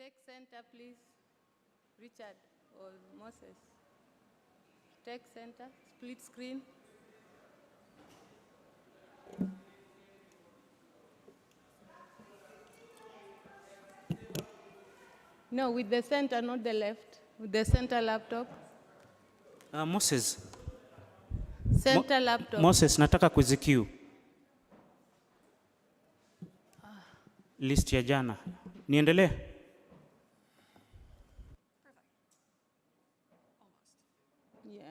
Tech center, please. Richard or Moses. Tech center, split screen. No, with the center, not the left. With the center laptop. Moses. Center laptop. Moses, nataka kuzikiu. List ya jana. Niendelee? Yeah.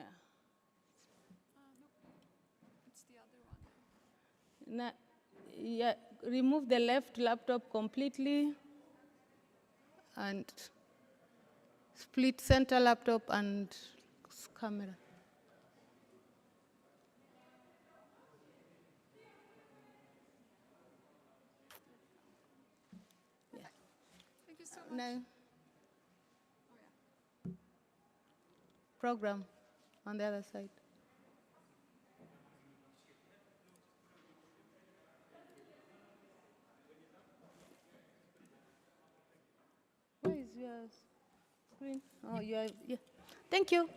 Nope. It's the other one. Now, yeah, remove the left laptop completely and split center laptop and camera. Yeah. Thank you so much. Now, Oh, yeah. program on the other side. Where is your screen? Oh, you are, yeah. Thank you.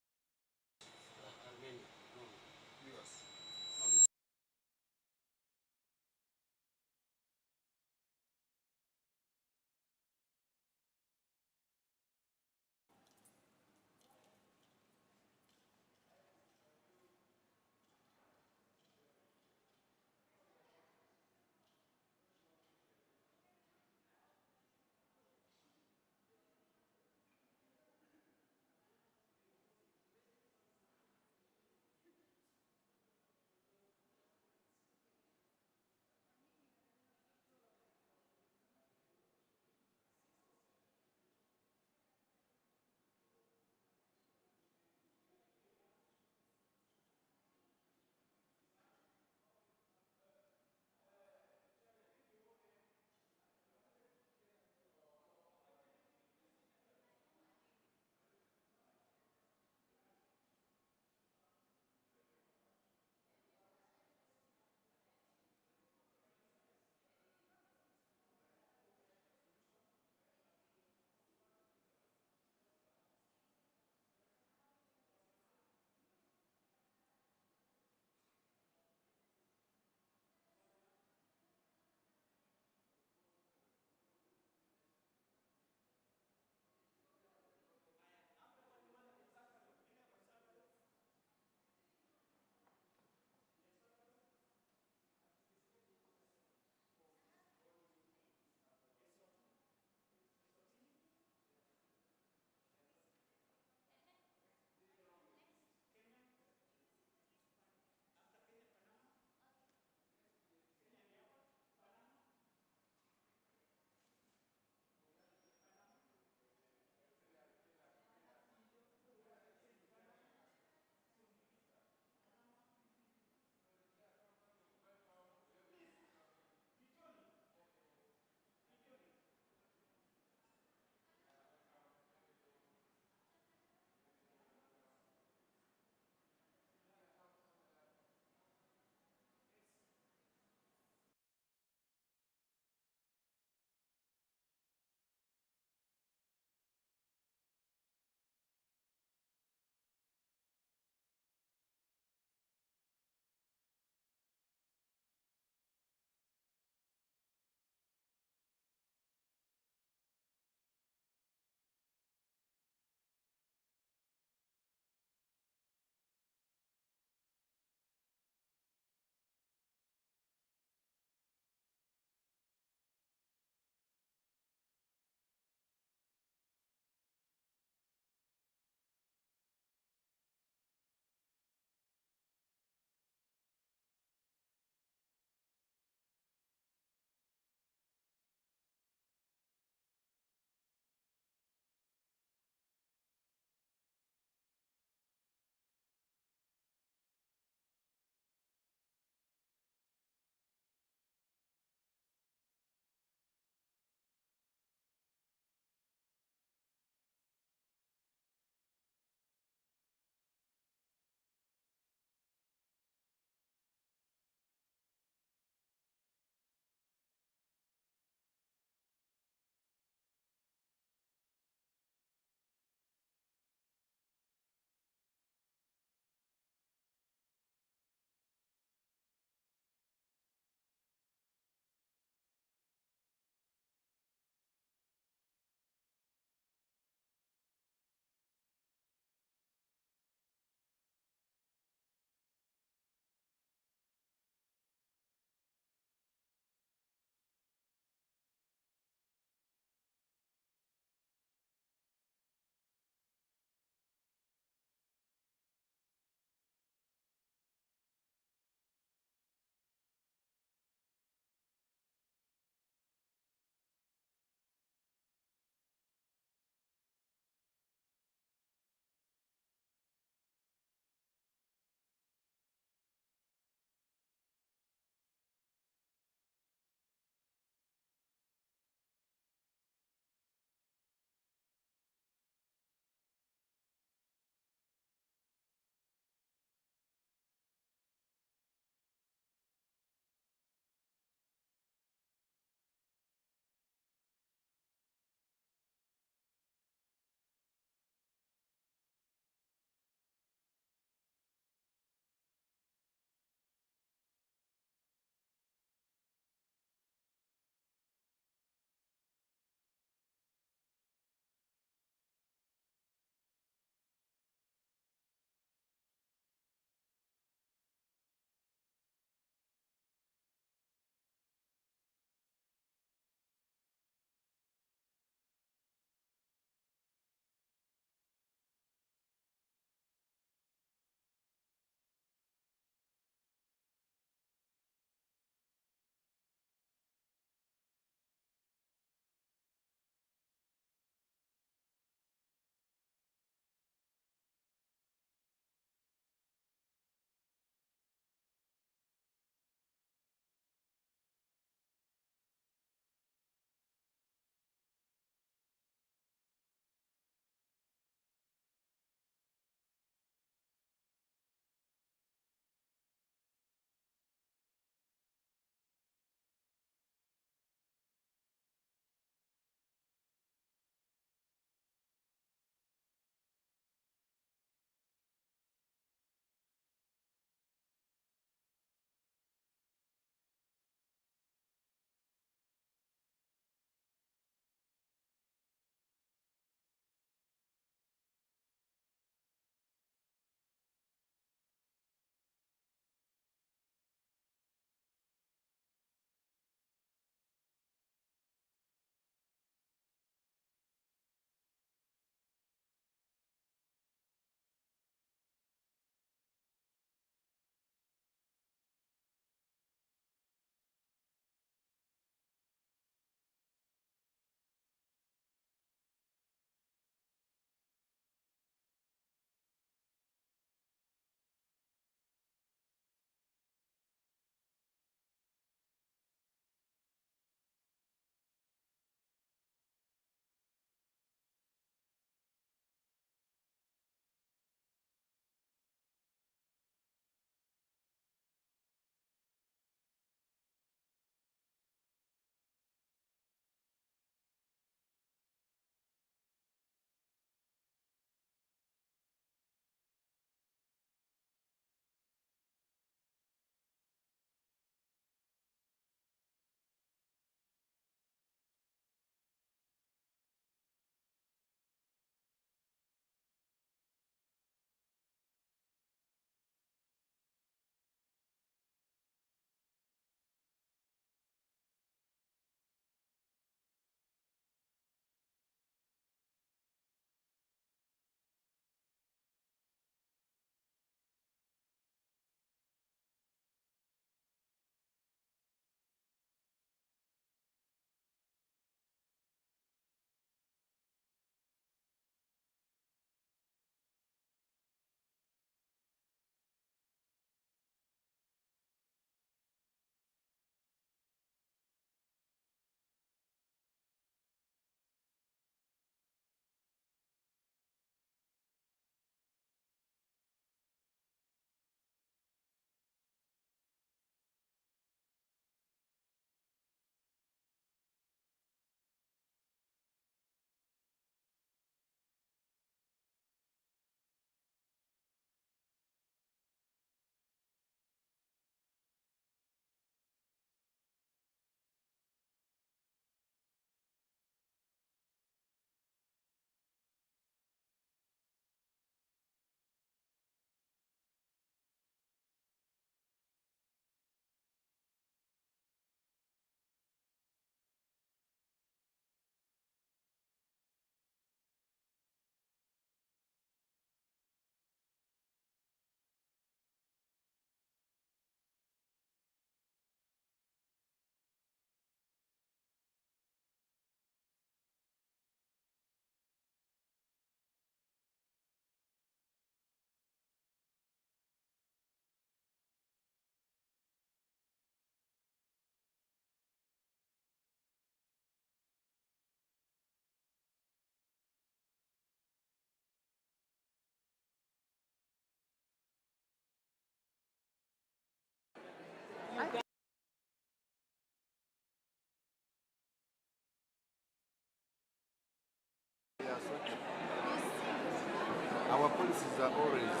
policies are always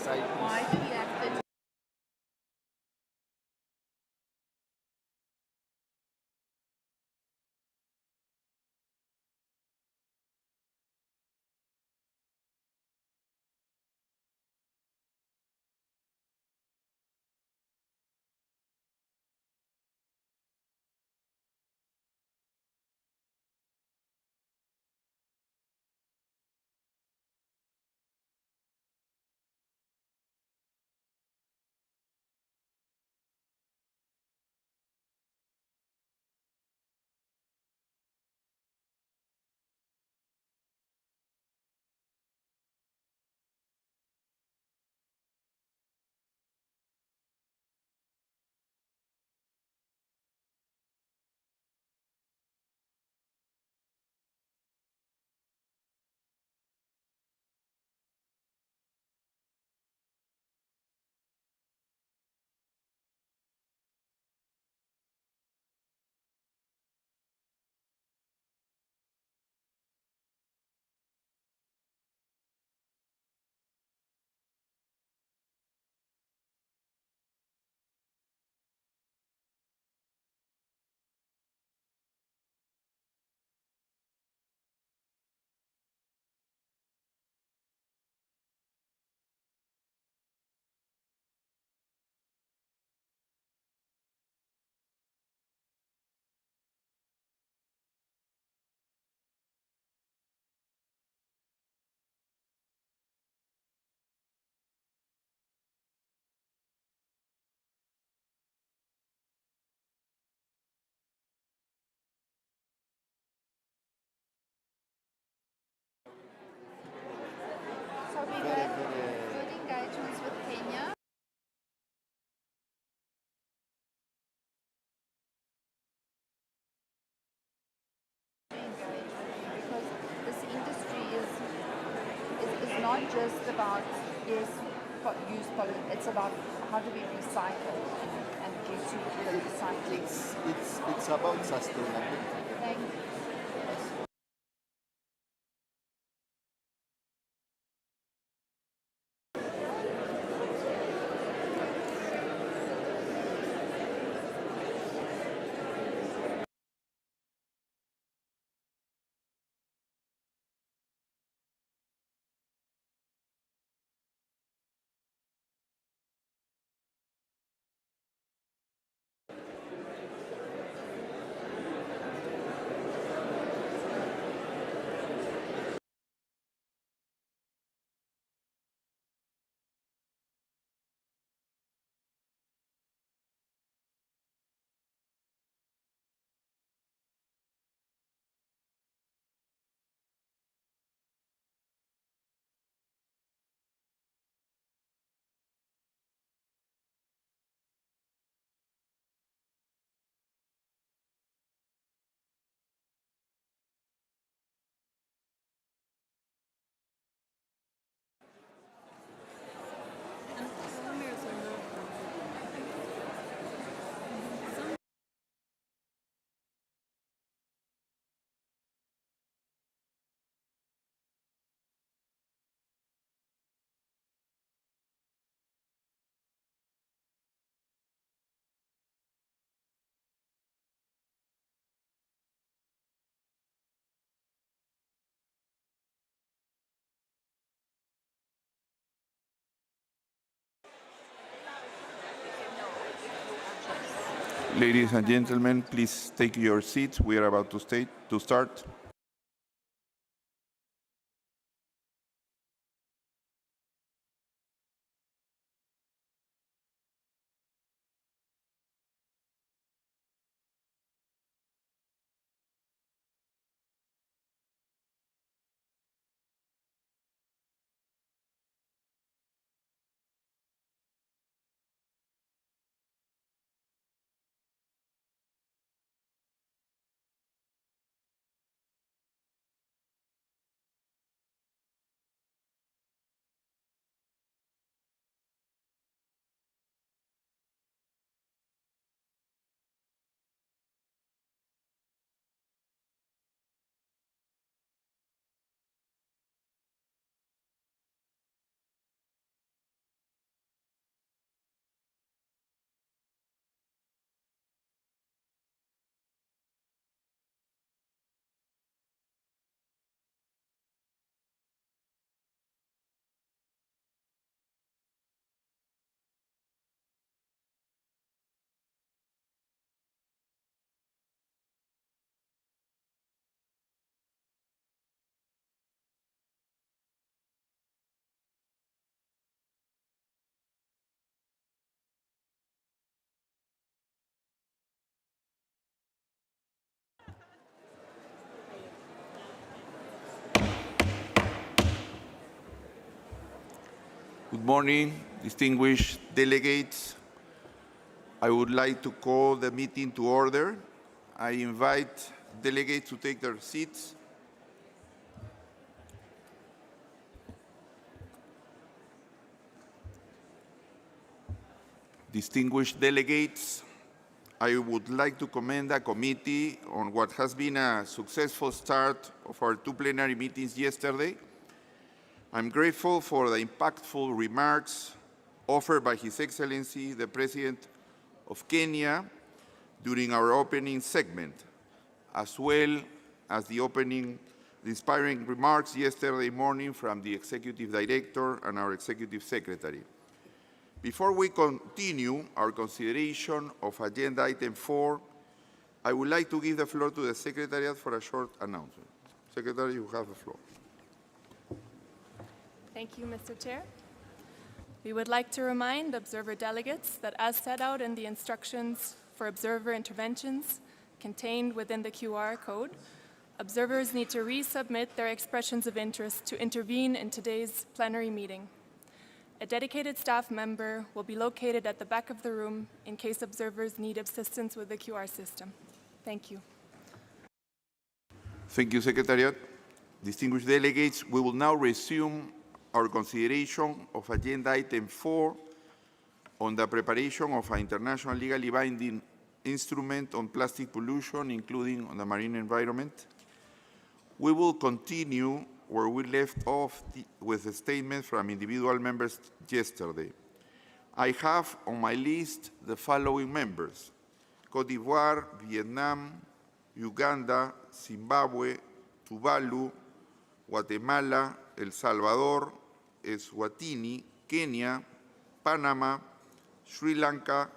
side Why do we have to? So we very, have very good engagements with Kenya. Because this industry is not just about use poly. It's about how do we recycle and get to the recycling. it's about sustainability. Thank you. Ladies and gentlemen, please take your seats. We are about to start. Good morning, distinguished delegates. I would like to call the meeting to order. I invite delegates to take their seats. Distinguished delegates, I would like to commend the committee on what has been a successful start of our two plenary meetings yesterday. I'm grateful for the impactful remarks offered by His Excellency, the President of Kenya, during our opening segment, as well as the inspiring remarks yesterday morning from the Executive Director and our Executive Secretary. Before we continue our consideration of Agenda Item 4, I would like to give the floor to the Secretariat for a short announcement. Secretary, you have the floor. Thank you, Mr. Chair. We would like to remind observer delegates that as set out in the instructions for observer interventions contained within the QR code, observers need to resubmit their expressions of interest to intervene in today's plenary meeting. A dedicated staff member will be located at the back of the room in case observers need assistance with the QR system. Thank you. Thank you, Secretariat. Distinguished delegates, we will now resume our consideration of Agenda Item 4 on the preparation of an international legally binding instrument on plastic pollution, including on the marine environment. We will continue where we left off with a statement from individual members yesterday. I have on my list the following members: Côte d'Ivoire, Vietnam, Uganda, Zimbabwe, Tuvalu, Guatemala, El Salvador, Eswatini, Kenya, Panama, Sri Lanka,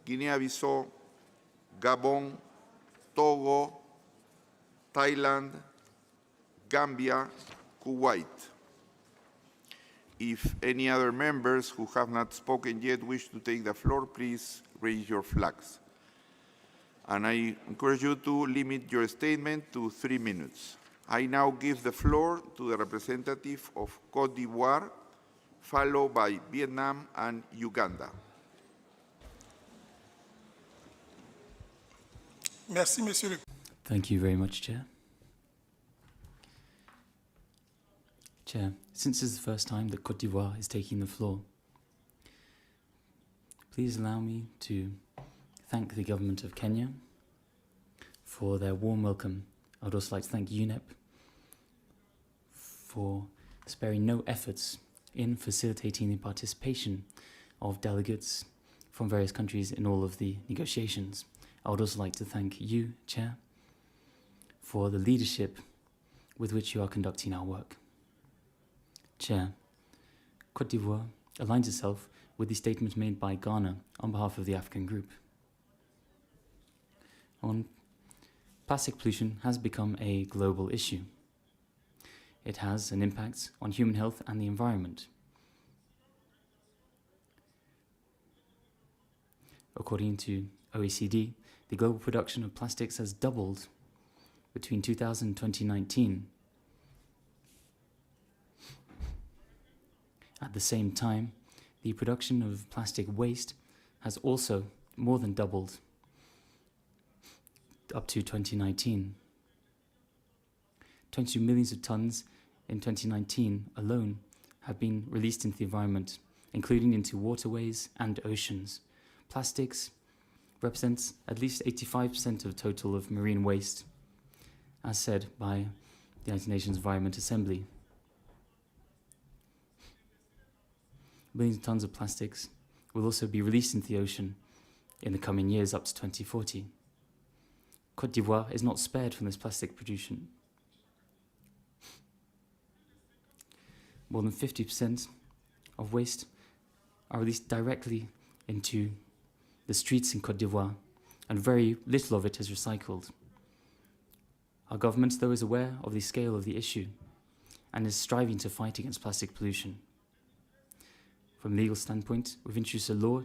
Guinea-Bissau, Gabon, Togo, Thailand, Gambia, Kuwait. If any other members who have not spoken yet wish to take the floor, please raise your flags. And I encourage you to limit your statement to 3 minutes. I now give the floor to the representative of Côte d'Ivoire, followed by Vietnam and Uganda. Merci, Monsieur le Thank you very much, Chair. Chair, since this is the first time that Côte d'Ivoire is taking the floor, please allow me to thank the government of Kenya for their warm welcome. I would also like to thank UNEP for sparing no efforts in facilitating the participation of delegates from various countries in all of the negotiations. I would also like to thank you, Chair, for the leadership with which you are conducting our work. Chair, Côte d'Ivoire aligns itself with the statement made by Ghana on behalf of the African group. Plastic pollution has become a global issue. It has an impact on human health and the environment. According to OECD, the global production of plastics has doubled between 2000 and 2019. At the same time, the production of plastic waste has also more than doubled up to 2019. 22 millions of tons in 2019 alone have been released into the environment, including into waterways and oceans. Plastics represents at least 85% of the total of marine waste, as said by the United Nations Environment Assembly. Millions of tons of plastics will also be released into the ocean in the coming years up to 2040. Côte d'Ivoire is not spared from this plastic pollution. More than 50% of waste are released directly into the streets in Côte d'Ivoire, and very little of it is recycled. Our government, though, is aware of the scale of the issue and is striving to fight against plastic pollution. From a legal standpoint, we've introduced a law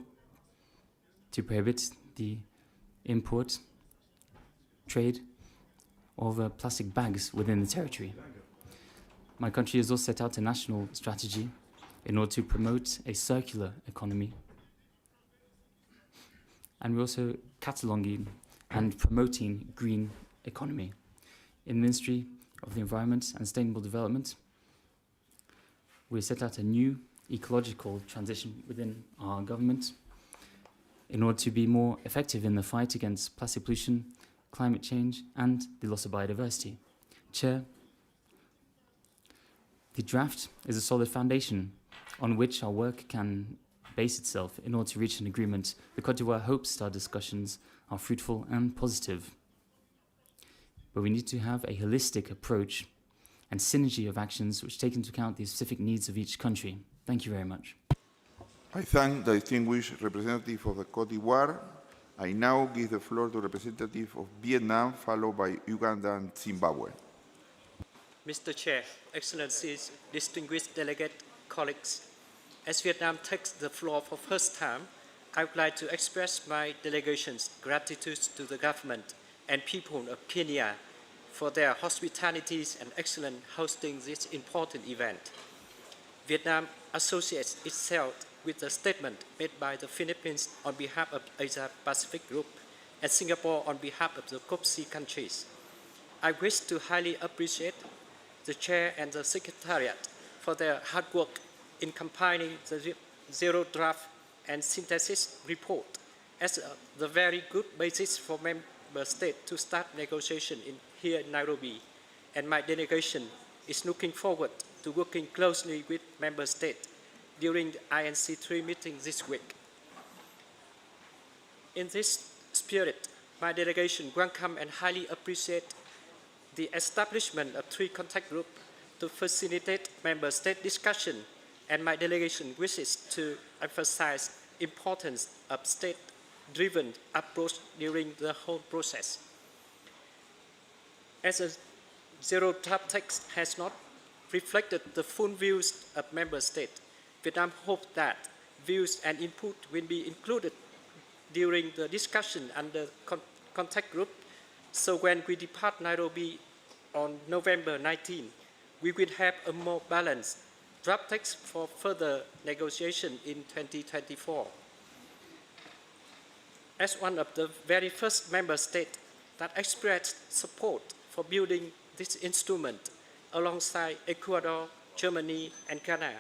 to prohibit the import, trade of plastic bags within the territory. My country has also set out a national strategy in order to promote a circular economy. And we're also cataloguing and promoting green economy. In the Ministry of the Environment and Sustainable Development, we set out a new ecological transition within our government in order to be more effective in the fight against plastic pollution, climate change, and the loss of biodiversity. Chair, the draft is a solid foundation on which our work can base itself in order to reach an agreement. The Côte d'Ivoire hopes our discussions are fruitful and positive. But we need to have a holistic approach and synergy of actions which take into account the specific needs of each country. Thank you very much. I thank the distinguished representative of the Côte d'Ivoire. I now give the floor to the representative of Vietnam, followed by Uganda and Zimbabwe. Mr. Chair, Excellencies, distinguished delegate colleagues, as Vietnam takes the floor for first time, I would like to express my delegation's gratitude to the government and people of Kenya for their hospitality and excellent hosting this important event. Vietnam associates itself with the statement made by the Philippines on behalf of Asia-Pacific Group and Singapore on behalf of the COPC countries. I wish to highly appreciate the Chair and the Secretariat for their hard work in compiling the zero draft and synthesis report as the very good basis for member states to start negotiation here in Nairobi, and my delegation is looking forward to working closely with member states during the INC-3 meeting this week. In this spirit, my delegation welcomes and highly appreciates the establishment of 3 contact groups to facilitate member state discussion, and my delegation wishes to emphasize the importance of state-driven approach during the whole process. As a zero draft text has not reflected the full views of member states, Vietnam hopes that views and input will be included during the discussion under contact group, so when we depart Nairobi on November 19, we will have a more balanced draft text for further negotiation in 2024. As one of the very first member states that expressed support for building this instrument alongside Ecuador, Germany, and Ghana,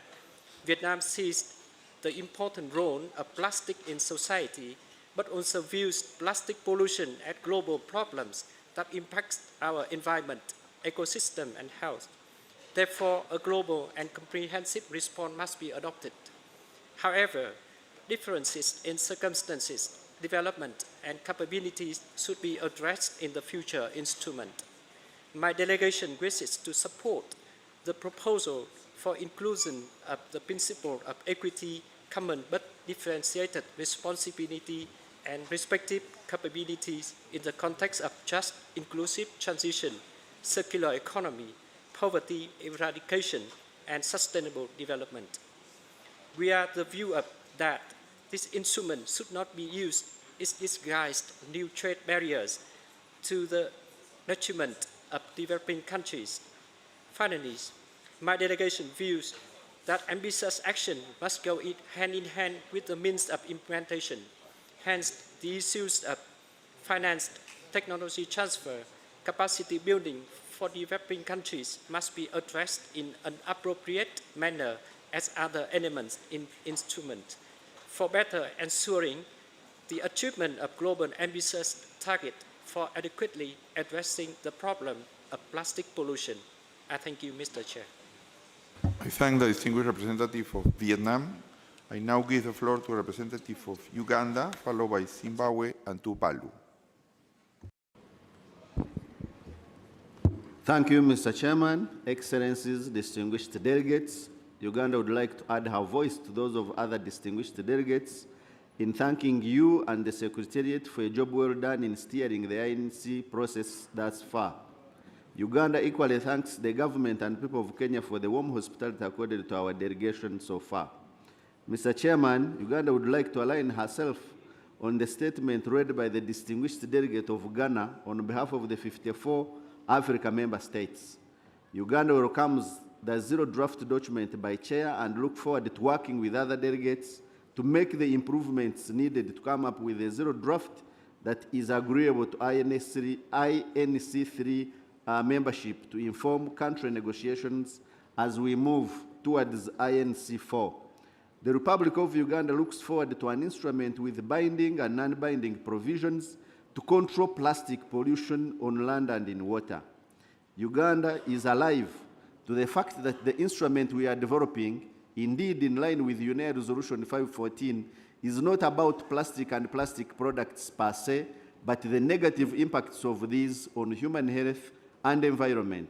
Vietnam sees the important role of plastic in society, but also views plastic pollution as global problems that impacts our environment, ecosystem, and health. Therefore, a global and comprehensive response must be adopted. However, differences in circumstances, development, and capabilities should be addressed in the future instrument. My delegation wishes to support the proposal for inclusion of the principle of equity, common but differentiated responsibility, and respective capabilities in the context of just, inclusive transition, circular economy, poverty eradication, and sustainable development. We are the view of that this instrument should not be used as disguised new trade barriers to the detriment of developing countries. Finally, my delegation views that ambitious action must go hand in hand with the means of implementation. Hence, the issues of finance, technology transfer, capacity building for developing countries must be addressed in an appropriate manner as other elements in instrument for better ensuring the achievement of global ambitious target for adequately addressing the problem of plastic pollution. I thank you, Mr. Chair. I thank the distinguished representative of Vietnam. I now give the floor to a representative of Uganda, followed by Zimbabwe and Tuvalu. Thank you, Mr. Chairman, Excellencies, distinguished delegates. Uganda would like to add her voice to those of other distinguished delegates in thanking you and the Secretariat for a job well done in steering the INC process thus far. Uganda equally thanks the government and people of Kenya for the warm hospitality accorded to our delegation so far. Mr. Chairman, Uganda would like to align herself on the statement read by the distinguished delegate of Ghana on behalf of the 54 Africa member states. Uganda welcomes the zero draft document by chair and look forward to working with other delegates to make the improvements needed to come up with a zero draft that is agreeable to INC-3 membership to inform country negotiations as we move towards INC-4. The Republic of Uganda looks forward to an instrument with binding and non-binding provisions to control plastic pollution on land and in water. Uganda is alive to the fact that the instrument we are developing, indeed in line with UNEP Resolution 514, is not about plastic and plastic products per se, but the negative impacts of these on human health and environment.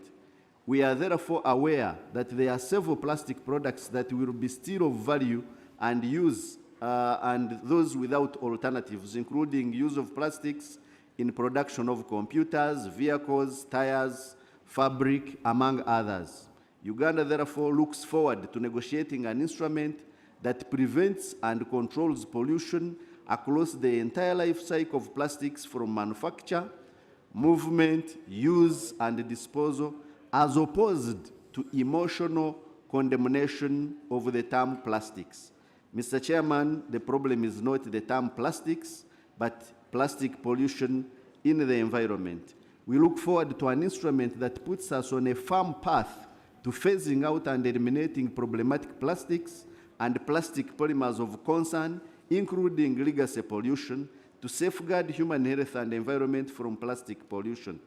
We are therefore aware that there are several plastic products that will be still of value and use, and those without alternatives, including use of plastics in production of computers, vehicles, tires, fabric, among others. Uganda therefore looks forward to negotiating an instrument that prevents and controls pollution across the entire life cycle of plastics from manufacture, movement, use, and disposal, as opposed to emotional condemnation of the term plastics. Mr. Chairman, the problem is not the term plastics, but plastic pollution in the environment. We look forward to an instrument that puts us on a firm path to phasing out and eliminating problematic plastics and plastic polymers of concern, including legacy pollution, to safeguard human health and environment from plastic pollution.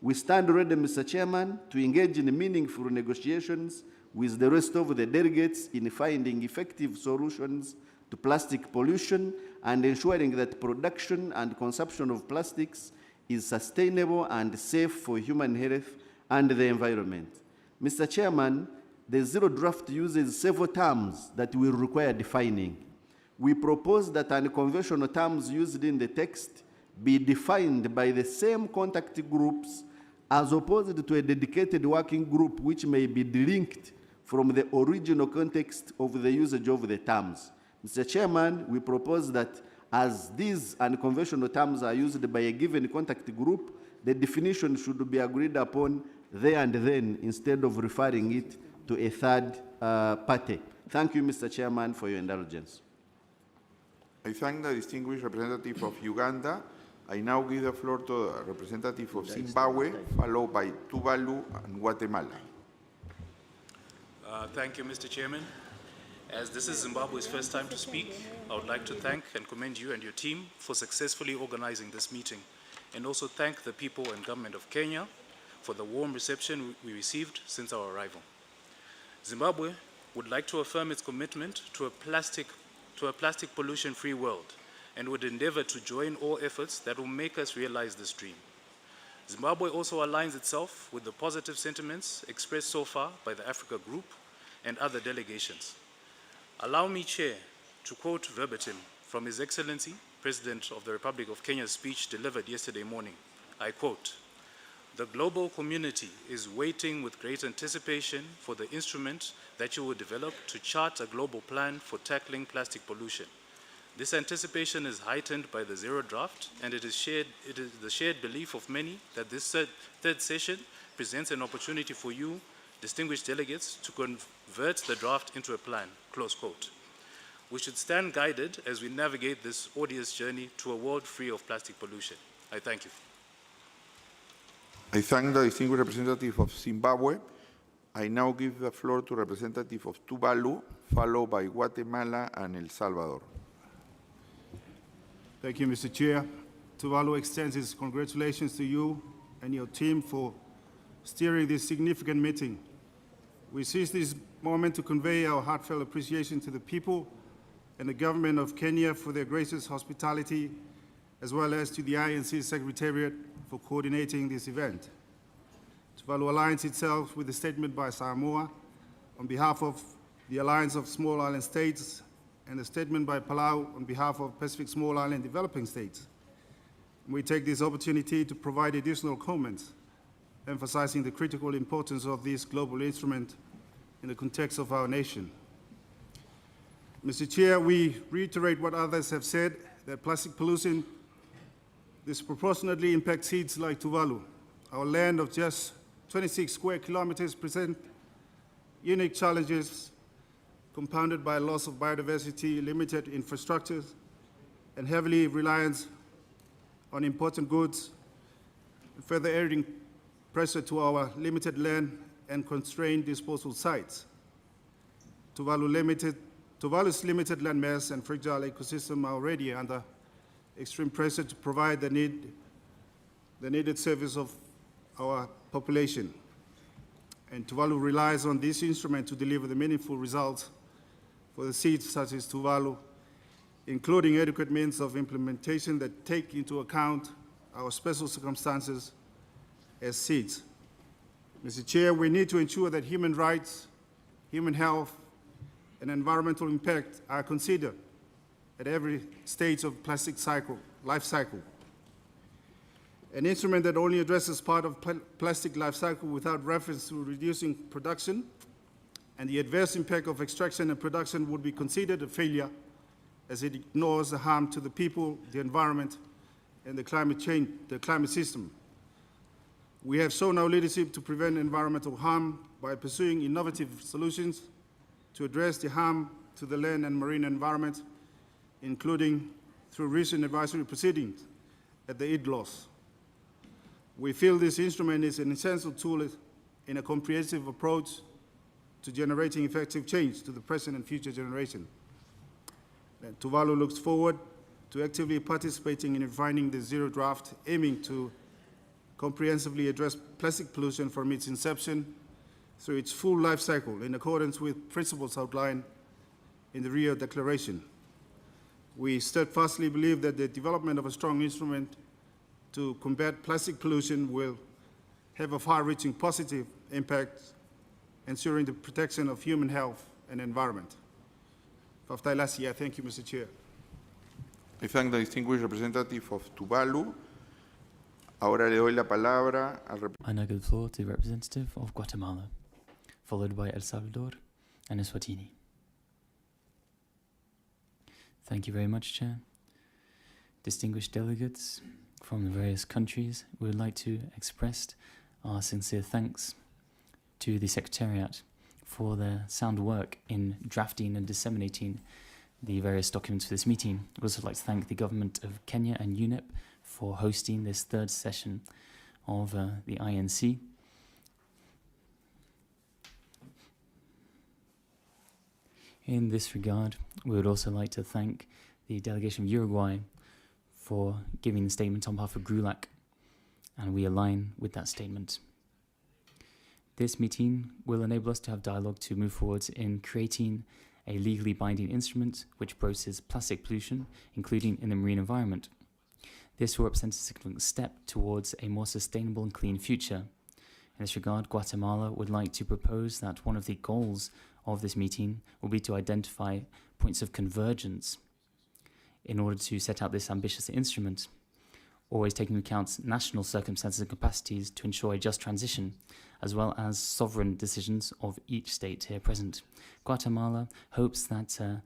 We stand ready, Mr. Chairman, to engage in meaningful negotiations with the rest of the delegates in finding effective solutions to plastic pollution and ensuring that production and consumption of plastics is sustainable and safe for human health and the environment. Mr. Chairman, the zero draft uses several terms that will require defining. We propose that unconventional terms used in the text be defined by the same contact groups as opposed to a dedicated working group which may be delinked from the original context of the usage of the terms. Mr. Chairman, we propose that as these unconventional terms are used by a given contact group, the definition should be agreed upon there and then instead of referring it to a third party. Thank you, Mr. Chairman, for your indulgence. I thank the distinguished representative of Uganda. I now give the floor to the representative of Zimbabwe, followed by Tuvalu and Guatemala. Thank you, Mr. Chairman. As this is Zimbabwe's first time to speak, I would like to thank and commend you and your team for successfully organizing this meeting, and also thank the people and government of Kenya for the warm reception we received since our arrival. Zimbabwe would like to affirm its commitment to a plastic pollution-free world, and would endeavor to join all efforts that will make us realize this dream. Zimbabwe also aligns itself with the positive sentiments expressed so far by the Africa Group and other delegations. Allow me, Chair, to quote verbatim from His Excellency, President of the Republic of Kenya's speech delivered yesterday morning. I quote, "The global community is waiting with great anticipation for the instrument that you will develop to chart a global plan for tackling plastic pollution. This anticipation is heightened by the zero draft, and it is the shared belief of many that this third session presents an opportunity for you, distinguished delegates, to convert the draft into a plan," close quote. We should stand guided as we navigate this odious journey to a world free of plastic pollution. I thank you. I thank the distinguished representative of Zimbabwe. I now give the floor to representative of Tuvalu, followed by Guatemala and El Salvador. Thank you, Mr. Chair. Tuvalu extends its congratulations to you and your team for steering this significant meeting. We seize this moment to convey our heartfelt appreciation to the people and the government of Kenya for their gracious hospitality, as well as to the INC Secretariat for coordinating this event. Tuvalu aligns itself with the statement by Samoa on behalf of the Alliance of Small Island States and the statement by Palau on behalf of Pacific Small Island Developing States. We take this opportunity to provide additional comments, emphasizing the critical importance of this global instrument in the context of our nation. Mr. Chair, we reiterate what others have said, that plastic pollution disproportionately impacts seeds like Tuvalu. Our land of just 26 square kilometers presents unique challenges compounded by loss of biodiversity, limited infrastructures, and heavily reliance on important goods, further adding pressure to our limited land and constrained disposal sites. Tuvalu's limited land mass and fragile ecosystem are already under extreme pressure to provide the needed service of our population. And Tuvalu relies on this instrument to deliver the meaningful results for the seeds such as Tuvalu, including adequate means of implementation that take into account our special circumstances as seeds. Mr. Chair, we need to ensure that human rights, human health, and environmental impact are considered at every stage of plastic life cycle. An instrument that only addresses part of plastic life cycle without reference to reducing production and the adverse impact of extraction and production would be considered a failure, as it ignores the harm to the people, the environment, and the climate system. We have shown our leadership to prevent environmental harm by pursuing innovative solutions to address the harm to the land and marine environment, including through recent advisory proceedings at the IDLOS. We feel this instrument is an essential tool in a comprehensive approach to generating effective change to the present and future generation. Tuvalu looks forward to actively participating in refining the zero draft, aiming to comprehensively address plastic pollution from its inception through its full life cycle in accordance with principles outlined in the Rio Declaration. We steadfastly believe that the development of a strong instrument to combat plastic pollution will have a far-reaching positive impact, ensuring the protection of human health and environment. Thank you, Mr. Chair. I thank the distinguished representative of Tuvalu. Ahora le doy la palabra al I now give the floor to the representative of Guatemala, followed by El Salvador and Eswatini. Thank you very much, Chair. Distinguished delegates from the various countries, we would like to express our sincere thanks to the Secretariat for their sound work in drafting and disseminating the various documents for this meeting. I'd also like to thank the government of Kenya and UNEP for hosting this third session of the INC. In this regard, we would also like to thank the delegation of Uruguay for giving the statement on behalf of GRULAC, and we align with that statement. This meeting will enable us to have dialogue to move forwards in creating a legally binding instrument which processes plastic pollution, including in the marine environment. This will represent a significant step towards a more sustainable and clean future. In this regard, Guatemala would like to propose that one of the goals of this meeting will be to identify points of convergence in order to set out this ambitious instrument, always taking into account national circumstances and capacities to ensure a just transition, as well as sovereign decisions of each state here present. Guatemala hopes that the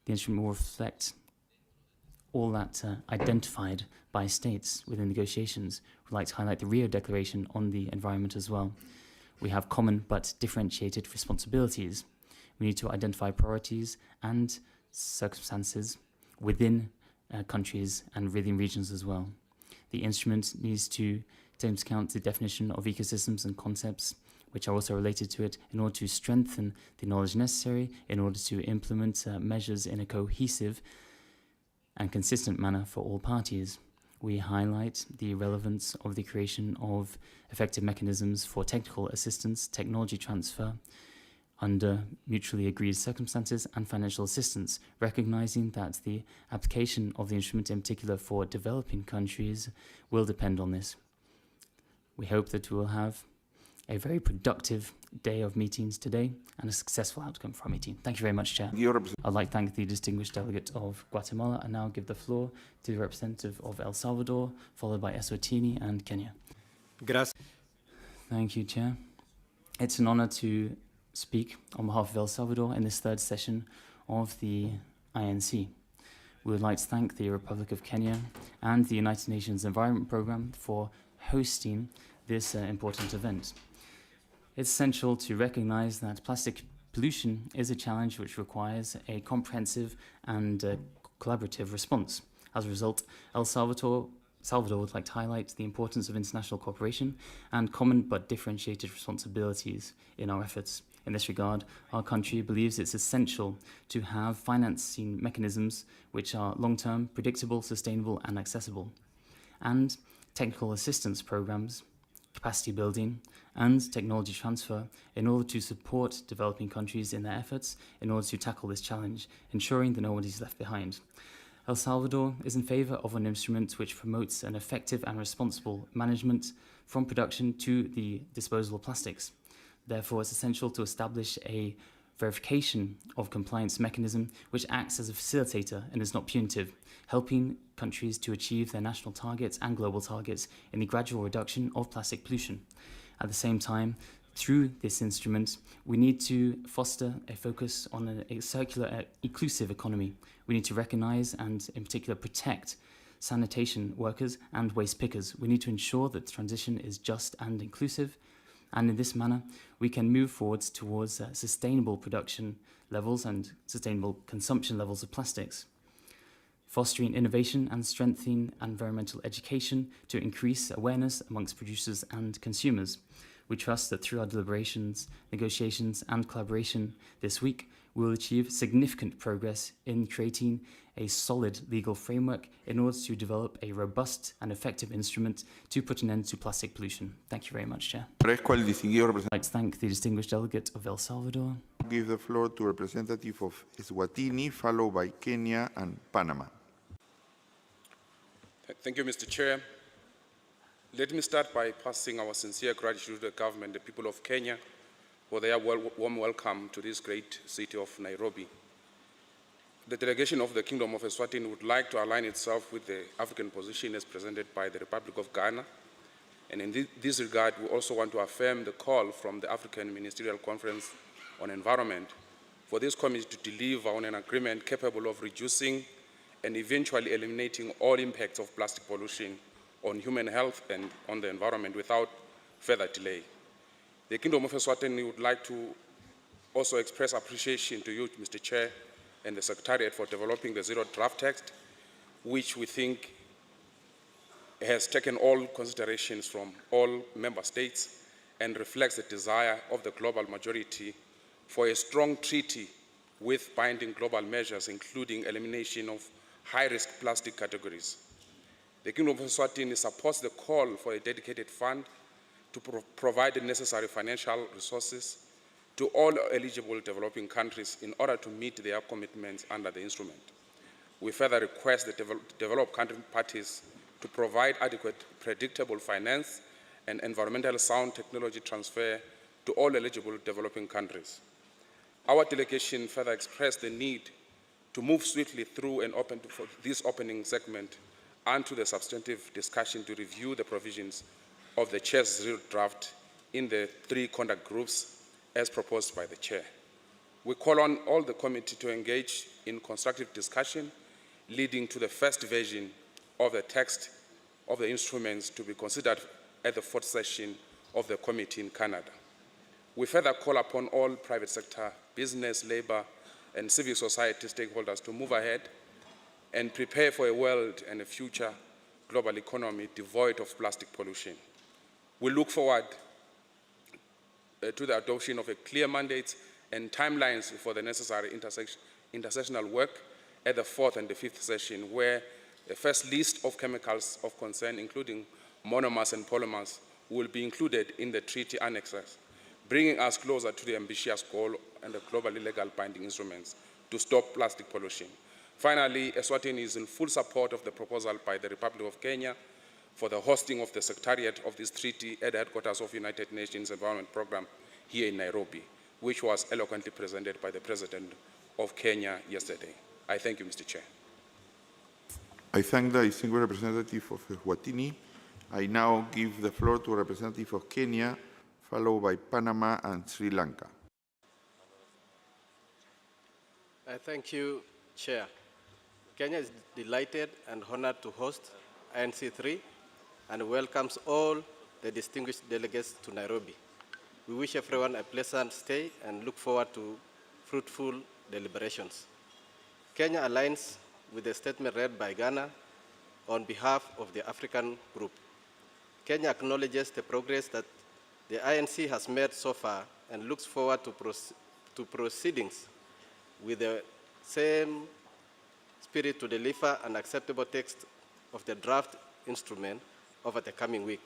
instrument will reflect all that identified by states within negotiations. We'd like to highlight the Rio Declaration on the environment as well. We have common but differentiated responsibilities. We need to identify priorities and circumstances within countries and within regions as well. The instrument needs to take into account the definition of ecosystems and concepts which are also related to it in order to strengthen the knowledge necessary in order to implement measures in a cohesive and consistent manner for all parties. We highlight the relevance of the creation of effective mechanisms for technical assistance, technology transfer, under mutually agreed circumstances and financial assistance, recognizing that the application of the instrument, in particular for developing countries, will depend on this. We hope that we will have a very productive day of meetings today and a successful outcome for our meeting. Thank you very much, Chair. I'd like to thank the distinguished delegate of Guatemala and now give the floor to the representative of El Salvador, followed by Eswatini and Kenya. Gracias. Thank you, Chair. It's an honor to speak on behalf of El Salvador in this third session of the INC. We would like to thank the Republic of Kenya and the United Nations Environment Programme for hosting this important event. It's essential to recognize that plastic pollution is a challenge which requires a comprehensive and collaborative response. As a result, El Salvador would like to highlight the importance of international cooperation and common but differentiated responsibilities in our efforts. In this regard, our country believes it's essential to have financing mechanisms which are long-term, predictable, sustainable and accessible, and technical assistance programs, capacity building and technology transfer in order to support developing countries in their efforts in order to tackle this challenge, ensuring that no one is left behind. El Salvador is in favour of an instrument which promotes an effective and responsible management from production to the disposal of plastics. Therefore, it's essential to establish a verification of compliance mechanism which acts as a facilitator and is not punitive, helping countries to achieve their national targets and global targets in the gradual reduction of plastic pollution. At the same time, through this instrument, we need to foster a focus on a circular, inclusive economy. We need to recognize and, in particular, protect sanitation workers and waste pickers. We need to ensure that the transition is just and inclusive, and in this manner, we can move forwards towards sustainable production levels and sustainable consumption levels of plastics, fostering innovation and strengthening environmental education to increase awareness amongst producers and consumers. We trust that through our deliberations, negotiations and collaboration this week, we will achieve significant progress in creating a solid legal framework in order to develop a robust and effective instrument to put an end to plastic pollution. Thank you very much, Chair. I'd like to thank the distinguished delegate of El Salvador. Give the floor to representative of Eswatini, followed by Kenya and Panama. Thank you, Mr. Chair. Let me start by passing our sincere gratitude to the government, the people of Kenya, for their warm welcome to this great city of Nairobi. The delegation of the Kingdom of Eswatini would like to align itself with the African position as presented by the Republic of Ghana. And in this regard, we also want to affirm the call from the African Ministerial Conference on Environment for this committee to deliver on an agreement capable of reducing and eventually eliminating all impacts of plastic pollution on human health and on the environment without further delay. The Kingdom of Eswatini would like to also express appreciation to you, Mr. Chair, and the Secretariat for developing the zero draft text, which we think has taken all considerations from all member states and reflects the desire of the global majority for a strong treaty with binding global measures, including elimination of high-risk plastic categories. The Kingdom of Eswatini supports the call for a dedicated fund to provide the necessary financial resources to all eligible developing countries in order to meet their commitments under the instrument. We further request the developed country parties to provide adequate, predictable finance and environmental sound technology transfer to all eligible developing countries. Our delegation further expressed the need to move swiftly through and for this opening segment and to the substantive discussion to review the provisions of the Chair's zero draft in the 3 conduct groups as proposed by the Chair. We call on all the committee to engage in constructive discussion leading to the first version of the text of the instruments to be considered at the 4th session of the committee in Canada. We further call upon all private sector, business, labor, and civil society stakeholders to move ahead and prepare for a world and a future global economy devoid of plastic pollution. We look forward to the adoption of a clear mandate and timelines for the necessary intersessional work at the 4th and the 5th session, where the first list of chemicals of concern, including monomers and polymers, will be included in the treaty annexes, bringing us closer to the ambitious goal and the globally legal binding instruments to stop plastic pollution. Finally, Eswatini is in full support of the proposal by the Republic of Kenya for the hosting of the Secretariat of this treaty at the headquarters of United Nations Environment Programme here in Nairobi, which was eloquently presented by the President of Kenya yesterday. I thank you, Mr. Chair. I thank the distinguished representative of Eswatini. I now give the floor to a representative of Kenya, followed by Panama and Sri Lanka. Thank you, Chair. Kenya is delighted and honored to host INC-3 and welcomes all the distinguished delegates to Nairobi. We wish everyone a pleasant stay and look forward to fruitful deliberations. Kenya aligns with the statement read by Ghana on behalf of the African group. Kenya acknowledges the progress that the INC has made so far and looks forward to proceedings with the same spirit to deliver an acceptable text of the draft instrument over the coming week.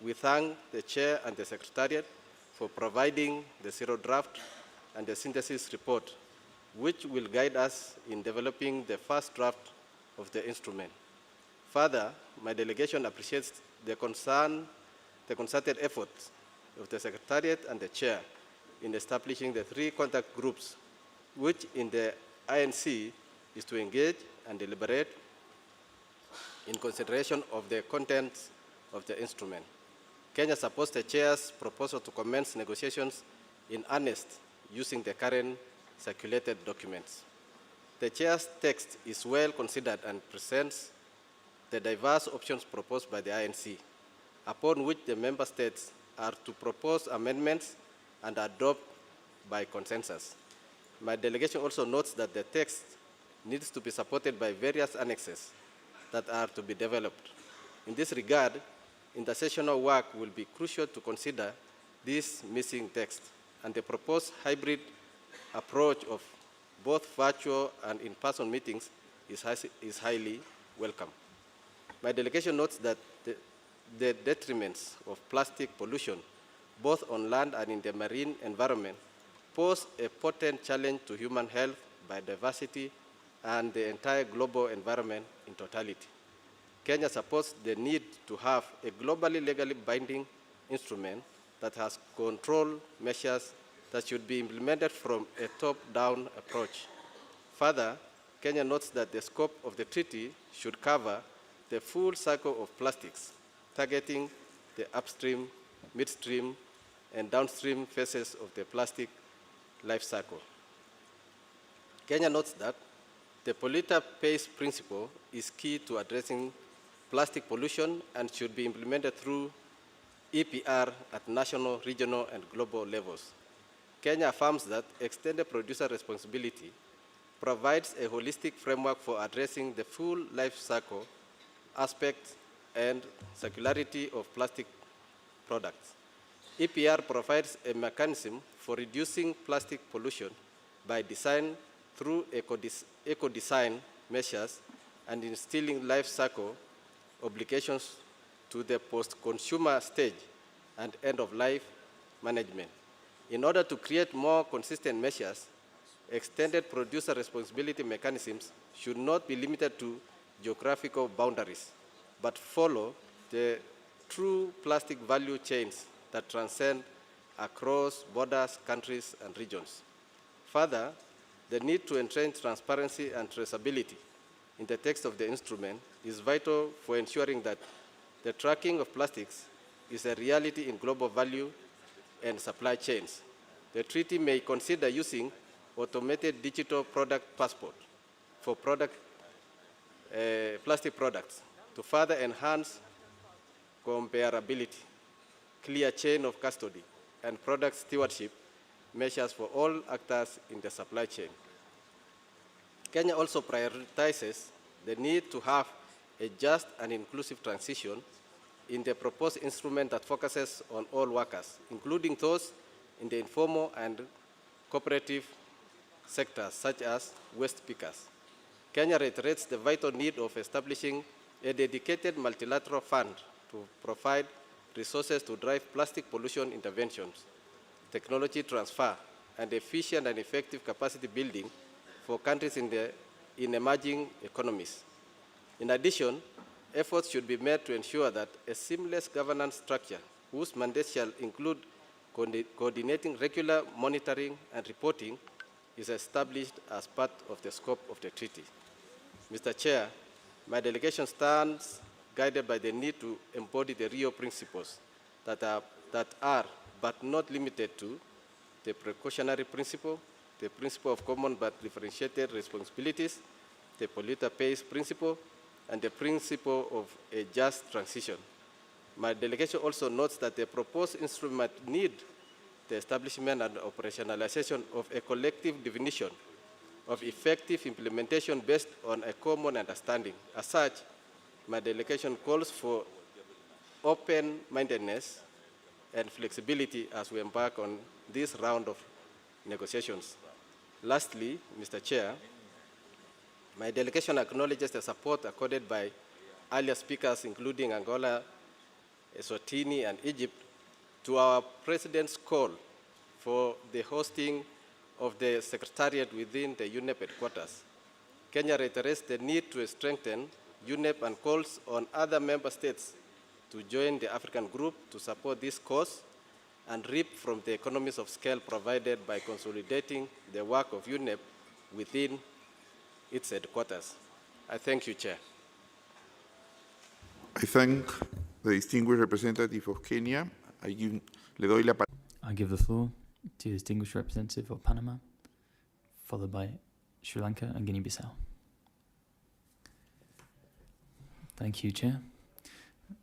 We thank the Chair and the Secretariat for providing the zero draft and the synthesis report, which will guide us in developing the first draft of the instrument. Further, my delegation appreciates the concerted efforts of the Secretariat and the Chair in establishing the 3 contact groups, which in the INC is to engage and deliberate in consideration of the contents of the instrument. Kenya supports the Chair's proposal to commence negotiations in earnest using the current circulated documents. The Chair's text is well considered and presents the diverse options proposed by the INC, upon which the Member States are to propose amendments and adopt by consensus. My delegation also notes that the text needs to be supported by various annexes that are to be developed. In this regard, intersessional work will be crucial to consider this missing text, and the proposed hybrid approach of both virtual and in-person meetings is highly welcome. My delegation notes that the detriments of plastic pollution, both on land and in the marine environment, pose a potent challenge to human health, biodiversity, and the entire global environment in totality. Kenya supports the need to have a globally legally binding instrument that has control measures that should be implemented from a top-down approach. Further, Kenya notes that the scope of the treaty should cover the full cycle of plastics, targeting the upstream, midstream, and downstream phases of the plastic life cycle. Kenya notes that the polluter pays principle is key to addressing plastic pollution and should be implemented through EPR at national, regional, and global levels. Kenya affirms that extended producer responsibility provides a holistic framework for addressing the full life cycle aspects and circularity of plastic products. EPR provides a mechanism for reducing plastic pollution by design through eco-design measures and instilling life cycle obligations to the post-consumer stage and end-of-life management. In order to create more consistent measures, extended producer responsibility mechanisms should not be limited to geographical boundaries, but follow the true plastic value chains that transcend across borders, countries, and regions. Further, the need to entrench transparency and traceability in the text of the instrument is vital for ensuring that the tracking of plastics is a reality in global value and supply chains. The treaty may consider using automated digital product passport for plastic products to further enhance comparability, clear chain of custody, and product stewardship measures for all actors in the supply chain. Kenya also prioritizes the need to have a just and inclusive transition in the proposed instrument that focuses on all workers, including those in the informal and cooperative sectors, such as waste pickers. Kenya reiterates the vital need of establishing a dedicated multilateral fund to provide resources to drive plastic pollution interventions, technology transfer, and efficient and effective capacity building for countries in emerging economies. In addition, efforts should be made to ensure that a seamless governance structure, whose mandate shall include coordinating regular monitoring and reporting, is established as part of the scope of the treaty. Mr. Chair, my delegation stands guided by the need to embody the Rio principles that are, but not limited to, the precautionary principle, the principle of common but differentiated responsibilities, the polluter pays principle, and the principle of a just transition. My delegation also notes that the proposed instrument need the establishment and operationalization of a collective definition of effective implementation based on a common understanding. As such, my delegation calls for open-mindedness and flexibility as we embark on this round of negotiations. Lastly, Mr. Chair, my delegation acknowledges the support accorded by earlier speakers, including Angola, Eswatini, and Egypt, to our President's call for the hosting of the Secretariat within the UNEP Headquarters. Kenya reiterates the need to strengthen UNEP and calls on other member states to join the African group to support this cause and reap from the economies of scale provided by consolidating the work of UNEP within its headquarters. I thank you, Chair. I thank the distinguished representative of Kenya. I give the floor to the distinguished representative of Panama, followed by Sri Lanka and Guinea-Bissau. Thank you, Chair.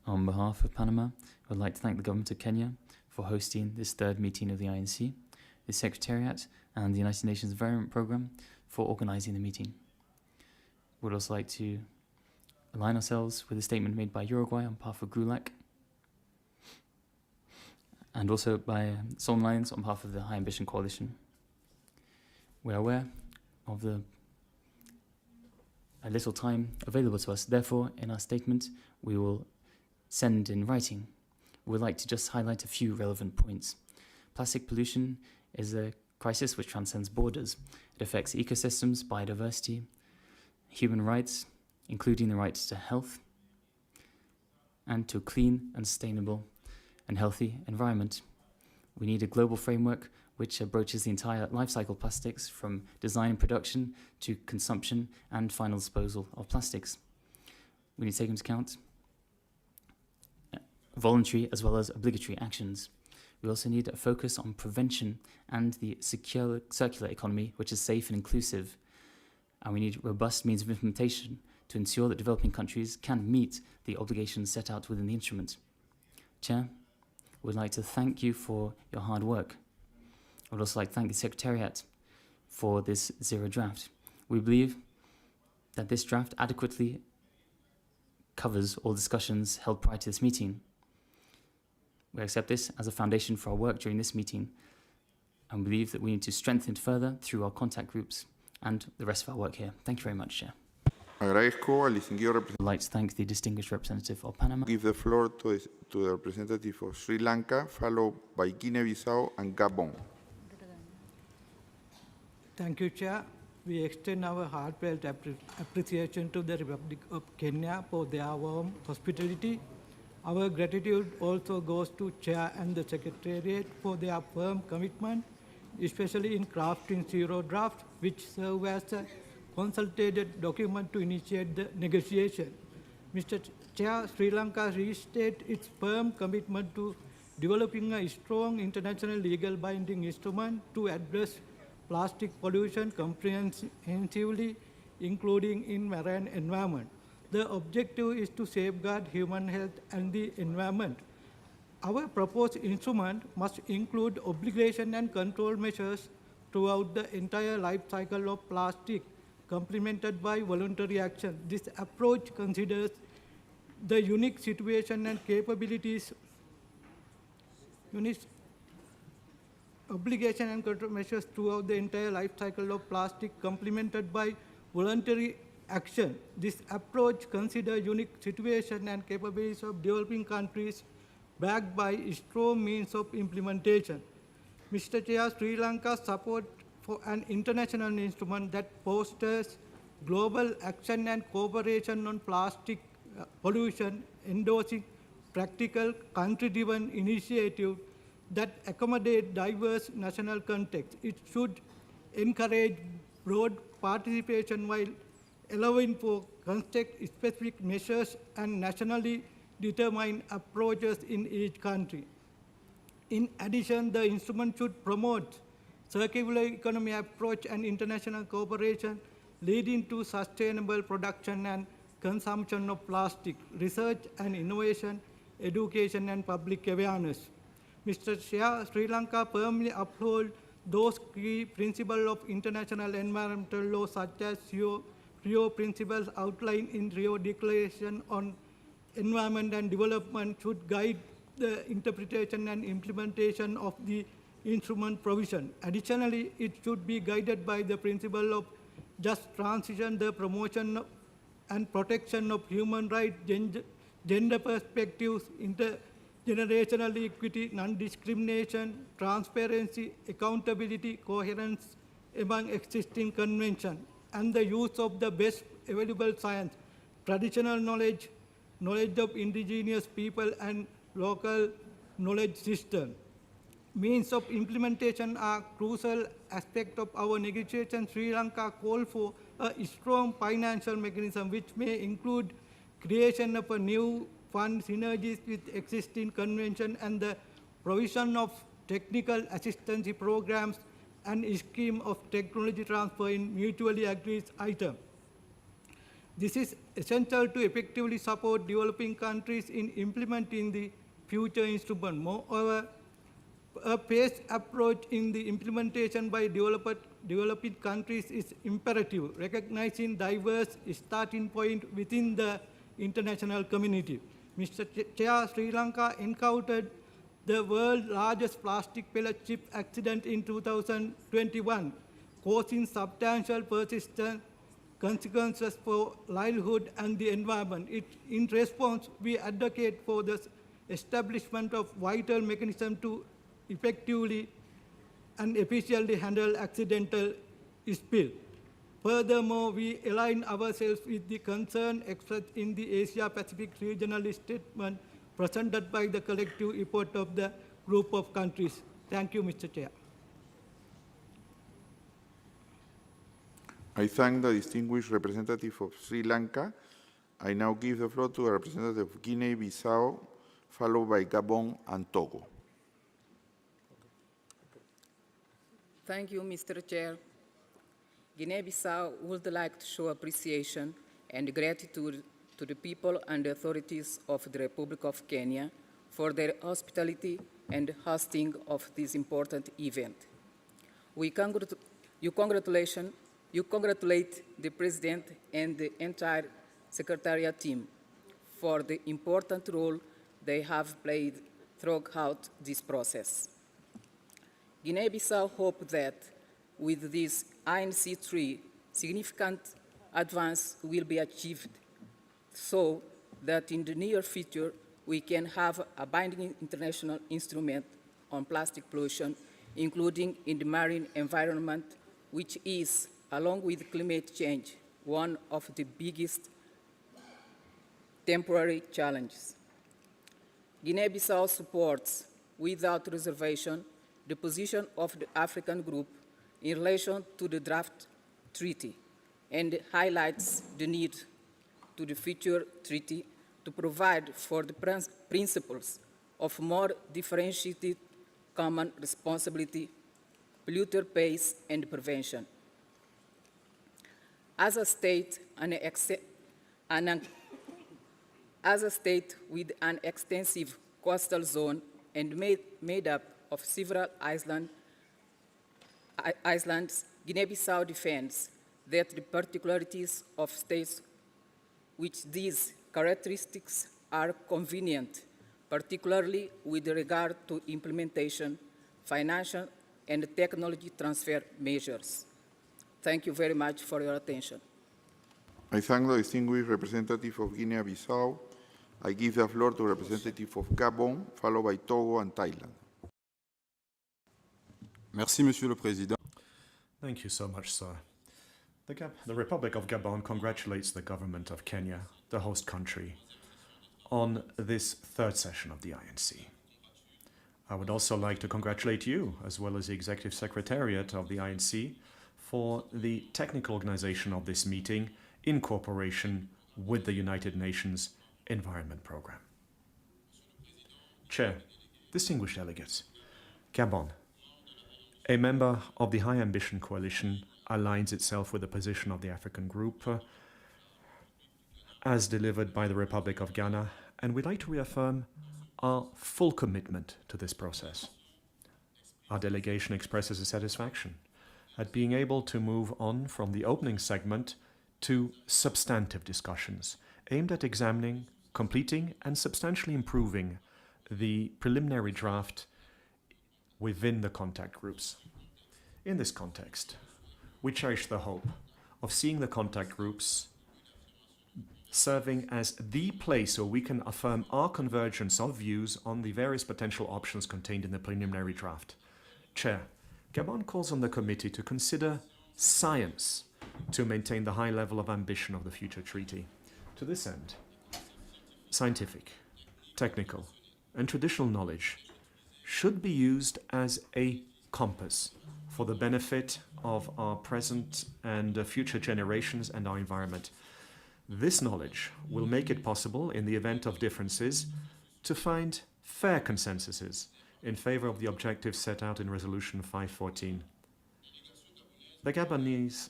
On behalf of Panama, I would like to thank the government of Kenya for hosting this third meeting of the INC, the Secretariat, and the United Nations Environment Programme for organising the meeting. We would also like to align ourselves with a statement made by Uruguay on behalf of GRULAC, and also by Solemn Alliance on behalf of the High Ambition Coalition. We are aware of the little time available to us. Therefore, in our statement, we will send in writing. We would like to just highlight a few relevant points. Plastic pollution is a crisis which transcends borders. It affects ecosystems, biodiversity, human rights, including the right to health, and to a clean and sustainable and healthy environment. We need a global framework which broaches the entire life cycle of plastics, from design and production to consumption and final disposal of plastics. We need to take into account voluntary as well as obligatory actions. We also need a focus on prevention and the secure circular economy, which is safe and inclusive. And we need robust means of implementation to ensure that developing countries can meet the obligations set out within the instrument. Chair, I would like to thank you for your hard work. I would also like to thank the Secretariat for this zero draft. We believe that this draft adequately covers all discussions held prior to this meeting. We accept this as a foundation for our work during this meeting and believe that we need to strengthen it further through our contact groups and the rest of our work here. Thank you very much, Chair. I'd like to thank the distinguished representative of Panama. Give the floor to the representative of Sri Lanka, followed by Guinea-Bissau and Gabon. Thank you, Chair. We extend our heartfelt appreciation to the Republic of Kenya for their warm hospitality. Our gratitude also goes to Chair and the Secretariat for their firm commitment, especially in crafting zero draft, which serve as a consultated document to initiate the negotiation. Mr. Chair, Sri Lanka restates its firm commitment to developing a strong international legal binding instrument to address plastic pollution comprehensively, including in marine environment. The objective is to safeguard human health and the environment. Our proposed instrument must include obligation and control measures throughout the entire life cycle of plastic, complemented by voluntary action. This approach considers the unique situation and capabilities, obligation and control measures throughout the entire life cycle of plastic, complemented by voluntary action. This approach considers unique situation and capabilities of developing countries, backed by strong means of implementation. Mr. Chair, Sri Lanka's support for an international instrument that fosters global action and cooperation on plastic pollution, endorsing practical country-driven initiatives that accommodate diverse national contexts. It should encourage broad participation while allowing for context-specific measures and nationally determined approaches in each country. In addition, the instrument should promote circular economy approach and international cooperation leading to sustainable production and consumption of plastic, research and innovation, education and public awareness. Mr. Chair, Sri Lanka firmly upholds those key principles of international environmental law, such as Rio principles outlined in Rio Declaration on Environment and Development, should guide the interpretation and implementation of the instrument provision. Additionally, it should be guided by the principle of just transition, the promotion and protection of human rights, gender perspectives, intergenerational equity, non-discrimination, transparency, accountability, coherence among existing conventions, and the use of the best available science, traditional knowledge, knowledge of indigenous people, and local knowledge system. Means of implementation are crucial aspect of our negotiations. Sri Lanka called for a strong financial mechanism, which may include creation of a new fund, synergies with existing convention, and the provision of technical assistance programs and a scheme of technology transfer in mutually agreed items. This is essential to effectively support developing countries in implementing the future instrument. Moreover, a phased approach in the implementation by developing countries is imperative, recognizing diverse starting point within the international community. Mr. Chair, Sri Lanka encountered the world's largest plastic pellet chip accident in 2021, causing substantial persistent consequences for livelihood and the environment. In response, we advocate for the establishment of vital mechanisms to effectively and efficiently handle accidental spill. Furthermore, we align ourselves with the concern expressed in the Asia-Pacific regional statement presented by the collective effort of the group of countries. Thank you, Mr. Chair. I thank the distinguished representative of Sri Lanka. I now give the floor to the representative of Guinea-Bissau, followed by Gabon and Togo. Thank you, Mr. Chair. Guinea-Bissau would like to show appreciation and gratitude to the people and authorities of the Republic of Kenya for their hospitality and hosting of this important event. You congratulate the President and the entire Secretariat team for the important role they have played throughout this process. Guinea-Bissau hopes that with this INC-3, significant advance will be achieved so that in the near future we can have a binding international instrument on plastic pollution, including in the marine environment, which is, along with climate change, one of the biggest temporary challenges. Guinea-Bissau supports, without reservation, the position of the African Group in relation to the draft treaty and highlights the need to the future treaty to provide for the principles of more differentiated common responsibility, polluter pays, and prevention. As a state, with an extensive coastal zone and made up of several islands, Guinea-Bissau defends that the particularities of states which these characteristics are convenient, particularly with regard to implementation, financial, and technology transfer measures. Thank you very much for your attention. I thank the distinguished representative of Guinea-Bissau. I give the floor to the representative of Gabon, followed by Togo and Thailand. Merci, Monsieur le Président. Thank you so much, sir. The Republic of Gabon congratulates the government of Kenya, the host country, on this third session of the INC. I would also like to congratulate you, as well as the Executive Secretariat of the INC, for the technical organization of this meeting in cooperation with the United Nations Environment Programme. Chair, distinguished delegates, Gabon, a member of the High Ambition Coalition, aligns itself with the position of the African Group as delivered by the Republic of Ghana, and we'd like to reaffirm our full commitment to this process. Our delegation expresses a satisfaction at being able to move on from the opening segment to substantive discussions aimed at examining, completing, and substantially improving the preliminary draft within the contact groups. In this context, we cherish the hope of seeing the contact groups serving as the place where we can affirm our convergence of views on the various potential options contained in the preliminary draft. Chair, Gabon calls on the committee to consider science to maintain the high level of ambition of the future treaty. To this end, scientific, technical, and traditional knowledge should be used as a compass for the benefit of our present and future generations and our environment. This knowledge will make it possible, in the event of differences, to find fair consensuses in favor of the objectives set out in Resolution 514. The Gabonese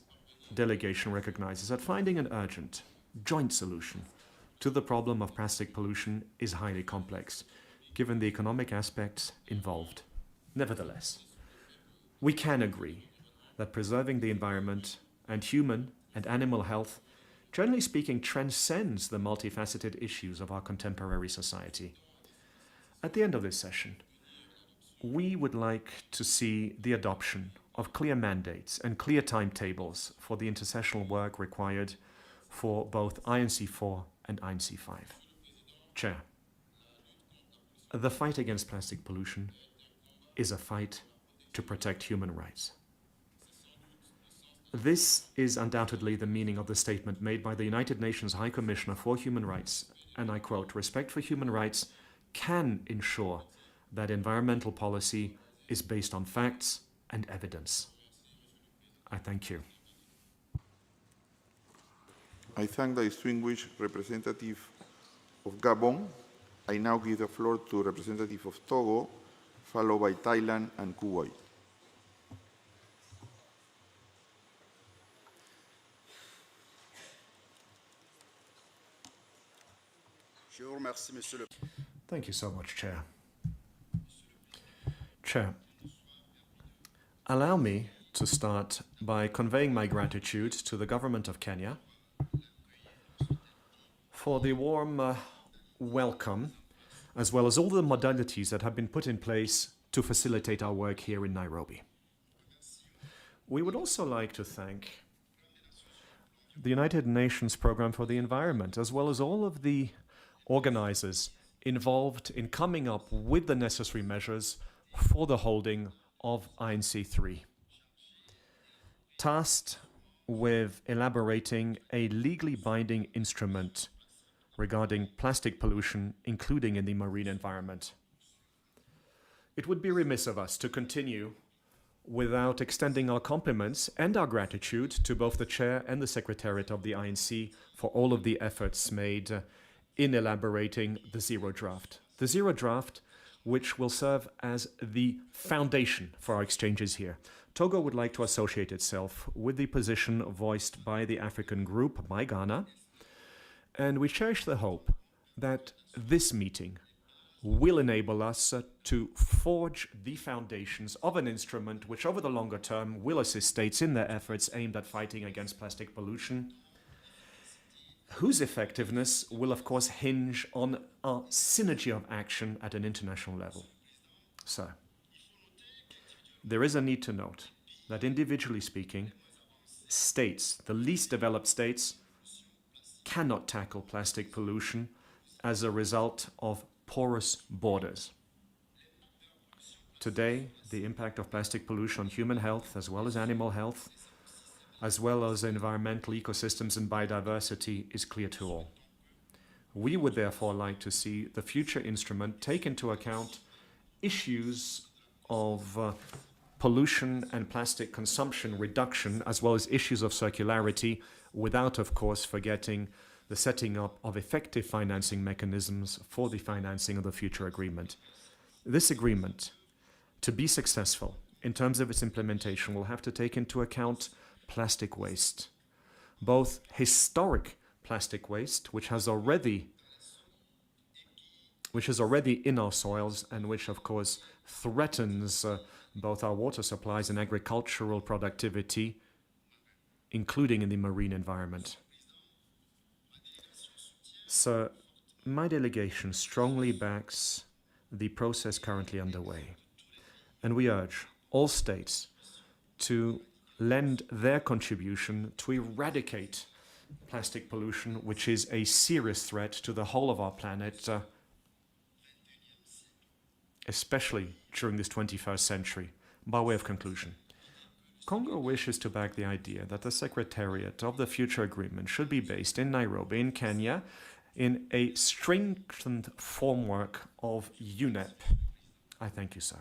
delegation recognizes that finding an urgent, joint solution to the problem of plastic pollution is highly complex, given the economic aspects involved. Nevertheless, we can agree that preserving the environment and human and animal health, generally speaking, transcends the multifaceted issues of our contemporary society. At the end of this session, we would like to see the adoption of clear mandates and clear timetables for the intersessional work required for both INC-4 and INC-5. Chair, the fight against plastic pollution is a fight to protect human rights. This is undoubtedly the meaning of the statement made by the United Nations High Commissioner for Human Rights, and I quote, "Respect for human rights can ensure that environmental policy is based on facts and evidence." I thank you. I thank the distinguished representative of Gabon. I now give the floor to representative of Togo, followed by Thailand and Kuwait. Thank you so much, Chair. Chair, allow me to start by conveying my gratitude to the government of Kenya for the warm welcome, as well as all the modalities that have been put in place to facilitate our work here in Nairobi. We would also like to thank the United Nations Programme for the Environment, as well as all of the organizers involved in coming up with the necessary measures for the holding of INC-3. Tasked with elaborating a legally binding instrument regarding plastic pollution, including in the marine environment. It would be remiss of us to continue without extending our compliments and our gratitude to both the Chair and the Secretariat of the INC for all of the efforts made in elaborating the Zero Draft. The Zero Draft, which will serve as the foundation for our exchanges here. Togo would like to associate itself with the position voiced by the African group, by Ghana, and we cherish the hope that this meeting will enable us to forge the foundations of an instrument which over the longer term will assist states in their efforts aimed at fighting against plastic pollution, whose effectiveness will of course hinge on our synergy of action at an international level. So, there is a need to note that individually speaking, states, the least developed states, cannot tackle plastic pollution as a result of porous borders. Today, the impact of plastic pollution on human health as well as animal health, as well as environmental ecosystems and biodiversity, is clear to all. We would therefore like to see the future instrument take into account issues of pollution and plastic consumption reduction, as well as issues of circularity, without, of course, forgetting the setting up of effective financing mechanisms for the financing of the future agreement. This agreement, to be successful in terms of its implementation, will have to take into account plastic waste, both historic plastic waste, which has already which is already in our soils and which, of course, threatens both our water supplies and agricultural productivity, including in the marine environment. So, my delegation strongly backs the process currently underway, and we urge all states to lend their contribution to eradicate plastic pollution, which is a serious threat to the whole of our planet, especially during this 21st century. By way of conclusion, Congo wishes to back the idea that the Secretariat of the future agreement should be based in Nairobi, in Kenya, in a strengthened framework of UNEP. I thank you, sir.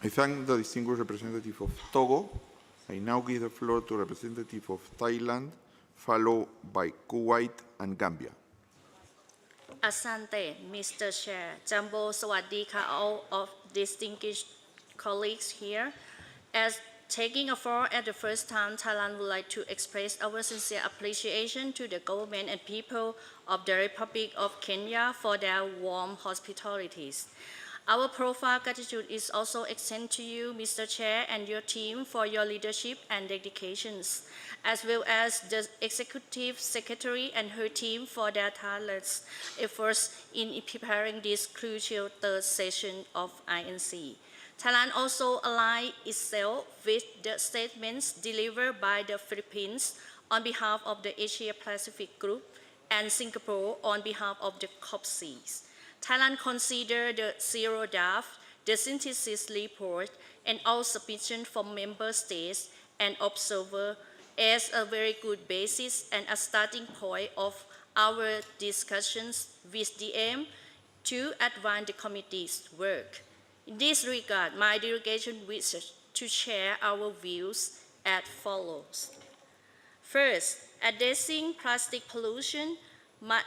I thank the distinguished representative of Togo. I now give the floor to representative of Thailand, followed by Kuwait and Gambia. Asante, Mr. Chair. Jambo Sawadika, all of distinguished colleagues here. As taking a floor at the first time, Thailand would like to express our sincere appreciation to the government and people of the Republic of Kenya for their warm hospitalities. Our profound gratitude is also extended to you, Mr. Chair, and your team for your leadership and dedications, as well as the Executive Secretary and her team for their tireless efforts in preparing this crucial third session of INC. Thailand also aligned itself with the statements delivered by the Philippines on behalf of the Asia-Pacific Group and Singapore on behalf of the COP6. Thailand considered the zero draft, the synthesis report, and all submissions from member states and observers as a very good basis and a starting point of our discussions with the aim to advance the committee's work. In this regard, my delegation wishes to share our views as follows. First, addressing plastic pollution must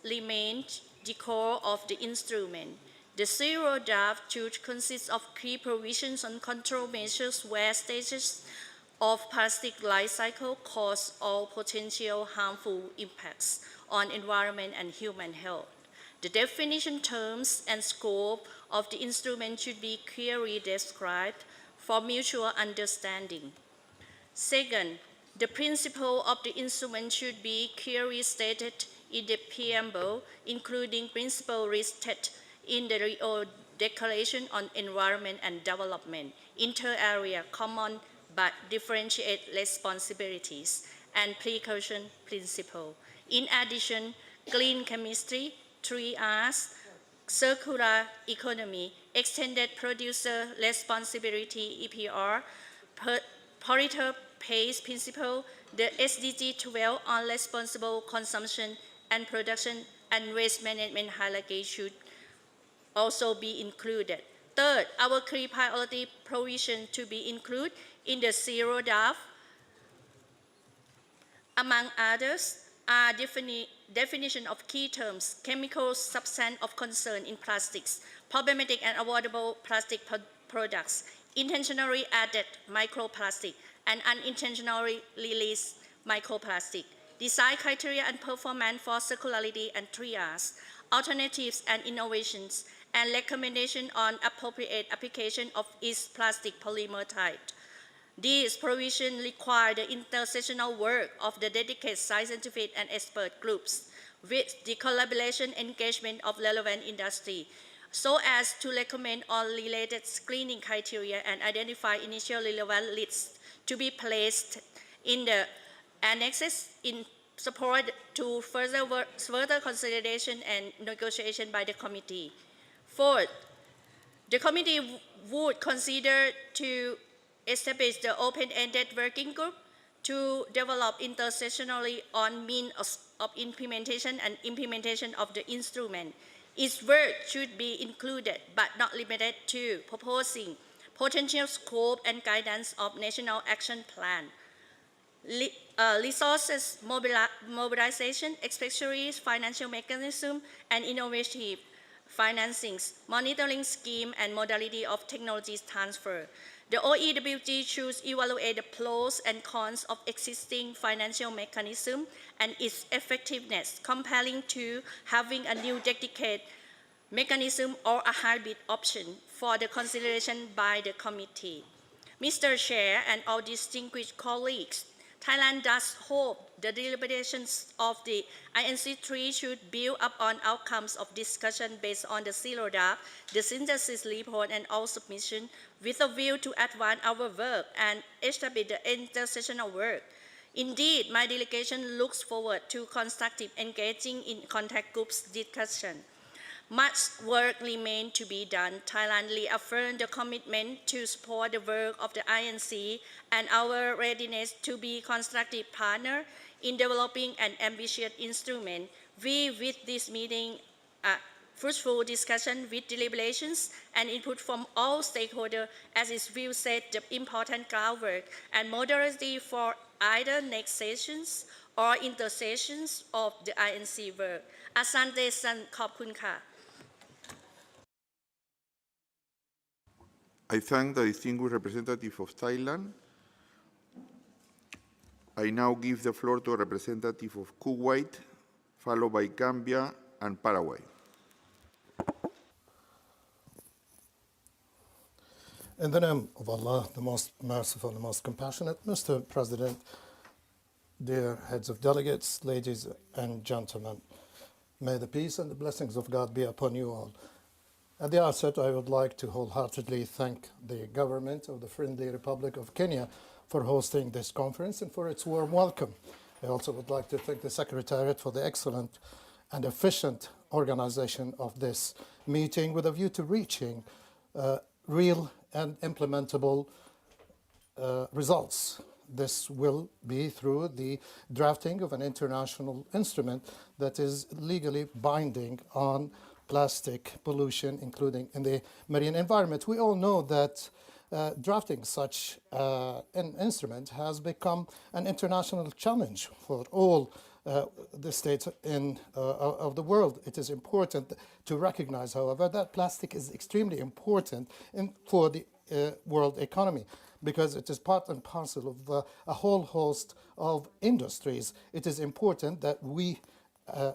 remain the core of the instrument. The zero draft should consist of key provisions on control measures where stages of plastic life cycle cause all potential harmful impacts on environment and human health. The definition, terms, and scope of the instrument should be clearly described for mutual understanding. Second, the principle of the instrument should be clearly stated in the preamble, including principles listed in the Rio Declaration on Environment and Development, inter-area common but differentiate responsibilities, and precaution principle. In addition, clean chemistry, 3 Rs, circular economy, extended producer responsibility (EPR), polluter pays principle, the SDG 12 on responsible consumption and production and waste management hierarchy should also be included. Third, our key priority provision to be included in the zero draft, among others, are definition of key terms, chemical substance of concern in plastics, problematic and avoidable plastic products, intentionally added microplastic, and unintentionally released microplastic, design criteria and performance for circularity and 3 Rs, alternatives and innovations, and recommendation on appropriate application of each plastic polymer type. These provisions require the intersectional work of the dedicated scientific and expert groups with the collaboration engagement of relevant industry, so as to recommend all related screening criteria and identify initial relevant lists to be placed in the annexes in support to further consideration and negotiation by the committee. Fourth, the committee would consider to establish the open-ended working group to develop intersectionally on means of implementation and implementation of the instrument. Its work should be included but not limited to proposing potential scope and guidance of national action plan, resources mobilization, especially financial mechanism and innovative financings, monitoring scheme and modality of technologies transfer. The OEWG should evaluate the pros and cons of existing financial mechanism and its effectiveness, comparing to having a new dedicated mechanism or a hybrid option for the consideration by the committee. Mr. Chair and all distinguished colleagues, Thailand does hope the deliberations of the INC-3 should build upon outcomes of discussion based on the zero draft, the synthesis report, and all submission with a view to advance our work and establish the intersessional work. Indeed, my delegation looks forward to constructive engaging in contact groups discussion. Much work remains to be done. Thailand reaffirms the commitment to support the work of the INC and our readiness to be a constructive partner in developing an ambitious instrument. We, with this meeting, fruitful discussion with deliberations and input from all stakeholders, as is will set the important groundwork and modality for either next sessions or intersessions of the INC work. Asante san ขอบคุณค่ะ I thank the distinguished representative of Thailand. I now give the floor to a representative of Kuwait, followed by Gambia and Paraguay. In the name of Allah, the most merciful and most compassionate, Mr. President, dear heads of delegates, ladies and gentlemen, may the peace and the blessings of God be upon you all. At the outset, I would like to wholeheartedly thank the government of the Friendly Republic of Kenya for hosting this conference and for its warm welcome. I also would like to thank the Secretariat for the excellent and efficient organization of this meeting with a view to reaching real and implementable results. This will be through the drafting of an international instrument that is legally binding on plastic pollution, including in the marine environment. We all know that drafting such an instrument has become an international challenge for all the states of the world. It is important to recognize, however, that plastic is extremely important for the world economy because it is part and parcel of a whole host of industries. It is important that we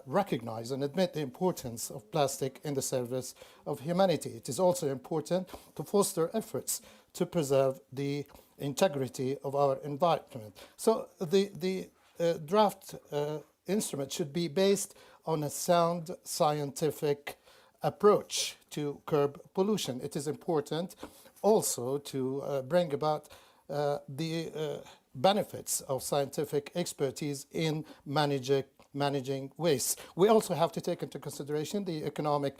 recognize and admit the importance of plastic in the service of humanity. It is also important to foster efforts to preserve the integrity of our environment. So the draft instrument should be based on a sound scientific approach to curb pollution. It is important also to bring about the benefits of scientific expertise in managing waste. We also have to take into consideration the economic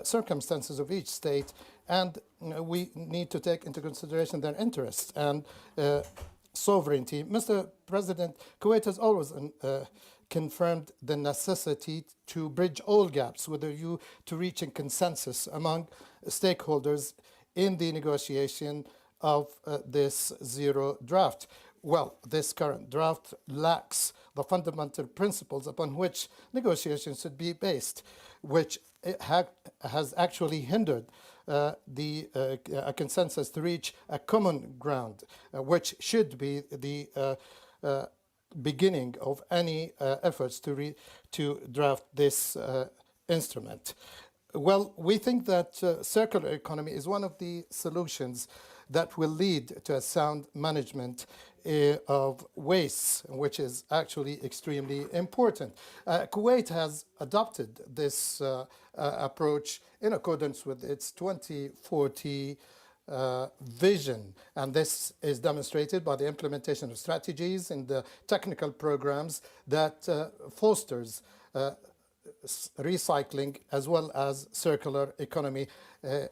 circumstances of each state, and we need to take into consideration their interests and sovereignty. Mr. President, Kuwait has always confirmed the necessity to bridge all gaps with a view to reaching consensus among stakeholders in the negotiation of this zero draft. Well, this current draft lacks the fundamental principles upon which negotiations should be based, which has actually hindered a consensus to reach a common ground, which should be the beginning of any efforts to draft this instrument. Well, we think that circular economy is one of the solutions that will lead to a sound management of waste, which is actually extremely important. Kuwait has adopted this approach in accordance with its 2040 vision, and this is demonstrated by the implementation of strategies and the technical programs that fosters recycling as well as circular economy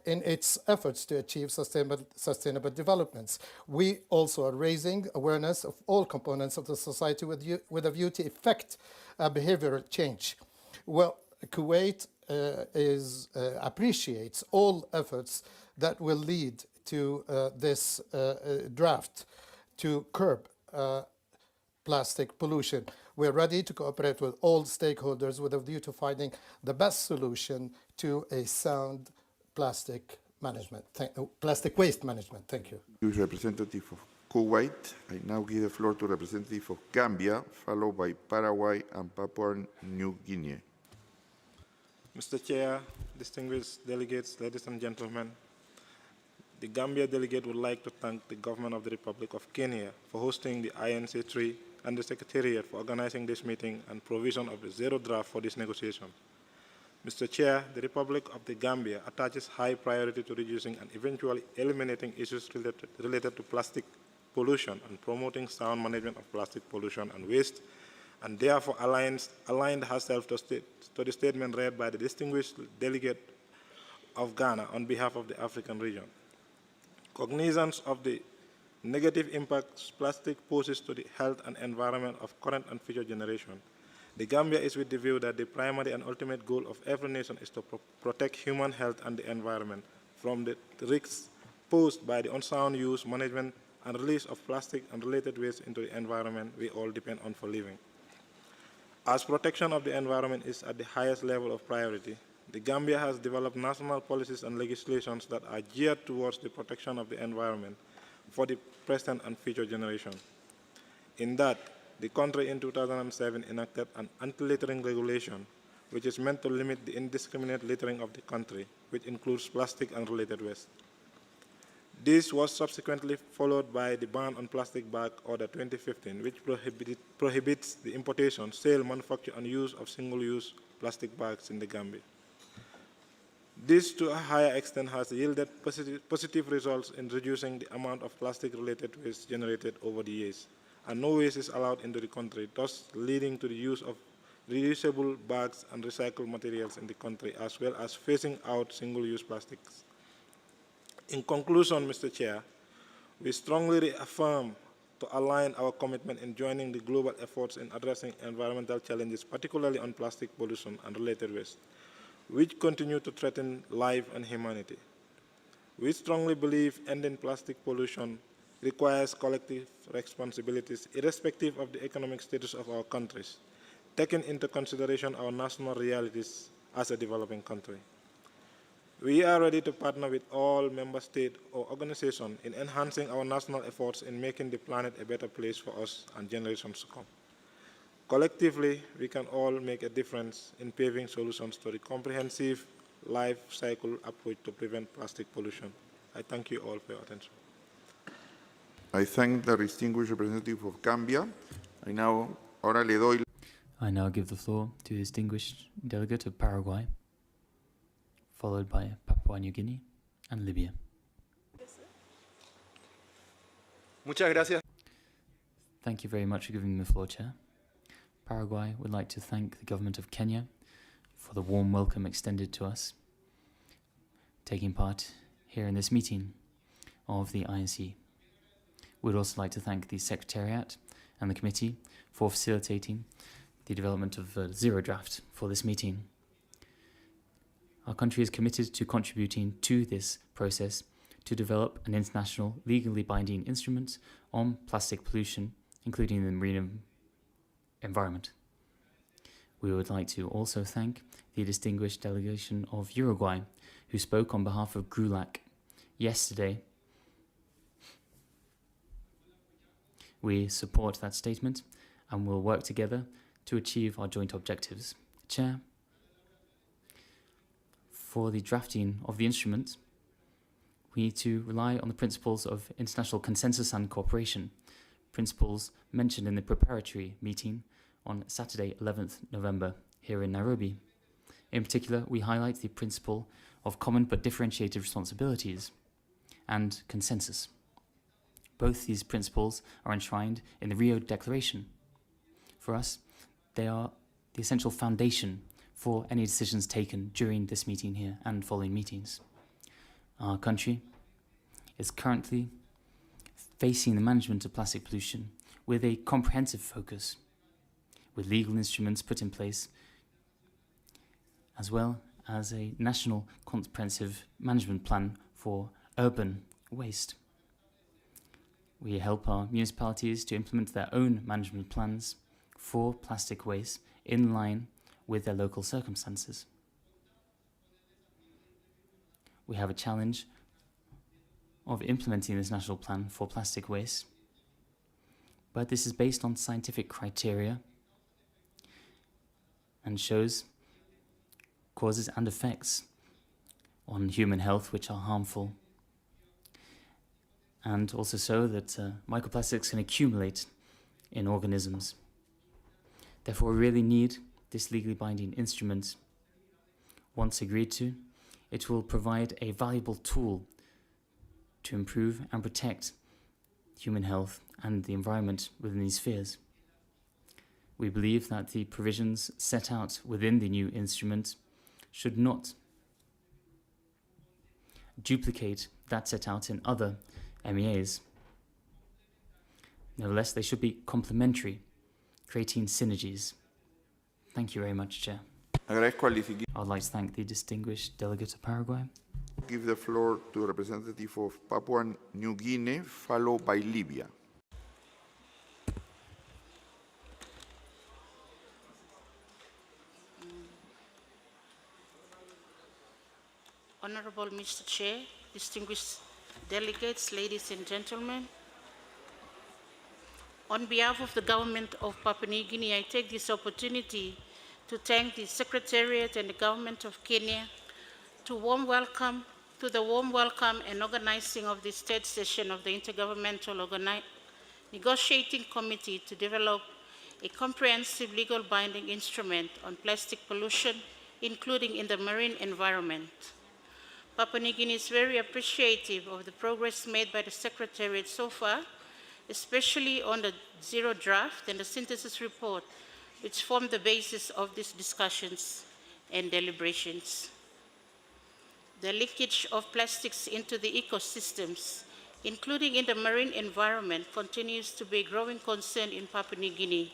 in its efforts to achieve sustainable developments. We also are raising awareness of all components of the society with a view to effect a behavioral change. Well, Kuwait appreciates all efforts that will lead to this draft to curb plastic pollution. We're ready to cooperate with all stakeholders with a view to finding the best solution to a sound plastic waste management. Thank you. Representative of Kuwait. I now give the floor to representative of Gambia, followed by Paraguay and Papua New Guinea. Mr. Chair, distinguished delegates, ladies and gentlemen, the Gambia delegate would like to thank the government of the Republic of Kenya for hosting the INC-3 and the Secretariat for organizing this meeting and provision of the zero draft for this negotiation. Mr. Chair, the Republic of the Gambia attaches high priority to reducing and eventually eliminating issues related to plastic pollution and promoting sound management of plastic pollution and waste, and therefore aligned herself to the statement read by the distinguished delegate of Ghana on behalf of the African region. Cognizance of the negative impacts plastic poses to the health and environment of current and future generations, the Gambia is with the view that the primary and ultimate goal of every nation is to protect human health and the environment from the risks posed by the unsound use, management, and release of plastic and related waste into the environment we all depend on for living. As protection of the environment is at the highest level of priority, the Gambia has developed national policies and legislations that are geared towards the protection of the environment for the present and future generations. In that, the country in 2007 enacted an anti-littering regulation, which is meant to limit the indiscriminate littering of the country, which includes plastic and related waste. This was subsequently followed by the ban on plastic bag order 2015, which prohibits the importation, sale, manufacture, and use of single-use plastic bags in the Gambia. This, to a higher extent, has yielded positive results in reducing the amount of plastic-related waste generated over the years, and no waste is allowed into the country, thus leading to the use of reusable bags and recycled materials in the country, as well as phasing out single-use plastics. In conclusion, Mr. Chair, we strongly reaffirm to align our commitment in joining the global efforts in addressing environmental challenges, particularly on plastic pollution and related waste, which continue to threaten life and humanity. We strongly believe ending plastic pollution requires collective responsibilities, irrespective of the economic status of our countries, taking into consideration our national realities as a developing country. We are ready to partner with all member states or organizations in enhancing our national efforts in making the planet a better place for us and generations to come. Collectively, we can all make a difference in paving solutions to the comprehensive life cycle approach to prevent plastic pollution. I thank you all for your attention. I thank the distinguished representative of Gambia. I now give the floor to the distinguished delegate of Paraguay, followed by Papua New Guinea and Libya. Muchas gracias. Thank you very much for giving me the floor, Chair. Paraguay would like to thank the government of Kenya for the warm welcome extended to us, taking part here in this meeting of the INC. We'd also like to thank the Secretariat and the committee for facilitating the development of a zero draft for this meeting. Our country is committed to contributing to this process to develop an international legally binding instrument on plastic pollution, including the marine environment. We would like to also thank the distinguished delegation of Uruguay, who spoke on behalf of GRULAC yesterday. We support that statement and will work together to achieve our joint objectives. Chair, for the drafting of the instrument, we need to rely on the principles of international consensus and cooperation, principles mentioned in the preparatory meeting on Saturday, 11th November, here in Nairobi. In particular, we highlight the principle of common but differentiated responsibilities and consensus. Both these principles are enshrined in the Rio Declaration. For us, they are the essential foundation for any decisions taken during this meeting here and following meetings. Our country is currently facing the management of plastic pollution with a comprehensive focus, with legal instruments put in place, as well as a national comprehensive management plan for urban waste. We help our municipalities to implement their own management plans for plastic waste in line with their local circumstances. We have a challenge of implementing this national plan for plastic waste, but this is based on scientific criteria and shows causes and effects on human health which are harmful, and also so that microplastics can accumulate in organisms. Therefore, we really need this legally binding instrument. Once agreed to, it will provide a valuable tool to improve and protect human health and the environment within these spheres. We believe that the provisions set out within the new instrument should not duplicate that set out in other MEAs. Nevertheless, they should be complementary, creating synergies. Thank you very much, Chair. I'd like to thank the distinguished delegate of Paraguay. Give the floor to the representative of Papua New Guinea, followed by Libya. Honorable Mr. Chair, distinguished delegates, ladies and gentlemen, on behalf of the government of Papua New Guinea, I take this opportunity to thank the Secretariat and the government of Kenya to the warm welcome and organizing of this third session of the Intergovernmental Negotiating Committee to develop a comprehensive legal binding instrument on plastic pollution, including in the marine environment. Papua New Guinea is very appreciative of the progress made by the Secretariat so far, especially on the zero draft and the synthesis report, which form the basis of these discussions and deliberations. The linkage of plastics into the ecosystems, including in the marine environment, continues to be a growing concern in Papua New Guinea.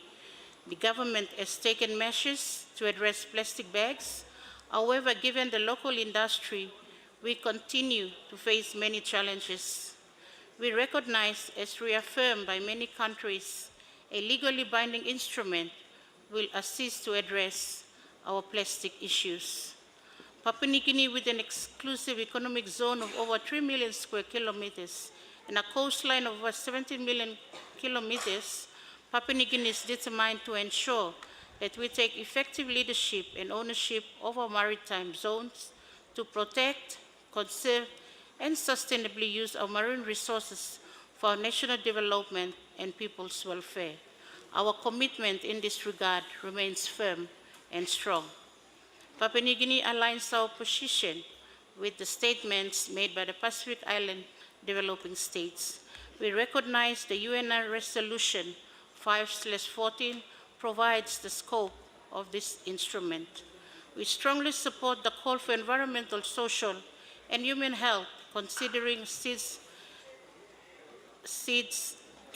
The government has taken measures to address plastic bags. However, given the local industry, we continue to face many challenges. We recognize, as reaffirmed by many countries, a legally binding instrument will assist to address our plastic issues. Papua New Guinea, with an exclusive economic zone of over 3 million square kilometers and a coastline of over 17 million kilometers, Papua New Guinea is determined to ensure that we take effective leadership and ownership of our maritime zones to protect, conserve, and sustainably use our marine resources for our national development and people's welfare. Our commitment in this regard remains firm and strong. Papua New Guinea aligns our position with the statements made by the Pacific Island developing states. We recognize the UN Resolution 5/14 provides the scope of this instrument. We strongly support the call for environmental, social, and human health, considering seeds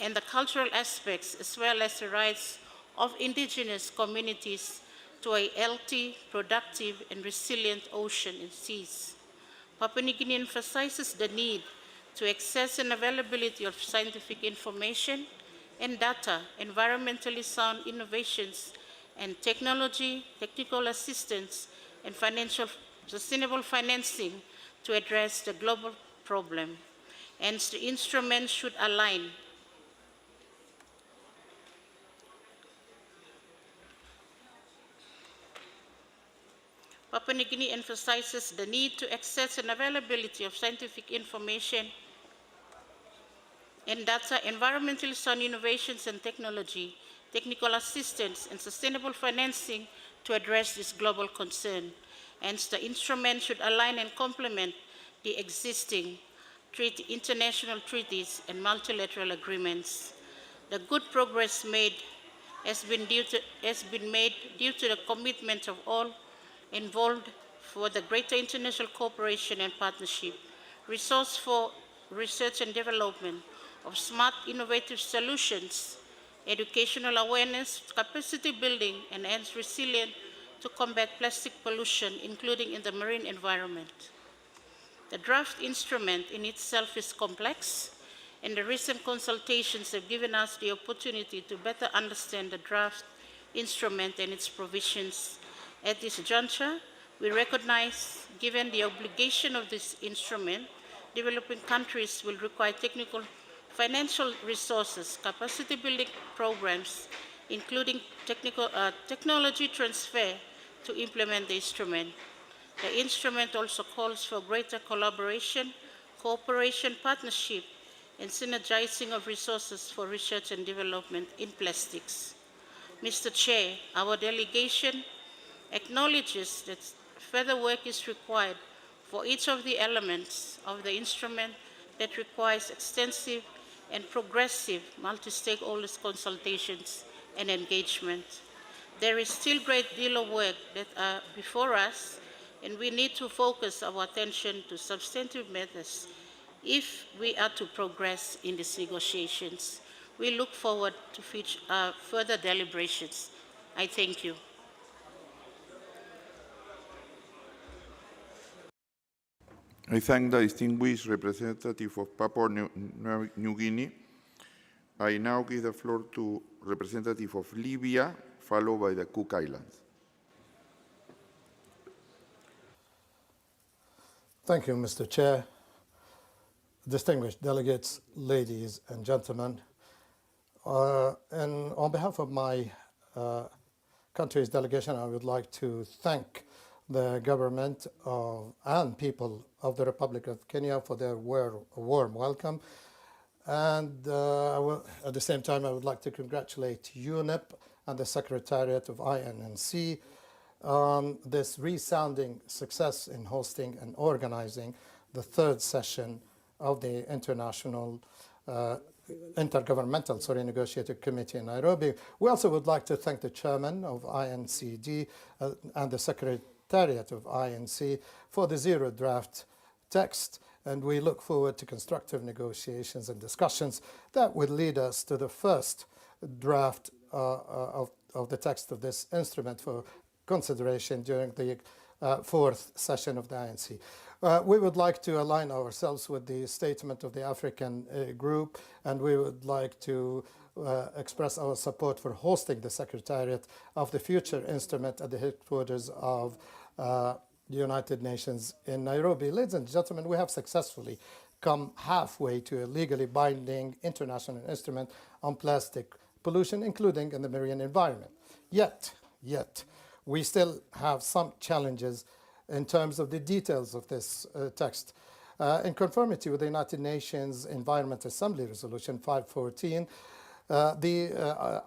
and the cultural aspects, as well as the rights of indigenous communities to a healthy, productive, and resilient ocean and seas. Papua New Guinea emphasizes the need to access and availability of scientific information and data, environmentally sound innovations, and technology, technical assistance, and sustainable financing to address the global problem. Hence, the instrument should align Papua New Guinea emphasizes the need to access and availability of scientific information and data, environmentally sound innovations and technology, technical assistance, and sustainable financing to address this global concern. Hence, the instrument should align and complement the existing international treaties and multilateral agreements. The good progress made has been made due to the commitment of all involved for the greater international cooperation and partnership, resource for research and development of smart, innovative solutions, educational awareness, capacity building, and hence resilient to combat plastic pollution, including in the marine environment. The draft instrument in itself is complex, and the recent consultations have given us the opportunity to better understand the draft instrument and its provisions. At this juncture, we recognize, given the obligation of this instrument, developing countries will require technical financial resources, capacity building programs, including technology transfer to implement the instrument. The instrument also calls for greater collaboration, cooperation, partnership, and synergizing of resources for research and development in plastics. Mr. Chair, our delegation acknowledges that further work is required for each of the elements of the instrument that requires extensive and progressive multi-stakeholders consultations and engagement. There is still a great deal of work that are before us, and we need to focus our attention to substantive matters if we are to progress in these negotiations. We look forward to further deliberations. I thank you. I thank the distinguished representative of Papua New Guinea. I now give the floor to representative of Libya, followed by the Cook Islands. Thank you, Mr. Chair. Distinguished delegates, ladies and gentlemen, and on behalf of my country's delegation, I would like to thank the government and people of the Republic of Kenya for their warm welcome. And at the same time, I would like to congratulate UNEP and the Secretariat of INC on this resounding success in hosting and organizing the third session of the Intergovernmental Negotiating Committee in Nairobi. We also would like to thank the chairman of INCD and the Secretariat of INC for the zero draft text, and we look forward to constructive negotiations and discussions that would lead us to the first draft of the text of this instrument for consideration during the fourth session of the INC. We would like to align ourselves with the statement of the African group, and we would like to express our support for hosting the Secretariat of the future instrument at the headquarters of the United Nations in Nairobi. Ladies and gentlemen, we have successfully come halfway to a legally binding international instrument on plastic pollution, including in the marine environment. Yet, we still have some challenges in terms of the details of this text. In conformity with the United Nations Environment Assembly Resolution 514, the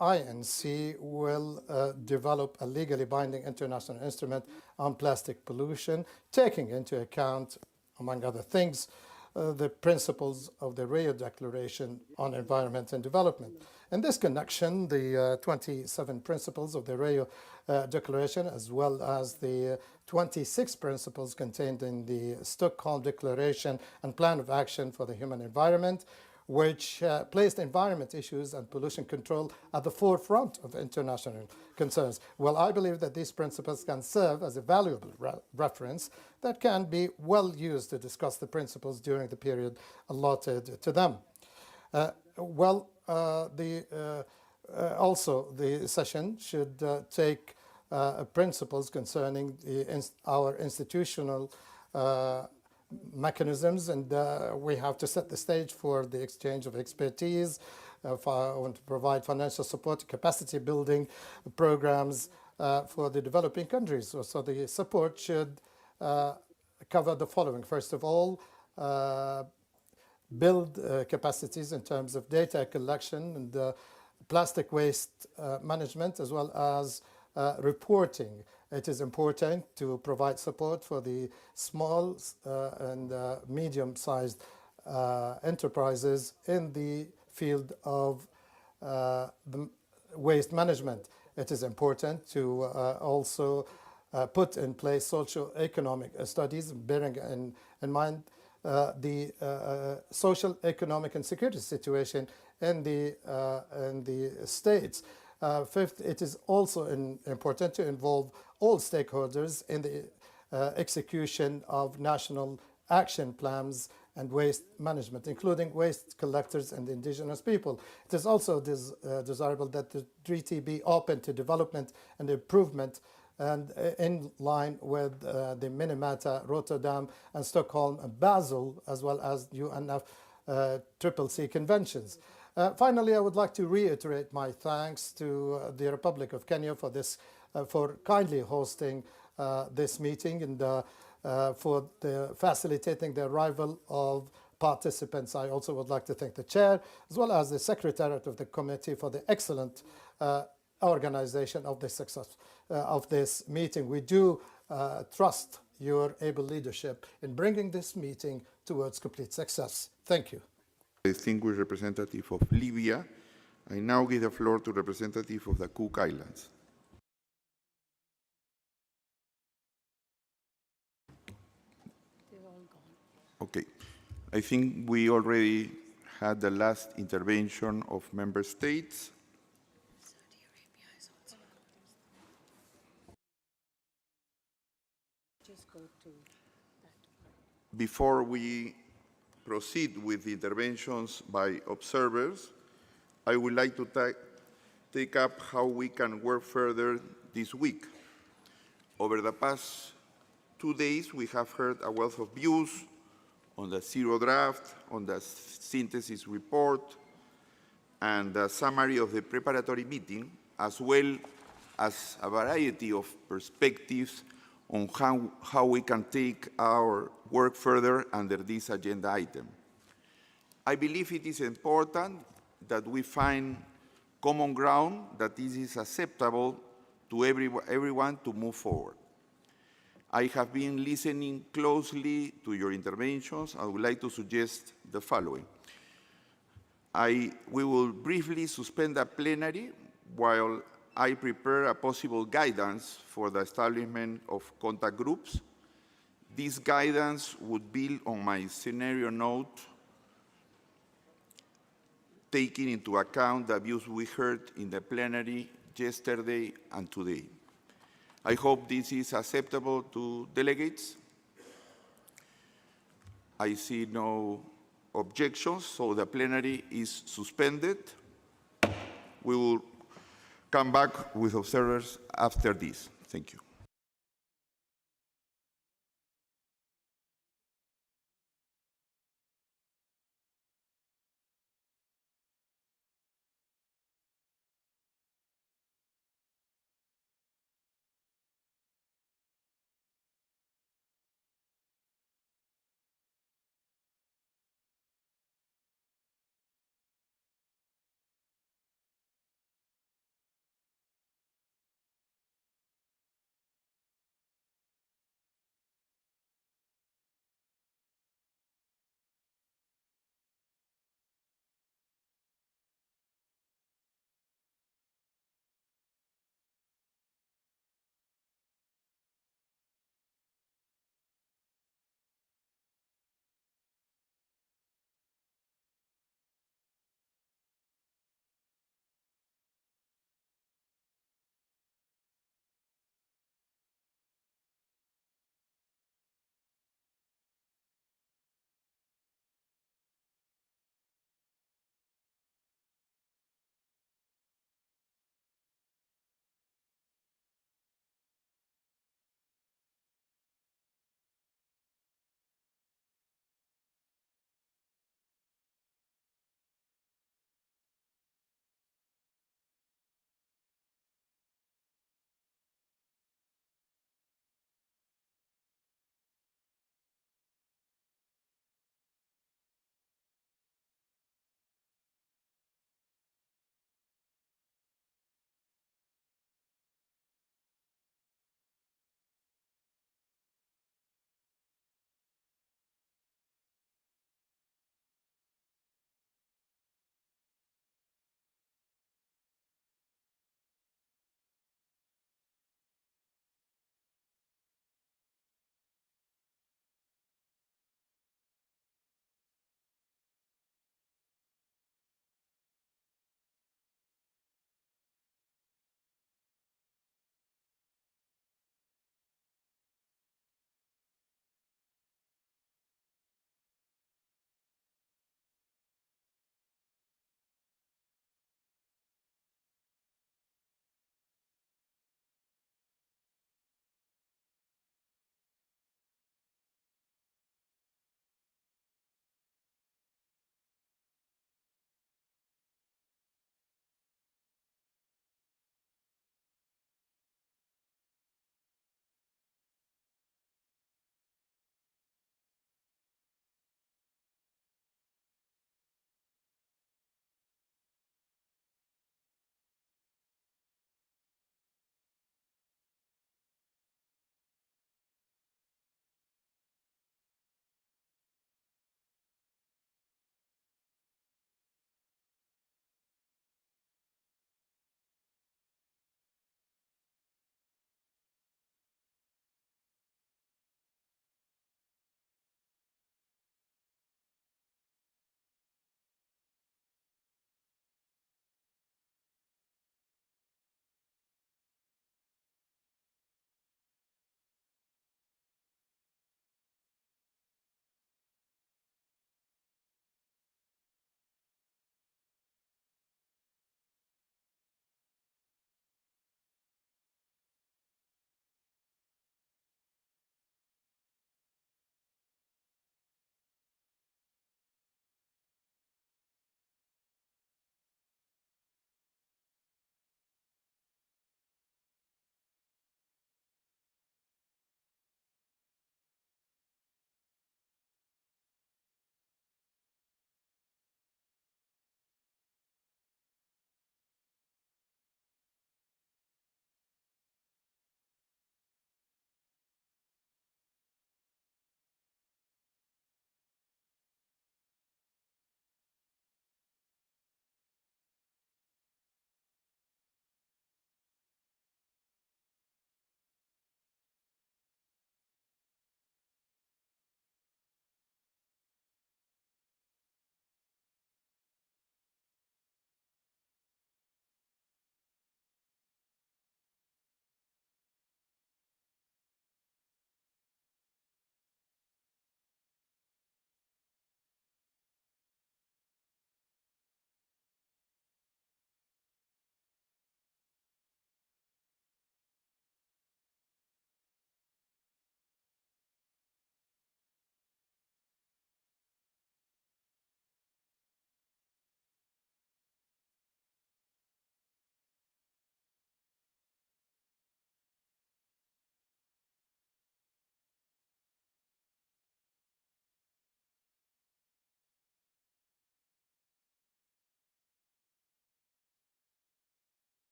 INC will develop a legally binding international instrument on plastic pollution, taking into account, among other things, the principles of the Rio Declaration on Environment and Development. In this connection, the 27 principles of the Rio Declaration, as well as the 26 principles contained in the Stockholm Declaration and Plan of Action for the Human Environment, which placed environment issues and pollution control at the forefront of international concerns. Well, I believe that these principles can serve as a valuable reference that can be well used to discuss the principles during the period allotted to them. Also, the session should take principles concerning our institutional mechanisms, and we have to set the stage for the exchange of expertise, to provide financial support, capacity building programs for the developing countries. So the support should cover the following. First of all, build capacities in terms of data collection and plastic waste management, as well as reporting. It is important to provide support for the small and medium-sized enterprises in the field of the waste management. It is important to also put in place socio-economic studies, bearing in mind the social, economic, and security situation in the states. Fifth, it is also important to involve all stakeholders in the execution of national action plans and waste management, including waste collectors and indigenous people. It is also desirable that the treaty be open to development and improvement, and in line with the Minamata, Rotterdam, and Stockholm, and Basel, as well as UNEP CCC conventions. Finally, I would like to reiterate my thanks to the Republic of Kenya for kindly hosting this meeting and for facilitating the arrival of participants. I also would like to thank the chair as well as the secretariat of the committee for the excellent organization of the success of this meeting. We do trust your able leadership in bringing this meeting towards complete success. Thank you. Distinguished representative of Libya, I now give the floor to representative of the Cook Islands. Okay, I think we already had the last intervention of member states. Before we proceed with the interventions by observers, I would like to take up how we can work further this week. Over the past 2 days, we have heard a wealth of views on the zero draft, on the synthesis report, and the summary of the preparatory meeting, as well as a variety of perspectives on how we can take our work further under this agenda item. I believe it is important that we find common ground, that this is acceptable to everyone to move forward. I have been listening closely to your interventions. I would like to suggest the following. We will briefly suspend the plenary while I prepare a possible guidance for the establishment of contact groups. This guidance would build on my scenario note, taking into account the views we heard in the plenary yesterday and today. I hope this is acceptable to delegates. I see no objections, so the plenary is suspended. We will come back with observers after this. Thank you.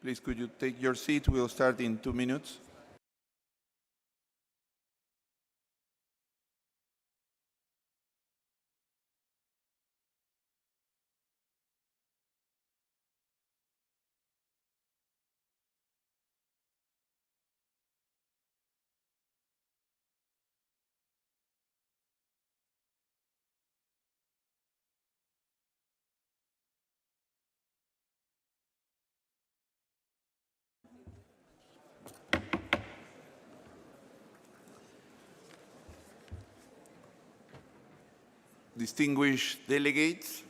Please, could you take your seat? We'll start in 2 minutes. Distinguished delegates,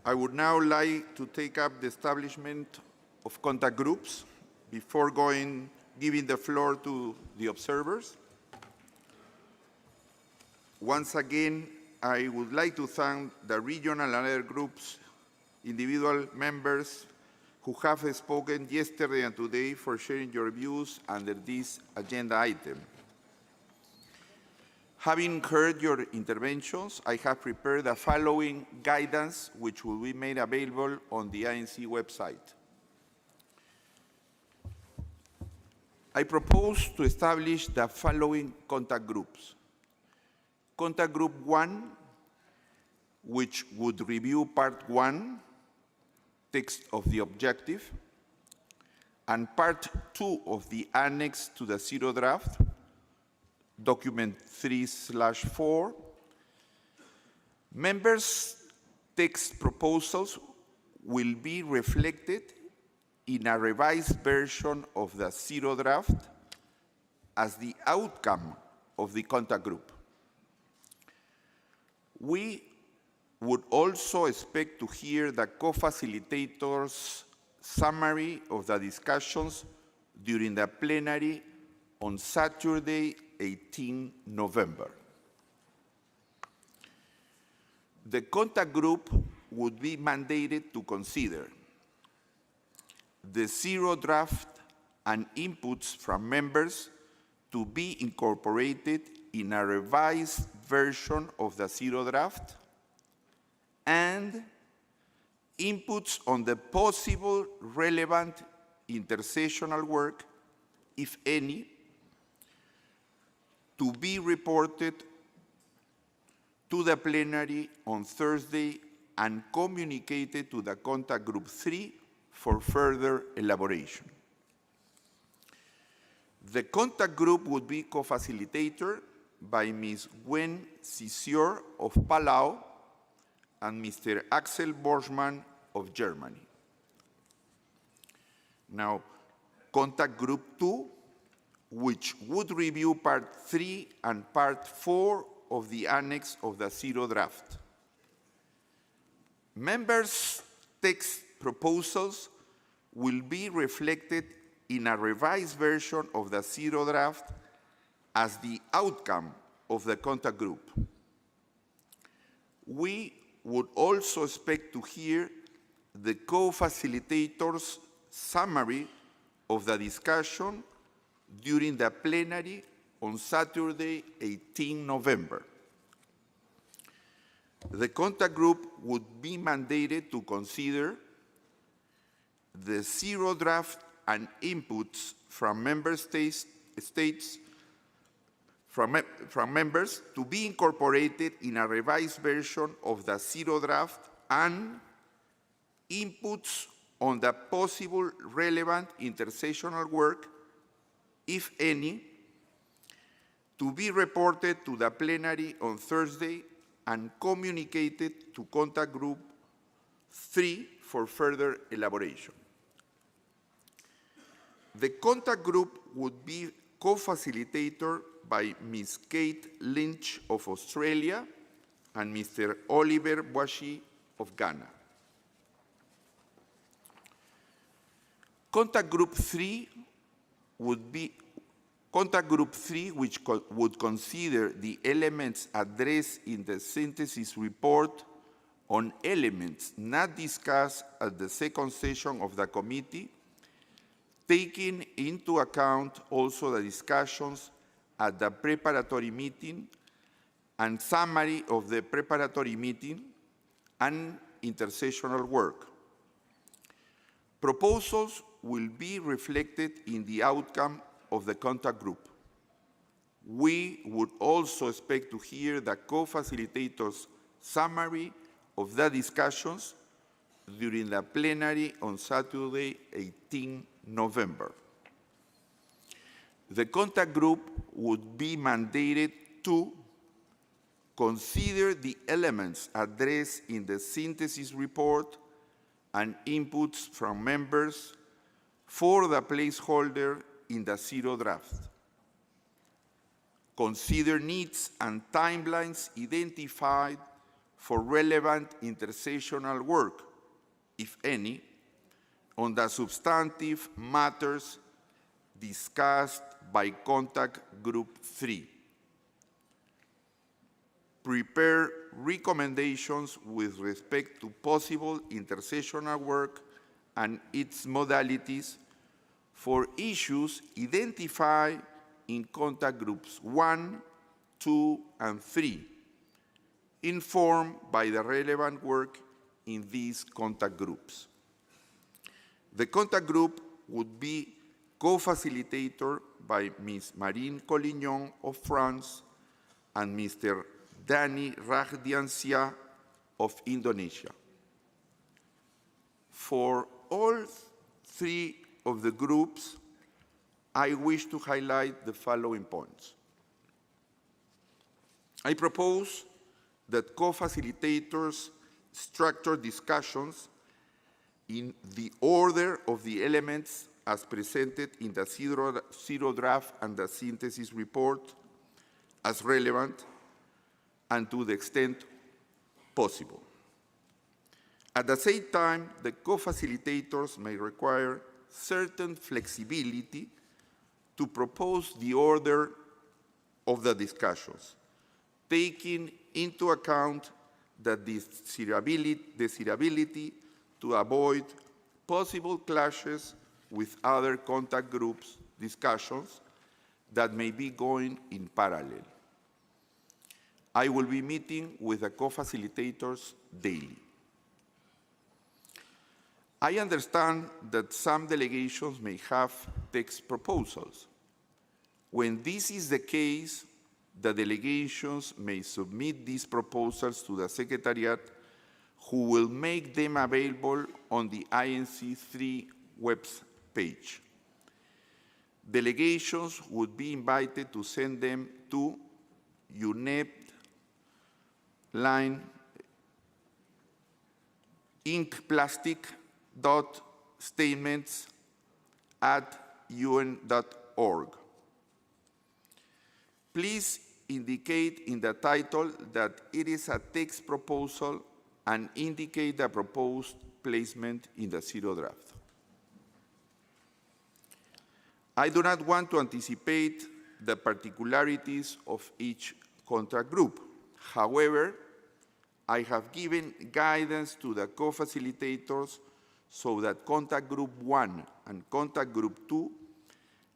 I would now like to take up the establishment of contact groups before giving the floor to the observers. Once again, I would like to thank the regional and other groups, individual members who have spoken yesterday and today for sharing your views under this agenda item. Having heard your interventions, I have prepared the following guidance, which will be made available on the INC website. I propose to establish the following contact groups. Contact Group 1, which would review Part 1, text of the objective, and Part 2 of the annex to the zero draft, document 3/4. Members' text proposals will be reflected in a revised version of the zero draft as the outcome of the contact group. We would also expect to hear the co-facilitators' summary of the discussions during the plenary on Saturday, 18 November. The contact group would be mandated to consider the zero draft and inputs from members to be incorporated in a revised version of the zero draft, and inputs on the possible relevant intersessional work, if any, to be reported to the plenary on Thursday and communicated to the Contact Group 3 for further elaboration. The Contact Group would be co-facilitator by Ms. Gwen Cisior of Palau and Mr. Axel Borschmann of Germany. Now, Contact Group 2, which would review Part 3 and Part 4 of the annex of the zero draft. Members' text proposals will be reflected in a revised version of the zero draft as the outcome of the contact group. We would also expect to hear the co-facilitators' summary of the discussion during the plenary on Saturday, 18 November. The contact group would be mandated to consider the zero draft and inputs from member states from members to be incorporated in a revised version of the zero draft, and inputs on the possible relevant intersessional work, if any, to be reported to the plenary on Thursday and communicated to Contact Group 3 for further elaboration. The Contact Group would be co-facilitator by Ms. Kate Lynch of Australia and Mr. Oliver Bwashi of Ghana. Contact Group 3 would be Contact Group 3, which would consider the elements addressed in the synthesis report on elements not discussed at the second session of the committee, taking into account also the discussions at the preparatory meeting and summary of the preparatory meeting and intersessional work. Proposals will be reflected in the outcome of the contact group. We would also expect to hear the co-facilitators' summary of the discussions during the plenary on Saturday, 18 November. The contact group would be mandated to consider the elements addressed in the synthesis report and inputs from members for the placeholder in the zero draft. Consider needs and timelines identified for relevant intersessional work, if any, on the substantive matters discussed by Contact Group 3. Prepare recommendations with respect to possible intersessional work and its modalities for issues identified in Contact Groups 1, 2, and 3, informed by the relevant work in these contact groups. The contact group would be co-facilitated by Ms. Marine Collignon of France and Mr. Dani Rajdiansyah of Indonesia. For all three of the groups, I wish to highlight the following points. I propose that co-facilitators structure discussions in the order of the elements as presented in the zero draft and the synthesis report as relevant and to the extent possible. At the same time, the co-facilitators may require certain flexibility to propose the order of the discussions, taking into account the desirability to avoid possible clashes with other contact groups discussions that may be going in parallel. I will be meeting with the co-facilitators daily. I understand that some delegations may have text proposals. When this is the case, the delegations may submit these proposals to the Secretariat, who will make them available on the INC-3 web page. Delegations would be invited to send them to UNEP line inkplastic.statements@un.org. Please indicate in the title that it is a text proposal and indicate the proposed placement in the zero draft. I do not want to anticipate the particularities of each contact group. However, I have given guidance to the co-facilitators so that Contact Group 1 and Contact Group 2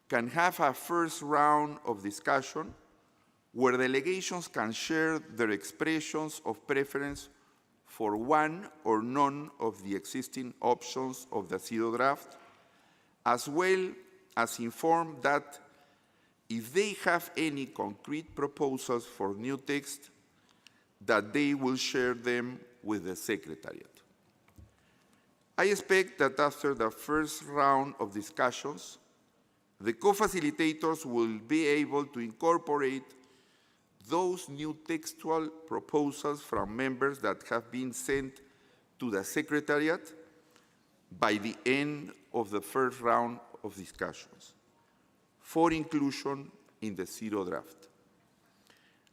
can have a first round of discussion where delegations can share their expressions of preference for one or none of the existing options of the zero draft, as well as inform that if they have any concrete proposals for new text, that they will share them with the Secretariat. I expect that after the first round of discussions, the co-facilitators will be able to incorporate those new textual proposals from members that have been sent to the Secretariat by the end of the first round of discussions for inclusion in the zero draft.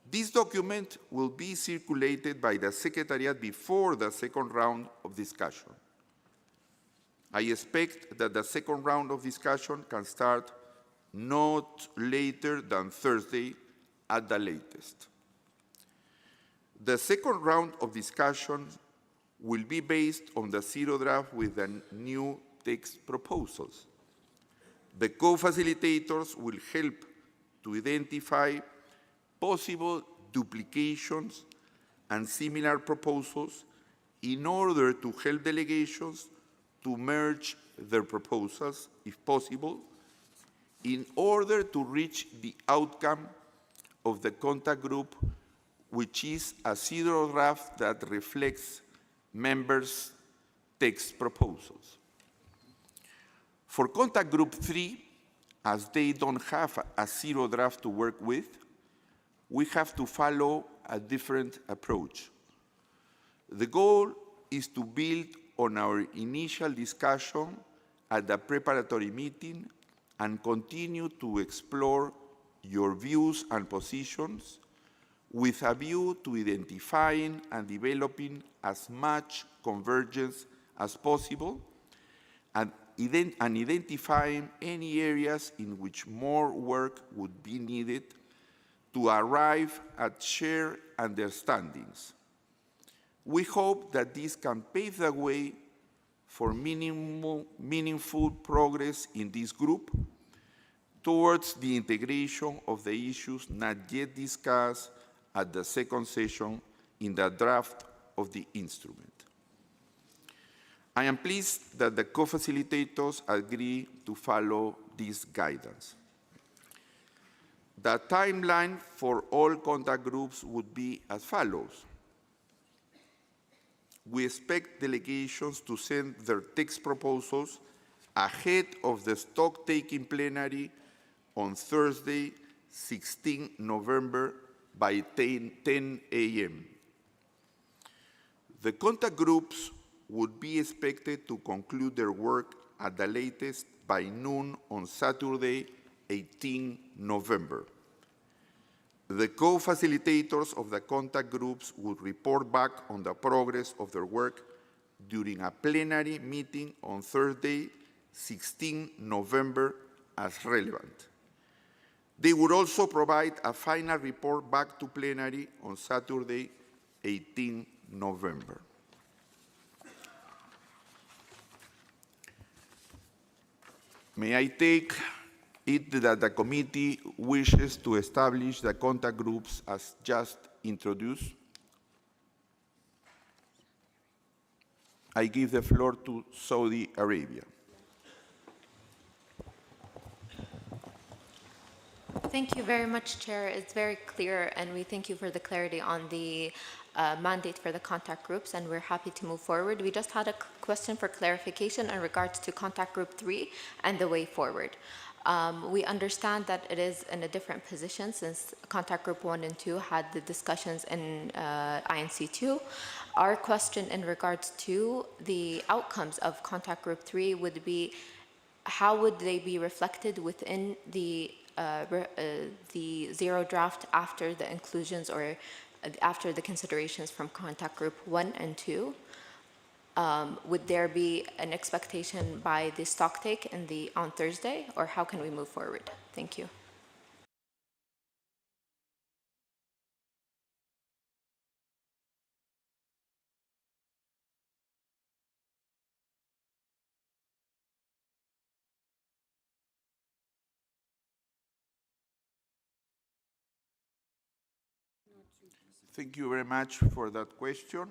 This document will be circulated by the Secretariat before the second round of discussion. I expect that the second round of discussion can start not later than Thursday at the latest. The second round of discussion will be based on the zero draft with the new text proposals. The co-facilitators will help to identify possible duplications and similar proposals in order to help delegations to merge their proposals, if possible, in order to reach the outcome of the contact group, which is a zero draft that reflects members' text proposals. For contact group 3, as they don't have a zero draft to work with, we have to follow a different approach. The goal is to build on our initial discussion at the preparatory meeting and continue to explore your views and positions with a view to identifying and developing as much convergence as possible and identifying any areas in which more work would be needed to arrive at shared understandings. We hope that this can pave the way for meaningful progress in this group towards the integration of the issues not yet discussed at the second session in the draft of the instrument. I am pleased that the co-facilitators agree to follow this guidance. The timeline for all contact groups would be as follows. We expect delegations to send their text proposals ahead of the stock-taking plenary on Thursday, 16 November by 10 a.m. The contact groups would be expected to conclude their work at the latest by noon on Saturday, 18 November. The co-facilitators of the contact groups would report back on the progress of their work during a plenary meeting on Thursday, 16 November as relevant. They would also provide a final report back to plenary on Saturday, 18 November. May I take it that the committee wishes to establish the contact groups as just introduced? I give the floor to Saudi Arabia. Thank you very much, Chair. It's very clear, and we thank you for the clarity on the mandate for the contact groups, and we're happy to move forward. We just had a question for clarification in regards to contact group 3 and the way forward. We understand that it is in a different position since contact group 1 and 2 had the discussions in INC-2. Our question in regards to the outcomes of contact group 3 would be, how would they be reflected within the zero draft after the inclusions or after the considerations from contact group 1 and 2? Would there be an expectation by the stock take on Thursday, or how can we move forward? Thank you. Thank you very much for that question.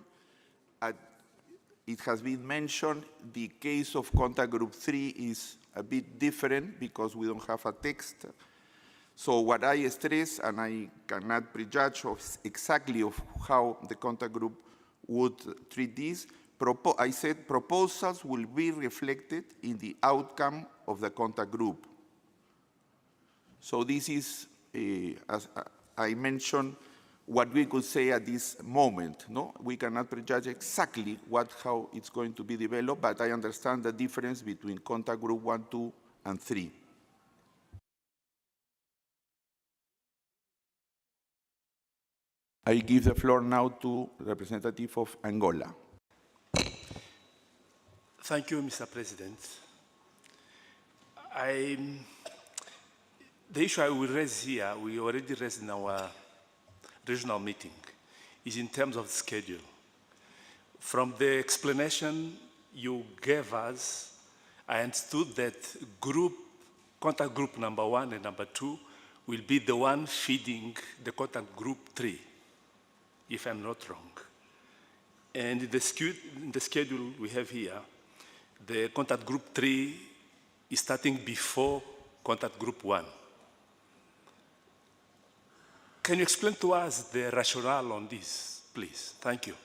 It has been mentioned the case of contact group 3 is a bit different because we don't have a text. So what I stress, and I cannot prejudge exactly of how the contact group would treat this, I said proposals will be reflected in the outcome of the contact group. So this is, as I mentioned, what we could say at this moment. No, we cannot prejudge exactly how it's going to be developed, but I understand the difference between contact group 1, 2, and 3. I give the floor now to the representative of Angola. Thank you, Mr. President. The issue I will raise here, we already raised in our regional meeting, is in terms of schedule. From the explanation you gave us, I understood that contact group number 1 and number 2 will be the one feeding the contact group 3, if I'm not wrong. And in the schedule we have here, the contact group 3 is starting before contact group 1. Can you explain to us the rationale on this, please? Thank you.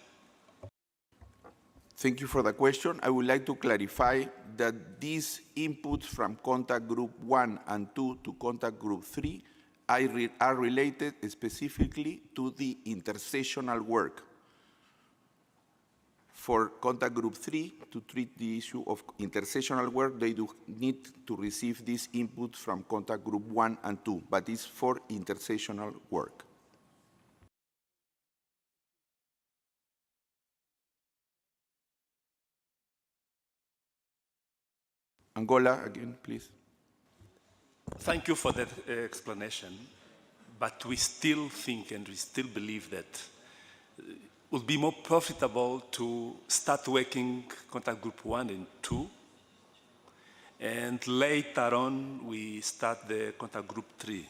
Thank you for the question. I would like to clarify that these inputs from contact group 1 and 2 to contact group 3 are related specifically to the intersessional work. For contact group 3 to treat the issue of intersessional work, they do need to receive this input from contact group 1 and 2, but it's for intersessional work. Angola, again, please. Thank you for that explanation, but we still think and we still believe that it would be more profitable to start working contact group 1 and 2, and later on we start the contact group 3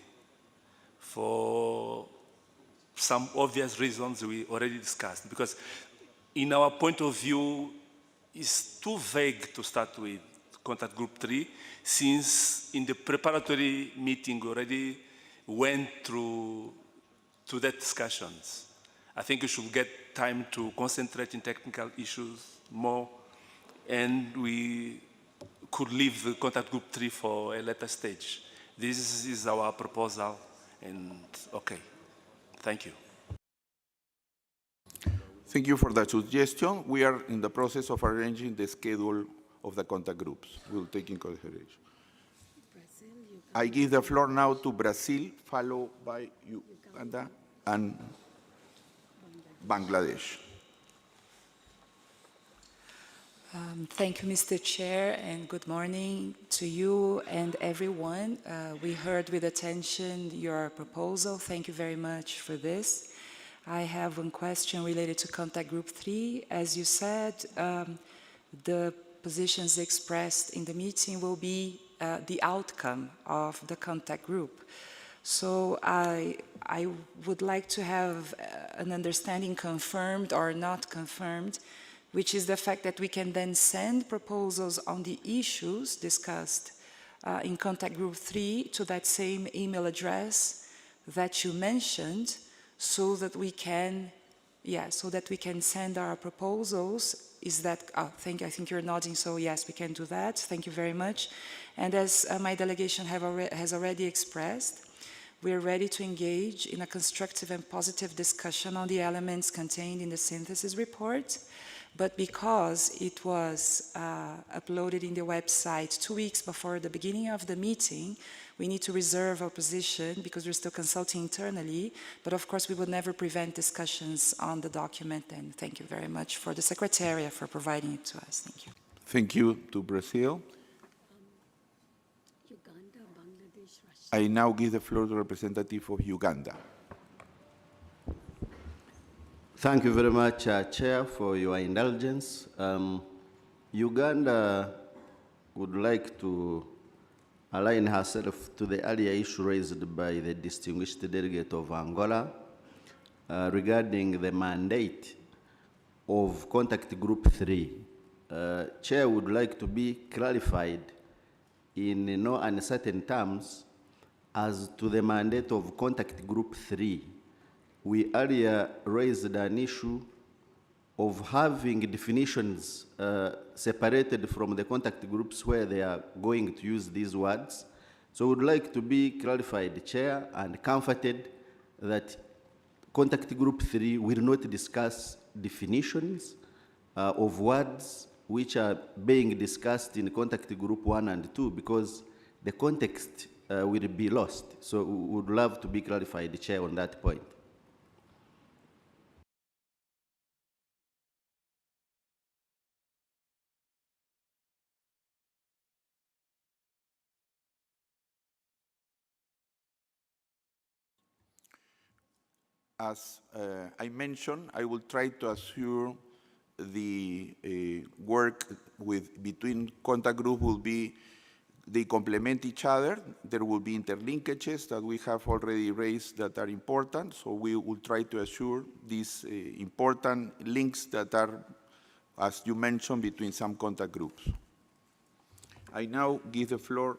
for some obvious reasons we already discussed, because in our point of view, it's too vague to start with contact group 3, since in the preparatory meeting we already went through that discussions. I think we should get time to concentrate in technical issues more, and we could leave the contact group 3 for a later stage. This is our proposal, and okay, thank you. Thank you for that suggestion. We are in the process of arranging the schedule of the contact groups. We'll take in consideration. I give the floor now to Brazil, followed by Uganda and Bangladesh. Thank you, Mr. Chair, and good morning to you and everyone. We heard with attention your proposal. Thank you very much for this. I have one question related to contact group 3. As you said, the positions expressed in the meeting will be the outcome of the contact group. So I would like to have an understanding confirmed or not confirmed, which is the fact that we can then send proposals on the issues discussed in contact group 3 to that same email address that you mentioned, so that we can, send our proposals. Is that, I think you're nodding, so yes, we can do that. Thank you very much. And as my delegation has already expressed, we are ready to engage in a constructive and positive discussion on the elements contained in the synthesis report. But because it was uploaded in the website 2 weeks before the beginning of the meeting, we need to reserve our position because we're still consulting internally. But of course, we will never prevent discussions on the document. And thank you very much for the Secretariat for providing it to us. Thank you. Thank you to Brazil. I now give the floor to the representative of Uganda. Thank you very much, Chair, for your indulgence. Uganda would like to align herself to the earlier issue raised by the distinguished delegate of Angola regarding the mandate of Contact Group 3. Chair would like to be clarified in no uncertain terms as to the mandate of Contact Group 3. We earlier raised an issue of having definitions separated from the contact groups where they are going to use these words. So we would like to be clarified, Chair, and comforted that Contact Group 3 will not discuss definitions of words which are being discussed in Contact Group 1 and 2 because the context will be lost. So we would love to be clarified, Chair, on that point. As I mentioned, I will try to assure the work between contact groups will be, they complement each other. There will be interlinkages that we have already raised that are important. So we will try to assure these important links that are, as you mentioned, between some contact groups. I now give the floor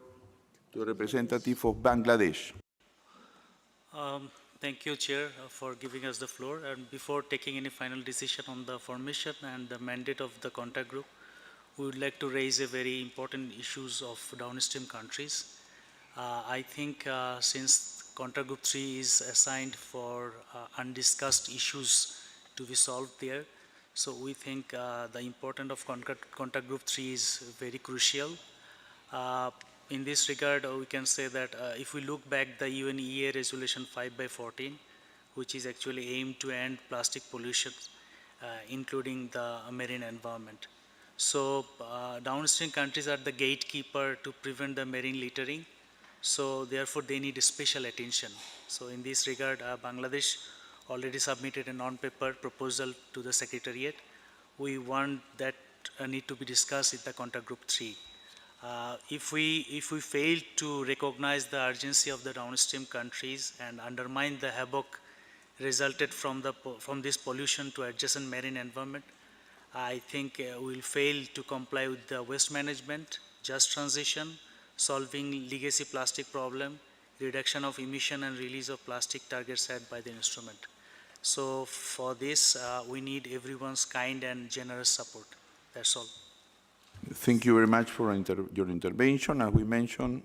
to the representative of Bangladesh. Thank you, Chair, for giving us the floor. And before taking any final decision on the formation and the mandate of the contact group, we would like to raise a very important issues of downstream countries. I think since contact group 3 is assigned for undiscussed issues to be solved there, so we think the importance of contact group 3 is very crucial. In this regard, we can say that if we look back the UNEA Resolution 5/14, which is actually aimed to end plastic pollution, including the marine environment. So downstream countries are the gatekeeper to prevent the marine littering. So therefore, they need special attention. So in this regard, Bangladesh already submitted a non-paper proposal to the Secretariat. We want that need to be discussed in the contact group 3. If we fail to recognize the urgency of the downstream countries and undermine the havoc resulted from this pollution to adjacent marine environment, I think we will fail to comply with the waste management, just transition, solving legacy plastic problem, reduction of emission and release of plastic targets set by the instrument. So for this, we need everyone's kind and generous support. That's all. Thank you very much for your intervention. As we mentioned,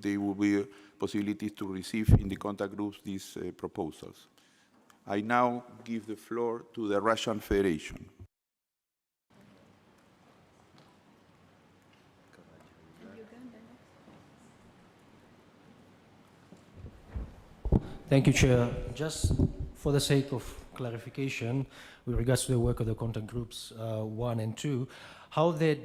there will be possibilities to receive in the contact groups these proposals. I now give the floor to the Russian Federation. Thank you, Chair. Just for the sake of clarification, with regards to the work of the contact groups 1 and 2, how the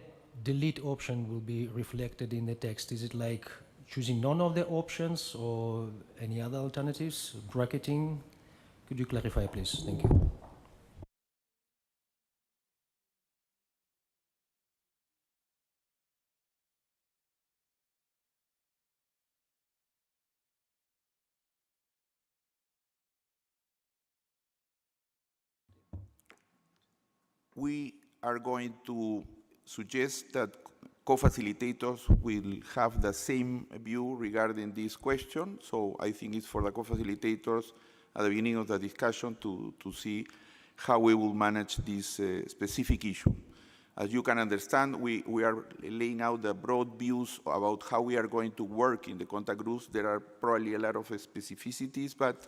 delete option will be reflected in the text? Is it like choosing none of the options or any other alternatives, bracketing? Could you clarify, please? Thank you. We are going to suggest that co-facilitators will have the same view regarding this question. So I think it's for the co-facilitators at the beginning of the discussion to see how we will manage this specific issue. As you can understand, we are laying out the broad views about how we are going to work in the contact groups. There are probably a lot of specificities, but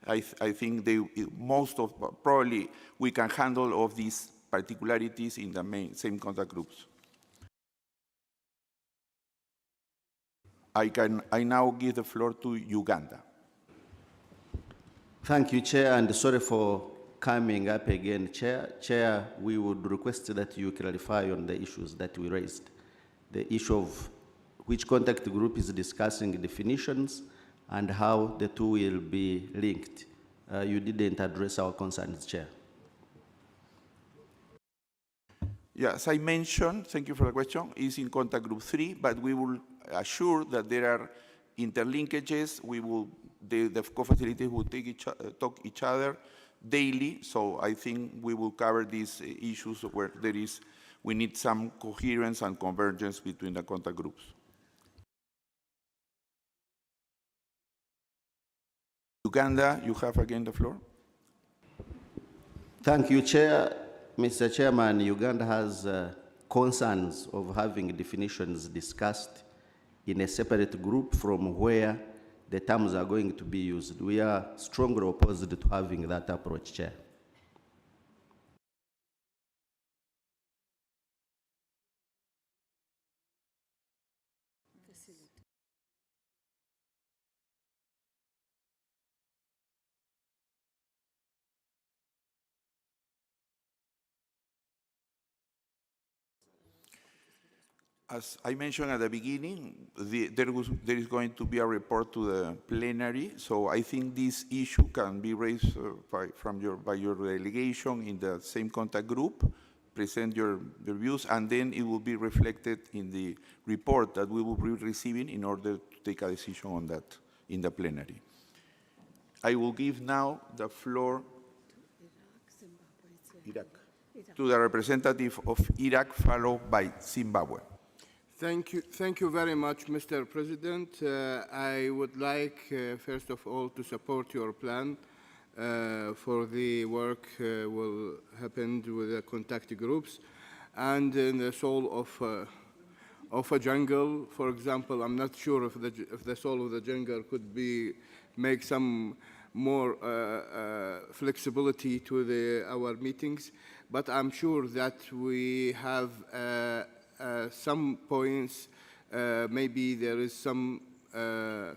I think probably we can handle all of these particularities in the same contact groups. I now give the floor to Uganda. Thank you, Chair, and sorry for coming up again, Chair. Chair, we would request that you clarify on the issues that we raised. The issue of which contact group is discussing definitions and how the two will be linked. You didn't address our concerns, Chair. Yes, I mentioned, thank you for the question, is in contact group 3, but we will assure that there are interlinkages. The co-facilitators will talk each other daily, so I think we will cover these issues where we need some coherence and convergence between the contact groups. Uganda, you have again the floor. Thank you, Chair. Mr. Chairman, Uganda has concerns of having definitions discussed in a separate group from where the terms are going to be used. We are strongly opposed to having that approach, Chair. As I mentioned at the beginning, there is going to be a report to the plenary, so I think this issue can be raised by your delegation in the same contact group, present your views, and then it will be reflected in the report that we will be receiving in order to take a decision on that in the plenary. I will give now the floor to the representative of Iraq, followed by Zimbabwe. Thank you very much, Mr. President. I would like, first of all, to support your plan for the work will happen with the contact groups. And in the soul of a jungle, for example, I'm not sure if the soul of the jungle could make some more flexibility to our meetings, but I'm sure that we have some points, maybe there is some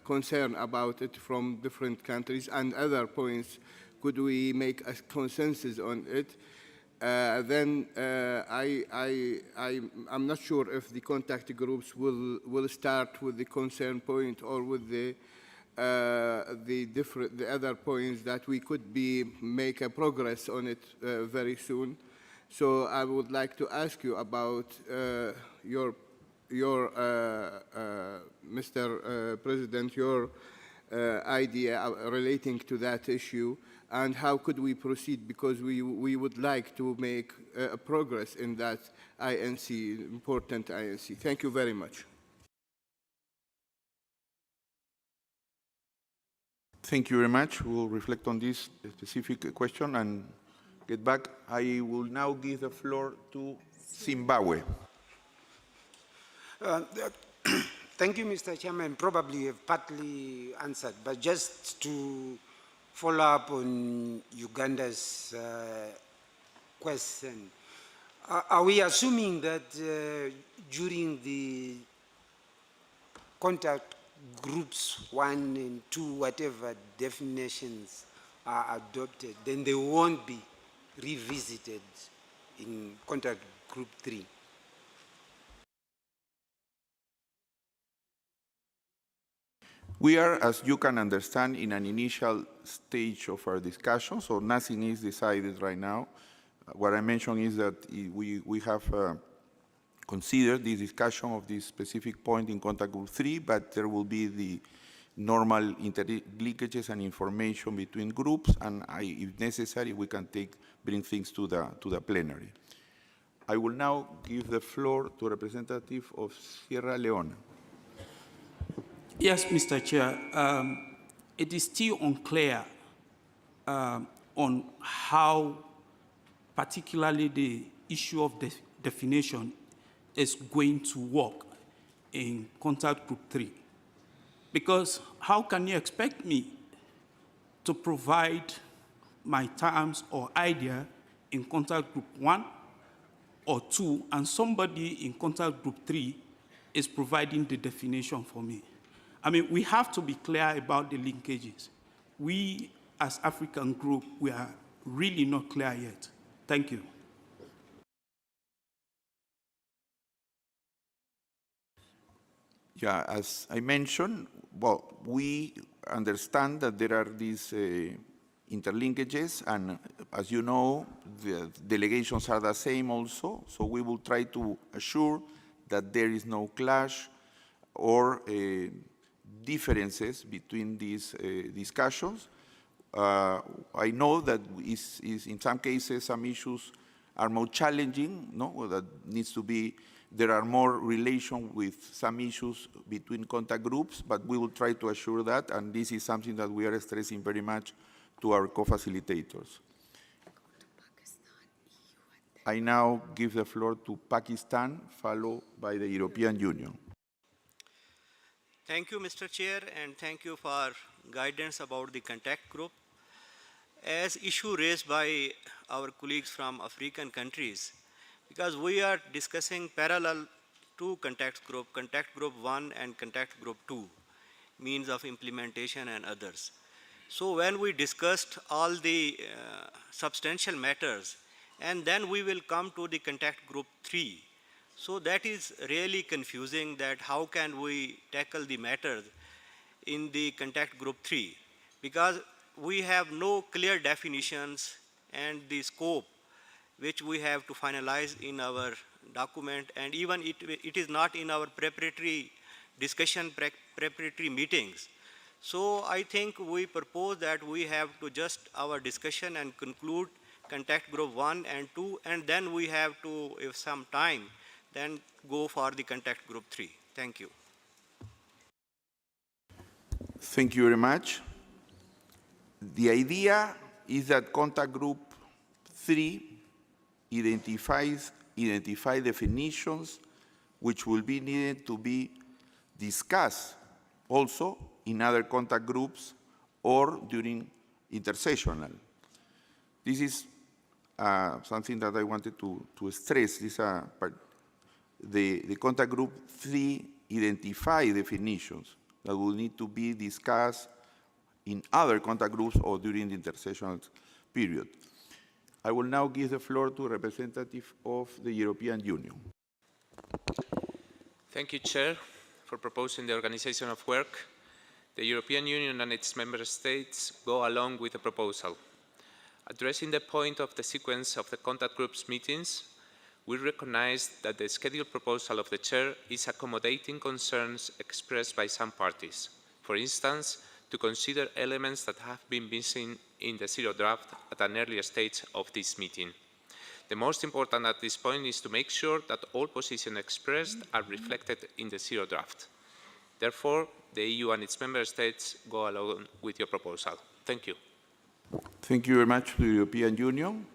concern about it from different countries, and other points, could we make a consensus on it? Then I'm not sure if the contact groups will start with the concern point or with the other points that we could make a progress on it very soon. So I would like to ask you about your Mr. President, your idea relating to that issue, and how could we proceed, because we would like to make progress in that INC, important INC. Thank you very much. Thank you very much. We'll reflect on this specific question and get back. I will now give the floor to Zimbabwe. Thank you, Mr. Chairman. Probably have partly answered, but just to follow up on Uganda's question, are we assuming that during the contact groups 1 and 2, whatever definitions are adopted, then they won't be revisited in contact group 3? We are, as you can understand, in an initial stage of our discussion, so nothing is decided right now. What I mentioned is that we have considered the discussion of this specific point in contact group 3, but there will be the normal interlinkages and information between groups, and if necessary, we can bring things to the plenary. I will now give the floor to a representative of Sierra Leone. Yes, Mr. Chair. It is still unclear on how particularly the issue of the definition is going to work in contact group 3. Because how can you expect me to provide my terms or idea in contact group 1 or 2, and somebody in contact group 3 is providing the definition for me? I mean, we have to be clear about the linkages. We, as African group, we are really not clear yet. Thank you. Yeah, as I mentioned, well, we understand that there are these interlinkages, and as you know, the delegations are the same also, so we will try to assure that there is no clash or differences between these discussions. I know that in some cases, some issues are more challenging, that needs to be, there are more relation with some issues between contact groups, but we will try to assure that, and this is something that we are stressing very much to our co-facilitators. I now give the floor to Pakistan, followed by the European Union. Thank you, Mr. Chair, and thank you for guidance about the contact group. As issue raised by our colleagues from African countries, because we are discussing parallel two contact group 1 and contact group 2, means of implementation and others. So when we discussed all the substantial matters, and then we will come to the contact group 3. So that is really confusing, that how can we tackle the matters in the contact group 3, because we have no clear definitions and the scope which we have to finalize in our document, and even it is not in our preparatory discussion, preparatory meetings. So I think we propose that we have to just our discussion and conclude contact group 1 and 2, and then we have to, if some time, then go for the contact group 3. Thank you. Thank you very much. The idea is that contact group 3 identify definitions which will be needed to be discussed also in other contact groups or during intersessional. This is something that I wanted to stress. The contact group 3 identify definitions that will need to be discussed in other contact groups or during the intersessional period. I will now give the floor to a representative of the European Union. Thank you, Chair, for proposing the organization of work. The European Union and its member states go along with the proposal. Addressing the point of the sequence of the contact groups meetings, we recognize that the scheduled proposal of the Chair is accommodating concerns expressed by some parties. For instance, to consider elements that have been missing in the zero draft at an earlier stage of this meeting. The most important at this point is to make sure that all positions expressed are reflected in the zero draft. Therefore, the EU and its member states go along with your proposal. Thank you. Thank you very much to the European Union.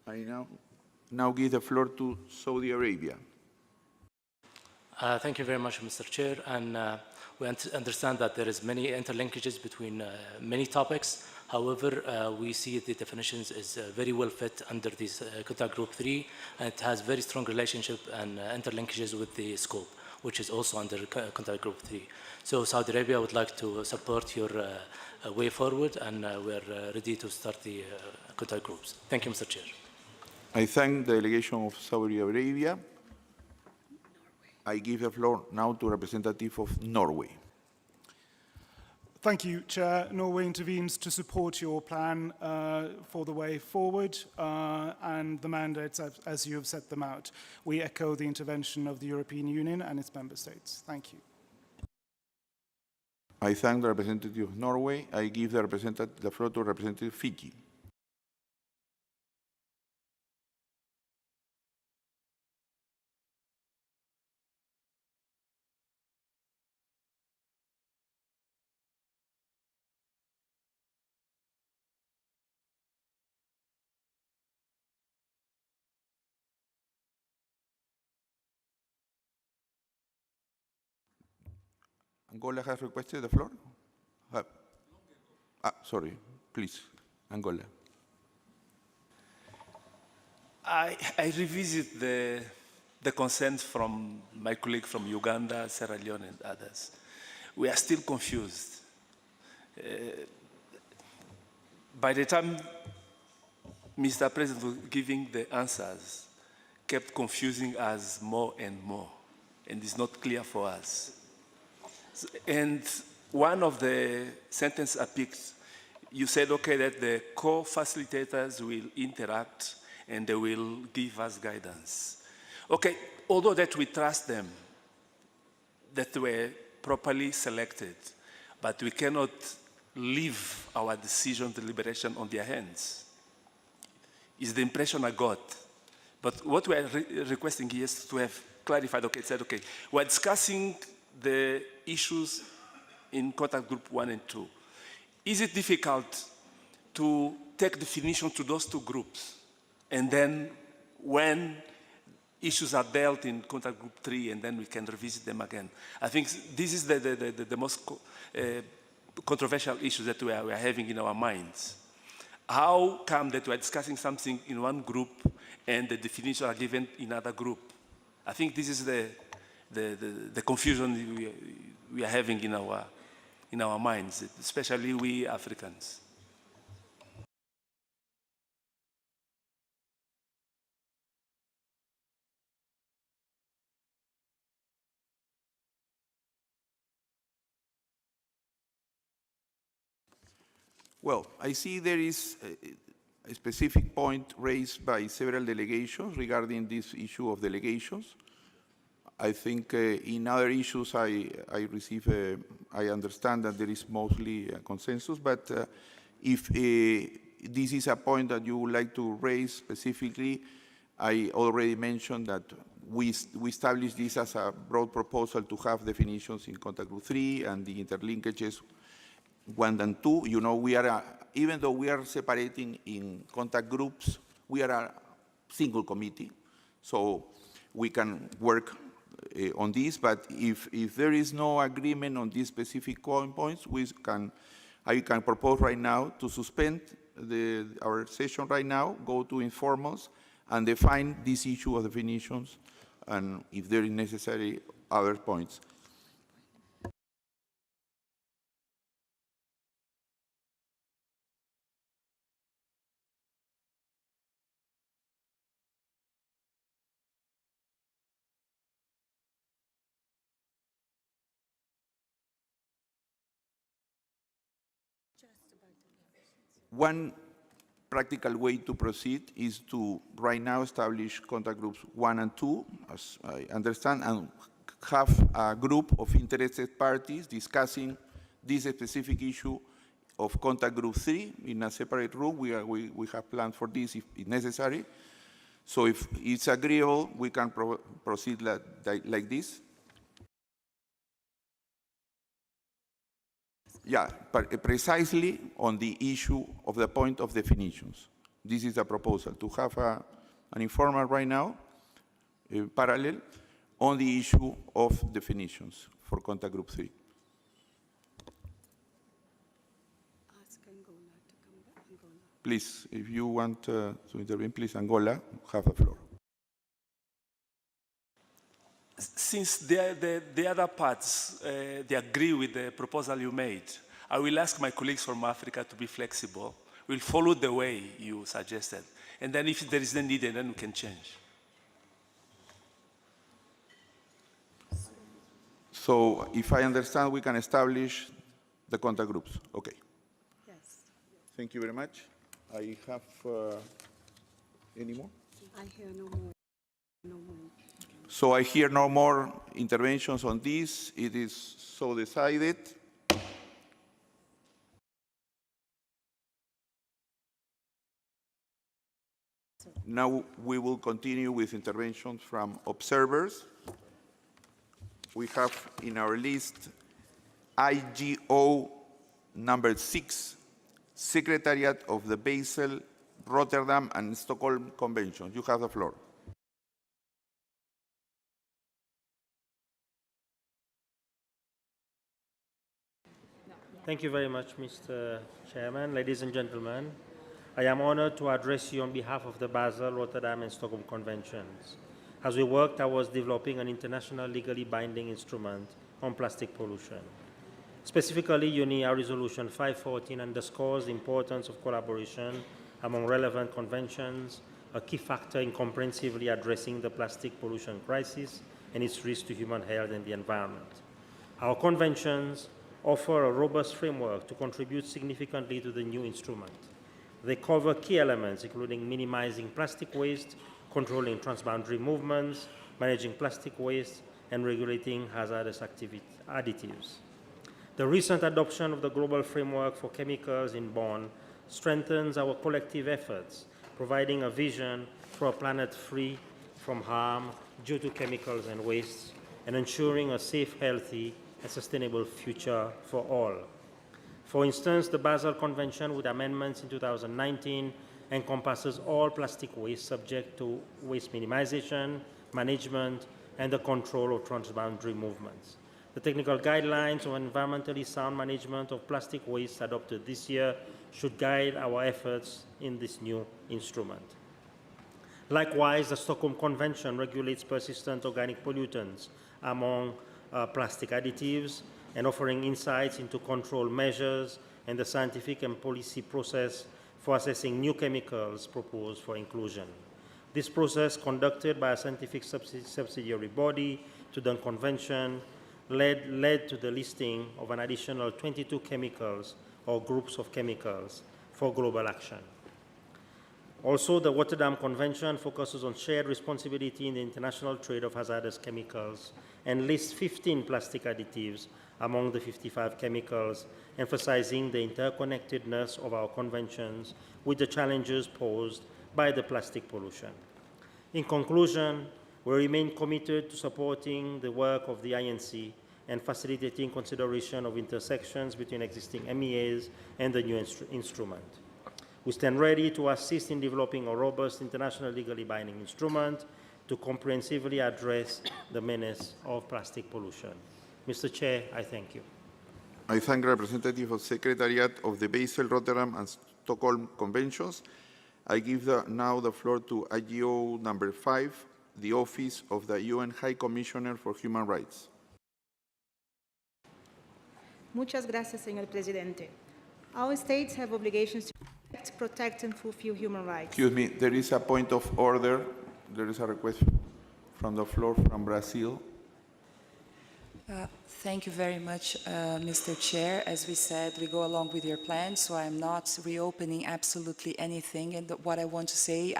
I now give the floor to Saudi Arabia. Thank you very much, Mr. Chair. And we understand that there is many interlinkages between many topics. However, we see the definitions is very well fit under this contact group 3, and it has very strong relationship and interlinkages with the scope, which is also under contact group 3. So Saudi Arabia would like to support your way forward, and we're ready to start the contact groups. Thank you, Mr. Chair. I thank the delegation of Saudi Arabia. I give the floor now to a representative of Norway. Thank you, Chair. Norway intervenes to support your plan for the way forward and the mandates as you have set them out. We echo the intervention of the European Union and its member states. Thank you. I thank the representative of Norway. I give the floor to Representative Fiji. Angola has requested the floor. Sorry, please, Angola. I revisit the concerns from my colleague from Uganda, Sierra Leone, and others. We are still confused. By the time Mr. President was giving the answers, kept confusing us more and more, and it's not clear for us. And one of the sentences I picked, you said, okay, that the co-facilitators will interact and they will give us guidance. Okay, although that we trust them, that were properly selected, but we cannot leave our decision deliberation on their hands. Is the impression I got. But what we are requesting here is to have clarified, okay, said, okay, we're discussing the issues in contact group 1 and 2. Is it difficult to take definition to those two groups? And then when issues are dealt in contact group 3, and then we can revisit them again. I think this is the most controversial issue that we are having in our minds. How come that we are discussing something in one group and the definitions are given in another group? I think this is the confusion we are having in our minds, especially we Africans. Well, I see there is a specific point raised by several delegations regarding this issue of delegations. I think in other issues I understand that there is mostly a consensus, but if this is a point that you would like to raise specifically, I already mentioned that we established this as a broad proposal to have definitions in contact group 3 and the interlinkages 1 and 2. You know, we are, even though we are separating in contact groups, we are a single committee, so we can work on this, but if there is no agreement on these specific points, I can propose right now to suspend our session right now, go to informals, and define this issue of definitions, and if there is necessary, other points. One practical way to proceed is to right now establish contact groups 1 and 2, as I understand, and have a group of interested parties discussing this specific issue of contact group 3 in a separate room. We have planned for this if necessary. So if it's agreeable, we can proceed like this. Yeah, but precisely on the issue of the point of definitions. This is a proposal, to have an informal right now, parallel, on the issue of definitions for contact group 3. Please, if you want to intervene, please, Angola, have the floor. Since the other parts, they agree with the proposal you made, I will ask my colleagues from Africa to be flexible. We'll follow the way you suggested. And then if there is no need, then we can change. So if I understand, we can establish the contact groups. Okay. Yes. Thank you very much. I have any more? I hear no more. No more. So I hear no more interventions on this. It is so decided. Now we will continue with interventions from observers. We have in our list IGO number 6, Secretariat of the Basel, Rotterdam, and Stockholm Conventions. You have the floor. Thank you very much, Mr. Chairman. Ladies and gentlemen, I am honored to address you on behalf of the Basel, Rotterdam, and Stockholm Conventions. As we worked towards developing an international legally binding instrument on plastic pollution. Specifically, UNEP Resolution 514 underscores the importance of collaboration among relevant conventions, a key factor in comprehensively addressing the plastic pollution crisis and its risk to human health and the environment. Our conventions offer a robust framework to contribute significantly to the new instrument. They cover key elements, including minimizing plastic waste, controlling transboundary movements, managing plastic waste, and regulating hazardous additives. The recent adoption of the Global Framework for Chemicals in Bonn strengthens our collective efforts, providing a vision for a planet free from harm due to chemicals and waste, and ensuring a safe, healthy, and sustainable future for all. For instance, the Basel Convention, with amendments in 2019, encompasses all plastic waste subject to waste minimization, management, and the control of transboundary movements. The technical guidelines on environmentally sound management of plastic waste adopted this year should guide our efforts in this new instrument. Likewise, the Stockholm Convention regulates persistent organic pollutants among plastic additives and offering insights into control measures and the scientific and policy process for assessing new chemicals proposed for inclusion. This process, conducted by a scientific subsidiary body to the convention, led to the listing of an additional 22 chemicals or groups of chemicals for global action. Also, the Rotterdam Convention focuses on shared responsibility in the international trade of hazardous chemicals and lists 15 plastic additives among the 55 chemicals, emphasizing the interconnectedness of our conventions with the challenges posed by the plastic pollution. In conclusion, we remain committed to supporting the work of the INC and facilitating consideration of intersections between existing MEAs and the new instrument. We stand ready to assist in developing a robust international legally binding instrument to comprehensively address the menace of plastic pollution. Mr. Chair, I thank you. I thank representative of Secretariat of the Basel, Rotterdam, and Stockholm Conventions. I give now the floor to IGO number 5, the Office of the UN High Commissioner for Human Rights. Muchas gracias, señor presidente. All states have obligations to protect and fulfill human rights. Excuse me, there is a point of order. There is a request from the floor from Brazil. Thank you very much, Mr. Chair. As we said, we go along with your plan, so I'm not reopening absolutely anything. And what I want to say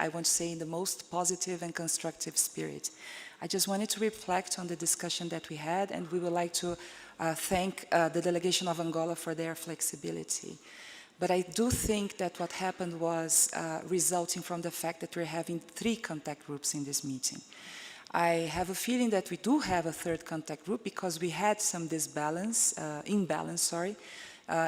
in the most positive and constructive spirit. I just wanted to reflect on the discussion that we had, and we would like to thank the delegation of Angola for their flexibility. But I do think that what happened was resulting from the fact that we're having 3 contact groups in this meeting. I have a feeling that we do have a 3rd contact group because we had some imbalance,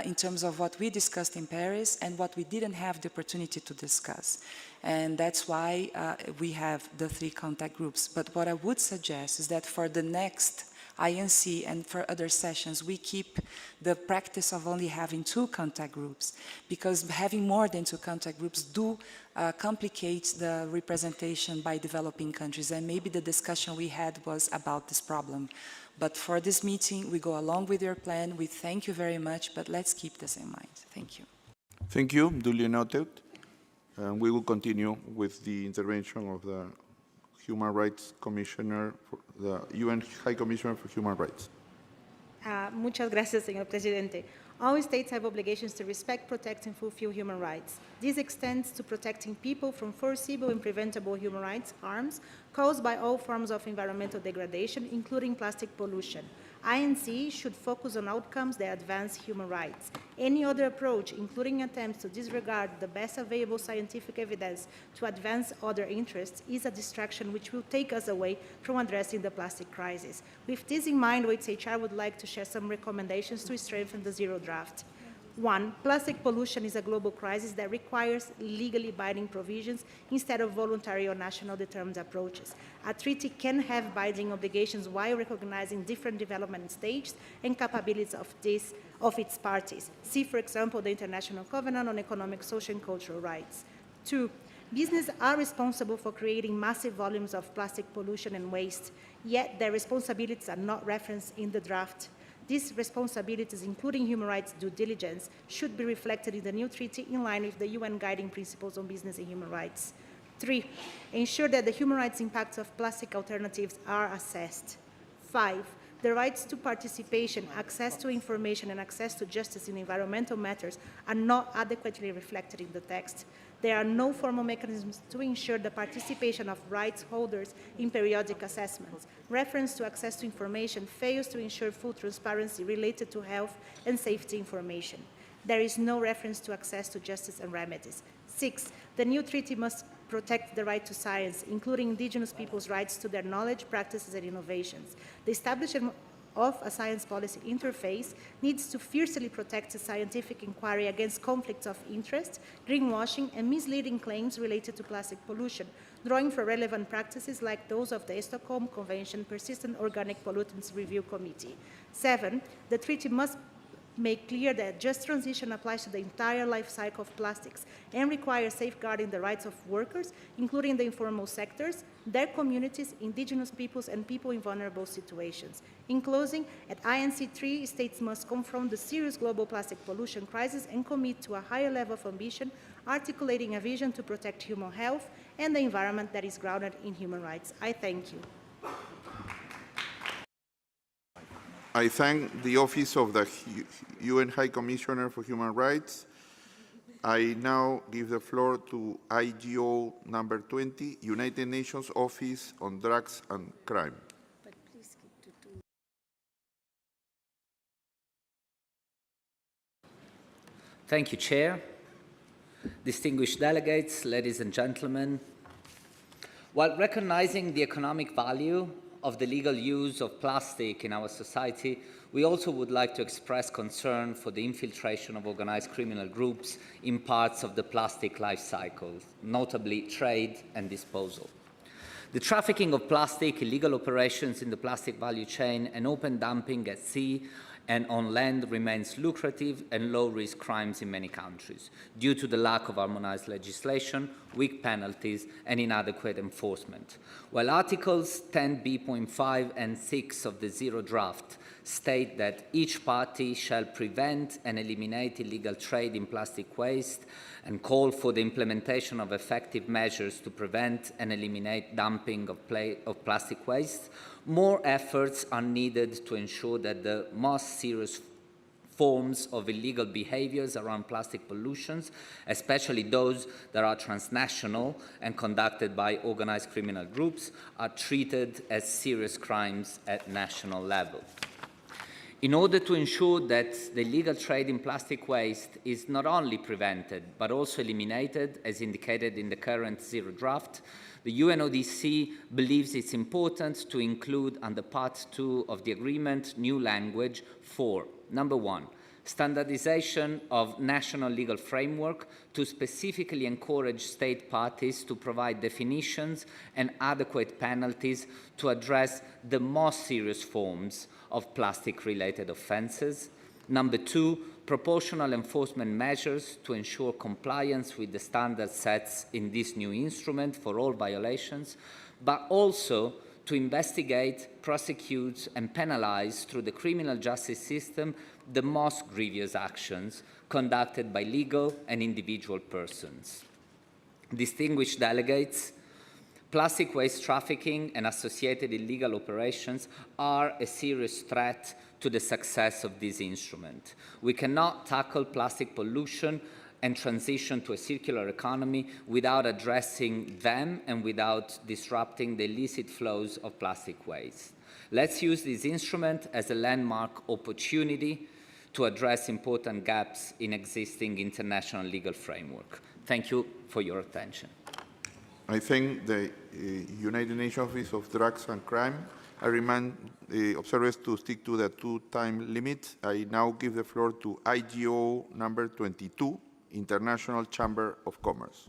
in terms of what we discussed in Paris and what we didn't have the opportunity to discuss. And that's why we have the 3 contact groups. But what I would suggest is that for the next INC and for other sessions, we keep the practice of only having 2 contact groups, because having more than 2 contact groups do complicate the representation by developing countries, and maybe the discussion we had was about this problem. But for this meeting, we go along with your plan. We thank you very much, but let's keep this in mind. Thank you. Thank you, duly noted. And we will continue with the intervention of the Human Rights Commissioner, the UN High Commissioner for Human Rights. Muchas gracias, señor presidente. All states have obligations to respect, protect, and fulfill human rights. This extends to protecting people from foreseeable and preventable human rights harms caused by all forms of environmental degradation, including plastic pollution. INC should focus on outcomes that advance human rights. Any other approach, including attempts to disregard the best available scientific evidence to advance other interests, is a distraction which will take us away from addressing the plastic crisis. With this in mind, OHR would like to share some recommendations to strengthen the Zero Draft. 1. Plastic pollution is a global crisis that requires legally binding provisions instead of voluntary or national determined approaches. A treaty can have binding obligations while recognizing different development stages and capabilities of its parties. See, for example, the International Covenant on Economic, Social, and Cultural Rights. 2. Businesses are responsible for creating massive volumes of plastic pollution and waste, yet their responsibilities are not referenced in the draft. These responsibilities, including human rights due diligence, should be reflected in the new treaty in line with the UN Guiding Principles on Business and Human Rights. 3. Ensure that the human rights impacts of plastic alternatives are assessed. 5. The rights to participation, access to information, and access to justice in environmental matters are not adequately reflected in the text. There are no formal mechanisms to ensure the participation of rights holders in periodic assessments. Reference to access to information fails to ensure full transparency related to health and safety information. There is no reference to access to justice and remedies. 6. The new treaty must protect the right to science, including indigenous peoples' rights to their knowledge, practices, and innovations. The establishment of a science policy interface needs to fiercely protect the scientific inquiry against conflicts of interest, greenwashing, and misleading claims related to plastic pollution, drawing for relevant practices like those of the Stockholm Convention Persistent Organic Pollutants Review Committee. 7. The treaty must make clear that just transition applies to the entire life cycle of plastics and requires safeguarding the rights of workers, including the informal sectors, their communities, indigenous peoples, and people in vulnerable situations. In closing, at INC-3, states must confront the serious global plastic pollution crisis and commit to a higher level of ambition, articulating a vision to protect human health and the environment that is grounded in human rights. I thank you. I thank the Office of the UN High Commissioner for Human Rights. I now give the floor to IGO number 20, United Nations Office on Drugs and Crime. Thank you, Chair. Distinguished delegates, ladies and gentlemen, While recognizing the economic value of the legal use of plastic in our society, we also would like to express concern for the infiltration of organized criminal groups in parts of the plastic life cycle, notably trade and disposal. The trafficking of plastic, illegal operations in the plastic value chain, and open dumping at sea and on land remains lucrative and low-risk crimes in many countries due to the lack of harmonized legislation, weak penalties, and inadequate enforcement. While Articles 10b.5 and 6 of the Zero Draft state that each party shall prevent and eliminate illegal trade in plastic waste and call for the implementation of effective measures to prevent and eliminate dumping of plastic waste, more efforts are needed to ensure that the most serious forms of illegal behaviors around plastic pollutions, especially those that are transnational and conducted by organized criminal groups, are treated as serious crimes at national level. In order to ensure that the illegal trade in plastic waste is not only prevented but also eliminated, as indicated in the current Zero Draft, the UNODC believes it's important to include under Part 2 of the agreement new language for, number one, standardization of national legal framework to specifically encourage state parties to provide definitions and adequate penalties to address the most serious forms of plastic-related offences. Number two, proportional enforcement measures to ensure compliance with the standard sets in this new instrument for all violations, but also to investigate, prosecute, and penalize through the criminal justice system the most grievous actions conducted by legal and individual persons. Distinguished delegates, plastic waste trafficking and associated illegal operations are a serious threat to the success of this instrument. We cannot tackle plastic pollution and transition to a circular economy without addressing them and without disrupting the illicit flows of plastic waste. Let's use this instrument as a landmark opportunity to address important gaps in existing international legal framework. Thank you for your attention. I thank the United Nations Office of Drugs and Crime. I remind the observers to stick to the two-time limit. I now give the floor to IGO number 22, International Chamber of Commerce.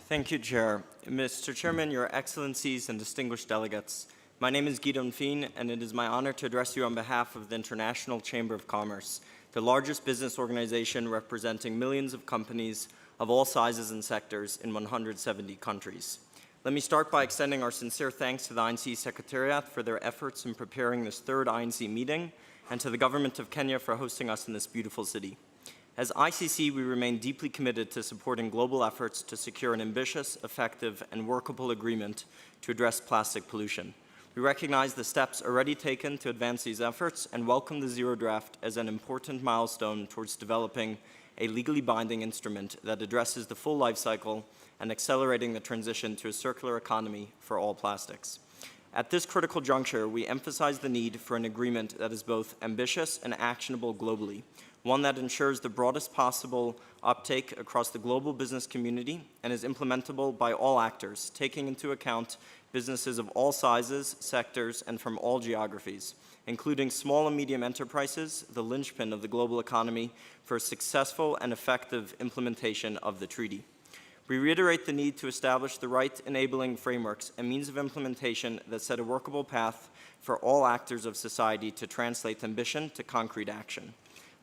Thank you, Chair. Mr. Chairman, Your Excellencies and distinguished delegates, my name is Guidon Fien, and it is my honor to address you on behalf of the International Chamber of Commerce, the largest business organization representing millions of companies of all sizes and sectors in 170 countries. Let me start by extending our sincere thanks to the INC Secretariat for their efforts in preparing this third INC meeting, and to the Government of Kenya for hosting us in this beautiful city. As ICC, we remain deeply committed to supporting global efforts to secure an ambitious, effective, and workable agreement to address plastic pollution. We recognize the steps already taken to advance these efforts and welcome the Zero Draft as an important milestone towards developing a legally binding instrument that addresses the full life cycle and accelerating the transition to a circular economy for all plastics. At this critical juncture, we emphasize the need for an agreement that is both ambitious and actionable globally, one that ensures the broadest possible uptake across the global business community and is implementable by all actors, taking into account businesses of all sizes, sectors, and from all geographies, including small and medium enterprises, the linchpin of the global economy, for a successful and effective implementation of the treaty. We reiterate the need to establish the right enabling frameworks and means of implementation that set a workable path for all actors of society to translate ambition to concrete action.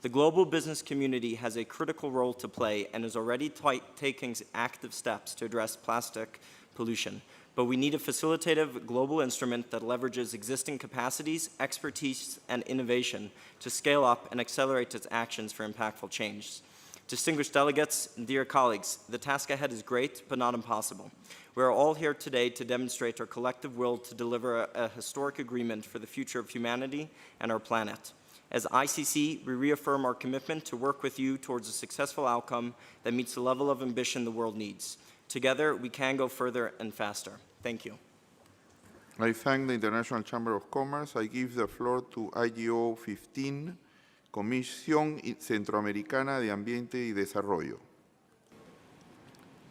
The global business community has a critical role to play and is already taking active steps to address plastic pollution, but we need a facilitative global instrument that leverages existing capacities, expertise, and innovation to scale up and accelerate its actions for impactful change. Distinguished delegates, dear colleagues, the task ahead is great, but not impossible. We are all here today to demonstrate our collective will to deliver a historic agreement for the future of humanity and our planet. As ICC, we reaffirm our commitment to work with you towards a successful outcome that meets the level of ambition the world needs. Together, we can go further and faster. Thank you. I thank the International Chamber of Commerce. I give the floor to IGO 15, Comisión Centroamericana de Ambiente y Desarrollo.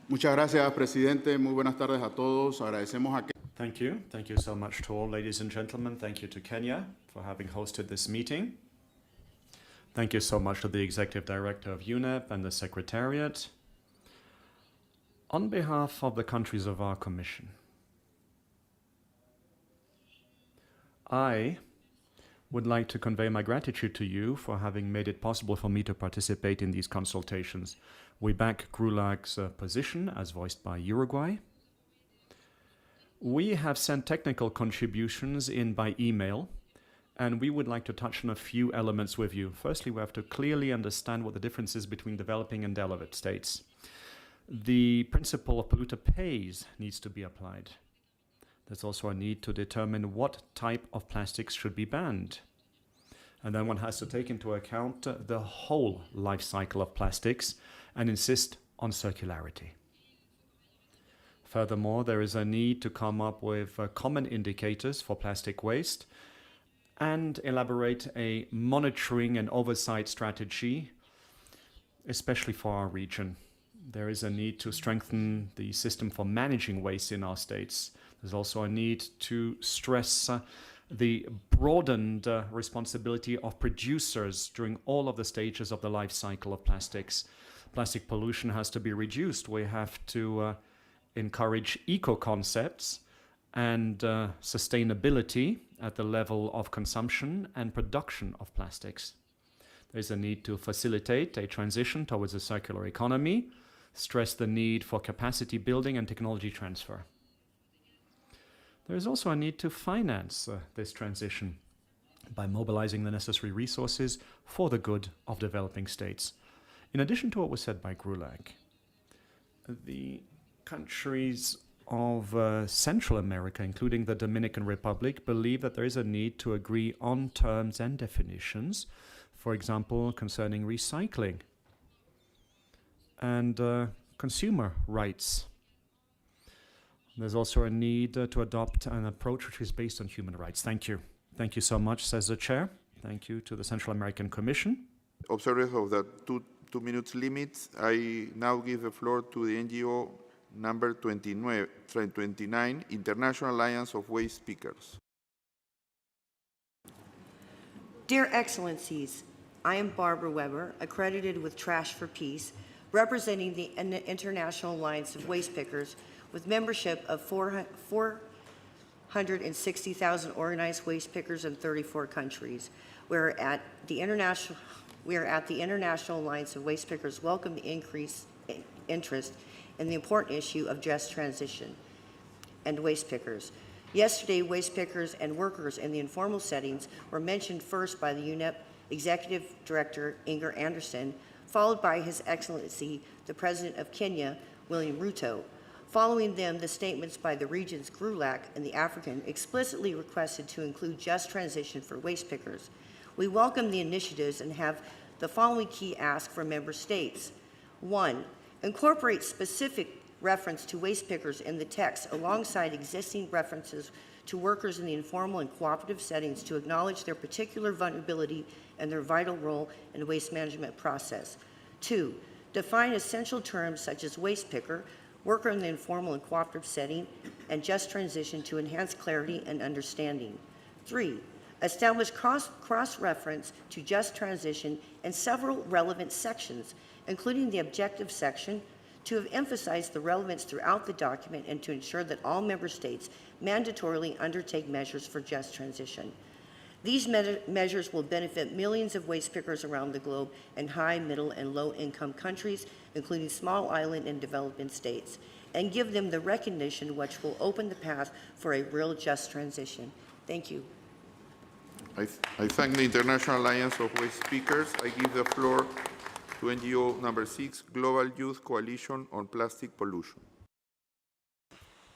Muchas gracias, presidente. Muy buenas tardes a todos. Agradecemos a Thank you. Thank you so much to all, ladies and gentlemen. Thank you to Kenya for having hosted this meeting. Thank you so much to the Executive Director of UNEP and the Secretariat. On behalf of the countries of our Commission, I would like to convey my gratitude to you for having made it possible for me to participate in these consultations. We back GRULAC's position as voiced by Uruguay. We have sent technical contributions in by email, and we would like to touch on a few elements with you. Firstly, we have to clearly understand what the difference is between developing and developed states. The principle of polluter pays needs to be applied. There's also a need to determine what type of plastics should be banned. And then one has to take into account the whole life cycle of plastics and insist on circularity. Furthermore, there is a need to come up with common indicators for plastic waste and elaborate a monitoring and oversight strategy, especially for our region. There is a need to strengthen the system for managing waste in our states. There's also a need to stress the broadened responsibility of producers during all of the stages of the life cycle of plastics. Plastic pollution has to be reduced. We have to encourage eco-concepts and sustainability at the level of consumption and production of plastics. There's a need to facilitate a transition towards a circular economy, stress the need for capacity building and technology transfer. There is also a need to finance this transition by mobilizing the necessary resources for the good of developing states. In addition to what was said by GRULAC, the countries of Central America, including the Dominican Republic, believe that there is a need to agree on terms and definitions, for example, concerning recycling and consumer rights. There's also a need to adopt an approach which is based on human rights. Thank you. Thank you so much, says the Chair. Thank you to the Central American Commission. Observers of the two minutes limit, I now give the floor to the NGO number 29, International Alliance of Waste Pickers. Dear Excellencies, I am Barbara Weber, accredited with Trash for Peace, representing the International Alliance of Waste Pickers with membership of 460,000 organized waste pickers in 34 countries. We are at the International Alliance of Waste Pickers welcome the increased interest in the important issue of just transition and waste pickers. Yesterday, waste pickers and workers in the informal settings were mentioned first by the UNEP Executive Director Inger Anderson, followed by His Excellency, the President of Kenya, William Ruto. Following them, the statements by the regions GRULAC and the African explicitly requested to include just transition for waste pickers. We welcome the initiatives and have the following key asks for member states. 1, incorporate specific reference to waste pickers in the text alongside existing references to workers in the informal and cooperative settings to acknowledge their particular vulnerability and their vital role in the waste management process. 2, define essential terms such as waste picker, worker in the informal and cooperative setting, and just transition to enhance clarity and understanding. 3, establish cross-reference to just transition in several relevant sections, including the objective section, to have emphasized the relevance throughout the document and to ensure that all member states mandatorily undertake measures for just transition. These measures will benefit millions of waste pickers around the globe in high, middle, and low-income countries, including small island and developing states, and give them the recognition which will open the path for a real just transition. Thank you. I thank the International Alliance of Waste Pickers. I give the floor to NGO number 6, Global Youth Coalition on Plastic Pollution.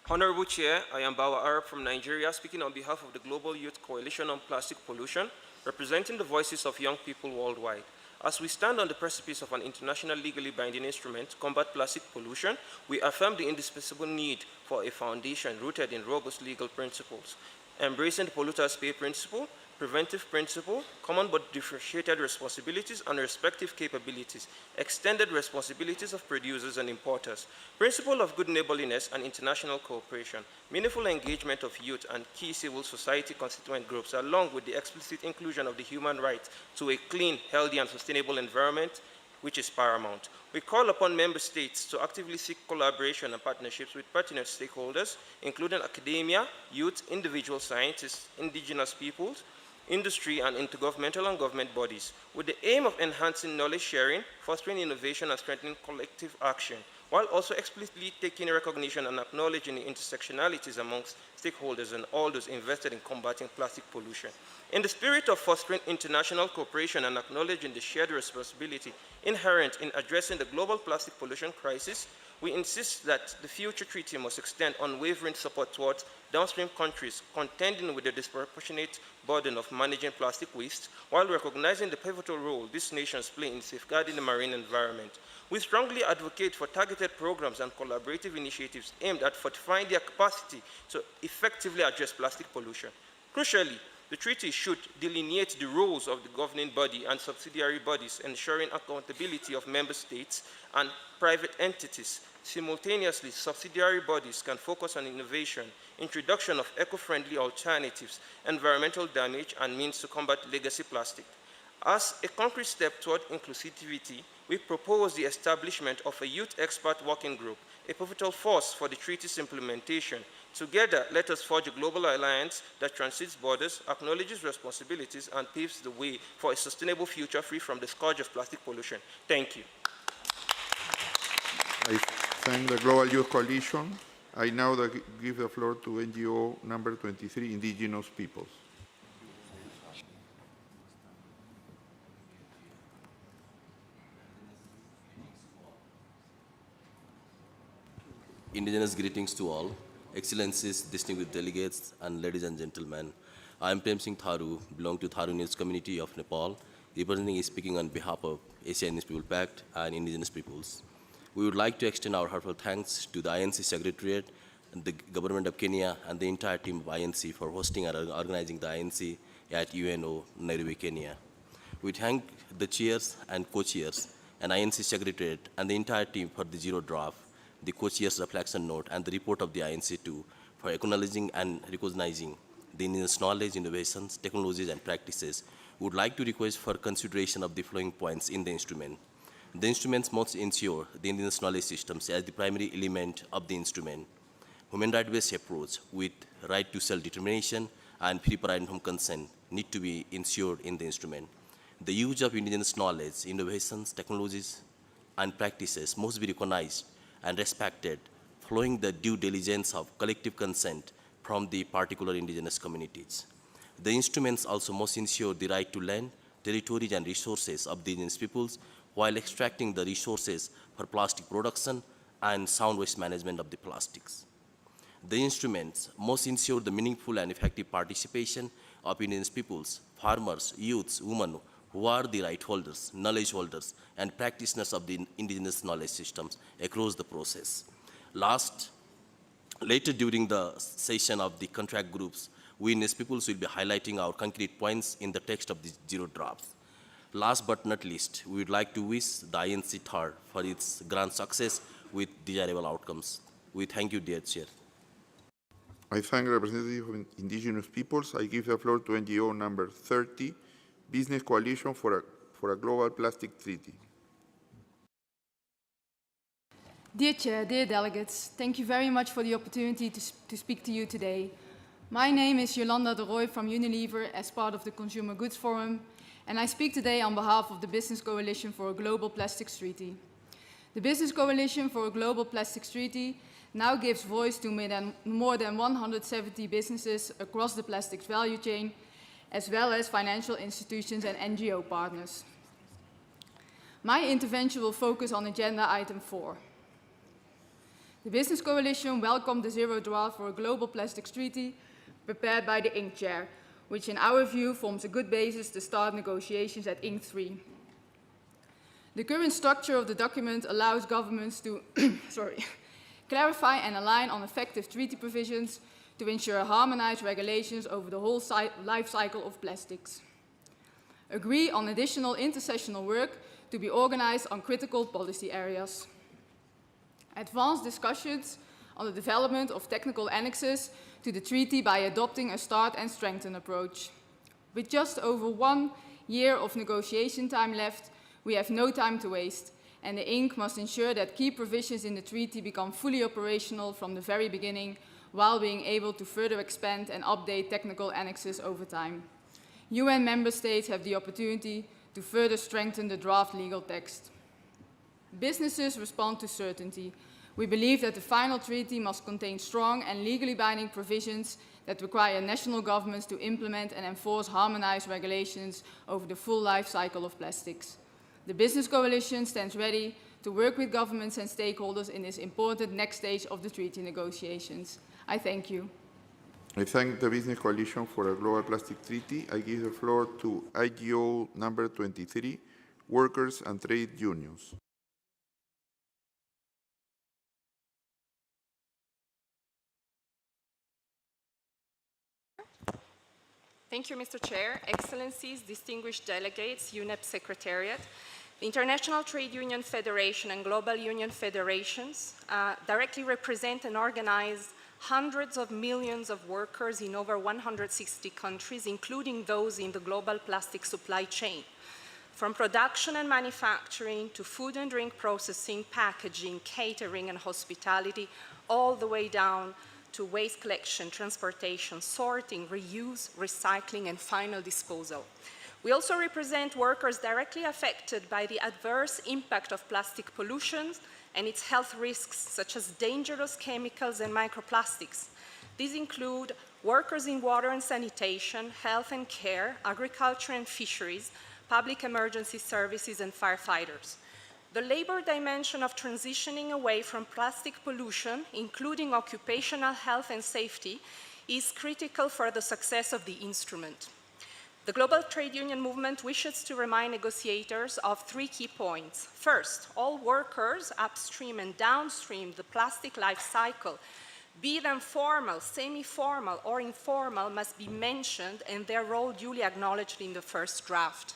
Honorable Chair, I am Bawa Arab from Nigeria, speaking on behalf of the Global Youth Coalition on Plastic Pollution, representing the voices of young people worldwide. As we stand on the precipice of an international legally binding instrument to combat plastic pollution, we affirm the indispensable need for a foundation rooted in robust legal principles, embracing the polluter's pay principle, preventive principle, common but differentiated responsibilities and respective capabilities, extended responsibilities of producers and importers, principle of good neighborliness and international cooperation, meaningful engagement of youth and key civil society constituent groups, along with the explicit inclusion of the human right to a clean, healthy, and sustainable environment, which is paramount. We call upon member states to actively seek collaboration and partnerships with pertinent stakeholders, including academia, youth, individual scientists, indigenous peoples, industry, and intergovernmental and government bodies, with the aim of enhancing knowledge sharing, fostering innovation, and strengthening collective action, while also explicitly taking recognition and acknowledging the intersectionalities amongst stakeholders and all those invested in combating plastic pollution. In the spirit of fostering international cooperation and acknowledging the shared responsibility inherent in addressing the global plastic pollution crisis, we insist that the future treaty must extend unwavering support towards downstream countries contending with the disproportionate burden of managing plastic waste, while recognizing the pivotal role these nations play in safeguarding the marine environment. We strongly advocate for targeted programs and collaborative initiatives aimed at fortifying their capacity to effectively address plastic pollution. Crucially, the treaty should delineate the roles of the governing body and subsidiary bodies, ensuring accountability of member states and private entities. Simultaneously, subsidiary bodies can focus on innovation, introduction of eco-friendly alternatives, environmental damage, and means to combat legacy plastic. As a concrete step toward inclusivity, we propose the establishment of a youth expert working group, a pivotal force for the treaty's implementation. Together, let us forge a global alliance that transcends borders, acknowledges responsibilities, and paves the way for a sustainable future free from the scourge of plastic pollution. Thank you. I thank the Global Youth Coalition. I now give the floor to NGO number 23, Indigenous Peoples. Indigenous greetings to all, Excellencies, distinguished delegates, and ladies and gentlemen. I am Prem Singh Tharu, belong to Tharu News community of Nepal, representing and speaking on behalf of Asian People Pact and Indigenous peoples. We would like to extend our heartfelt thanks to the INC Secretariat, and the Government of Kenya, and the entire team of INC for hosting and organizing the INC at UNO, Nairobi, Kenya. We thank the chairs and co-chairs, and INC Secretariat, and the entire team for the zero draft, the co-chair's reflection note, and the report of the INC-2 for acknowledging and recognizing the indigenous knowledge, innovations, technologies, and practices. We would like to request for consideration of the following points in the instrument. The instruments must ensure the indigenous knowledge systems as the primary element of the instrument. Human rights-based approach with right to self-determination and free prior from consent need to be ensured in the instrument. The use of indigenous knowledge, innovations, technologies, and practices must be recognized and respected, following the due diligence of collective consent from the particular indigenous communities. The instruments also must ensure the right to land, territories, and resources of the indigenous peoples while extracting the resources for plastic production and sound waste management of the plastics. The instruments must ensure the meaningful and effective participation of indigenous peoples, farmers, youths, women, who are the right holders, knowledge holders, and practitioners of the indigenous knowledge systems across the process. Later during the session of the contract groups, we indigenous peoples will be highlighting our concrete points in the text of the zero drafts. Last but not least, we would like to wish the INC-3 for its grand success with desirable outcomes. We thank you, dear Chair. I thank representatives of indigenous peoples. I give the floor to NGO number 30, Business Coalition for a Global Plastic Treaty. Dear Chair, dear delegates, thank you very much for the opportunity to speak to you today. My name is Jolanda de Rooij from Unilever as part of the Consumer Goods Forum, and I speak today on behalf of the Business Coalition for a Global Plastics Treaty. The Business Coalition for a Global Plastics Treaty now gives voice to more than 170 businesses across the plastics value chain, as well as financial institutions and NGO partners. My intervention will focus on agenda item 4. The Business Coalition welcomed the zero draft for a global plastics treaty prepared by the INC chair, which in our view forms a good basis to start negotiations at INC-3. The current structure of the document allows governments to clarify and align on effective treaty provisions to ensure harmonized regulations over the whole life cycle of plastics. Agree on additional intersessional work to be organized on critical policy areas. Advance discussions on the development of technical annexes to the treaty by adopting a start and strengthen approach. With just over 1 year of negotiation time left, we have no time to waste, and the INC must ensure that key provisions in the treaty become fully operational from the very beginning, while being able to further expand and update technical annexes over time. UN member states have the opportunity to further strengthen the draft legal text. Businesses respond to certainty. We believe that the final treaty must contain strong and legally binding provisions that require national governments to implement and enforce harmonized regulations over the full life cycle of plastics. The Business Coalition stands ready to work with governments and stakeholders in this important next stage of the treaty negotiations. I thank you. I thank the Business Coalition for a Global Plastic Treaty. I give the floor to IGO number 23, Workers and Trade Unions. Thank you, Mr. Chair, Excellencies, distinguished delegates, UNEP Secretariat. The International Trade Union Federation and Global Union Federations directly represent and organize hundreds of millions of workers in over 160 countries, including those in the global plastic supply chain. From production and manufacturing to food and drink processing, packaging, catering, and hospitality, all the way down to waste collection, transportation, sorting, reuse, recycling, and final disposal. We also represent workers directly affected by the adverse impact of plastic pollution and its health risks, such as dangerous chemicals and microplastics. These include workers in water and sanitation, health and care, agriculture and fisheries, public emergency services, and firefighters. The labor dimension of transitioning away from plastic pollution, including occupational health and safety, is critical for the success of the instrument. The global trade union movement wishes to remind negotiators of 3 key points. First, all workers upstream and downstream the plastic life cycle, be them formal, semi-formal, or informal, must be mentioned and their role duly acknowledged in the first draft.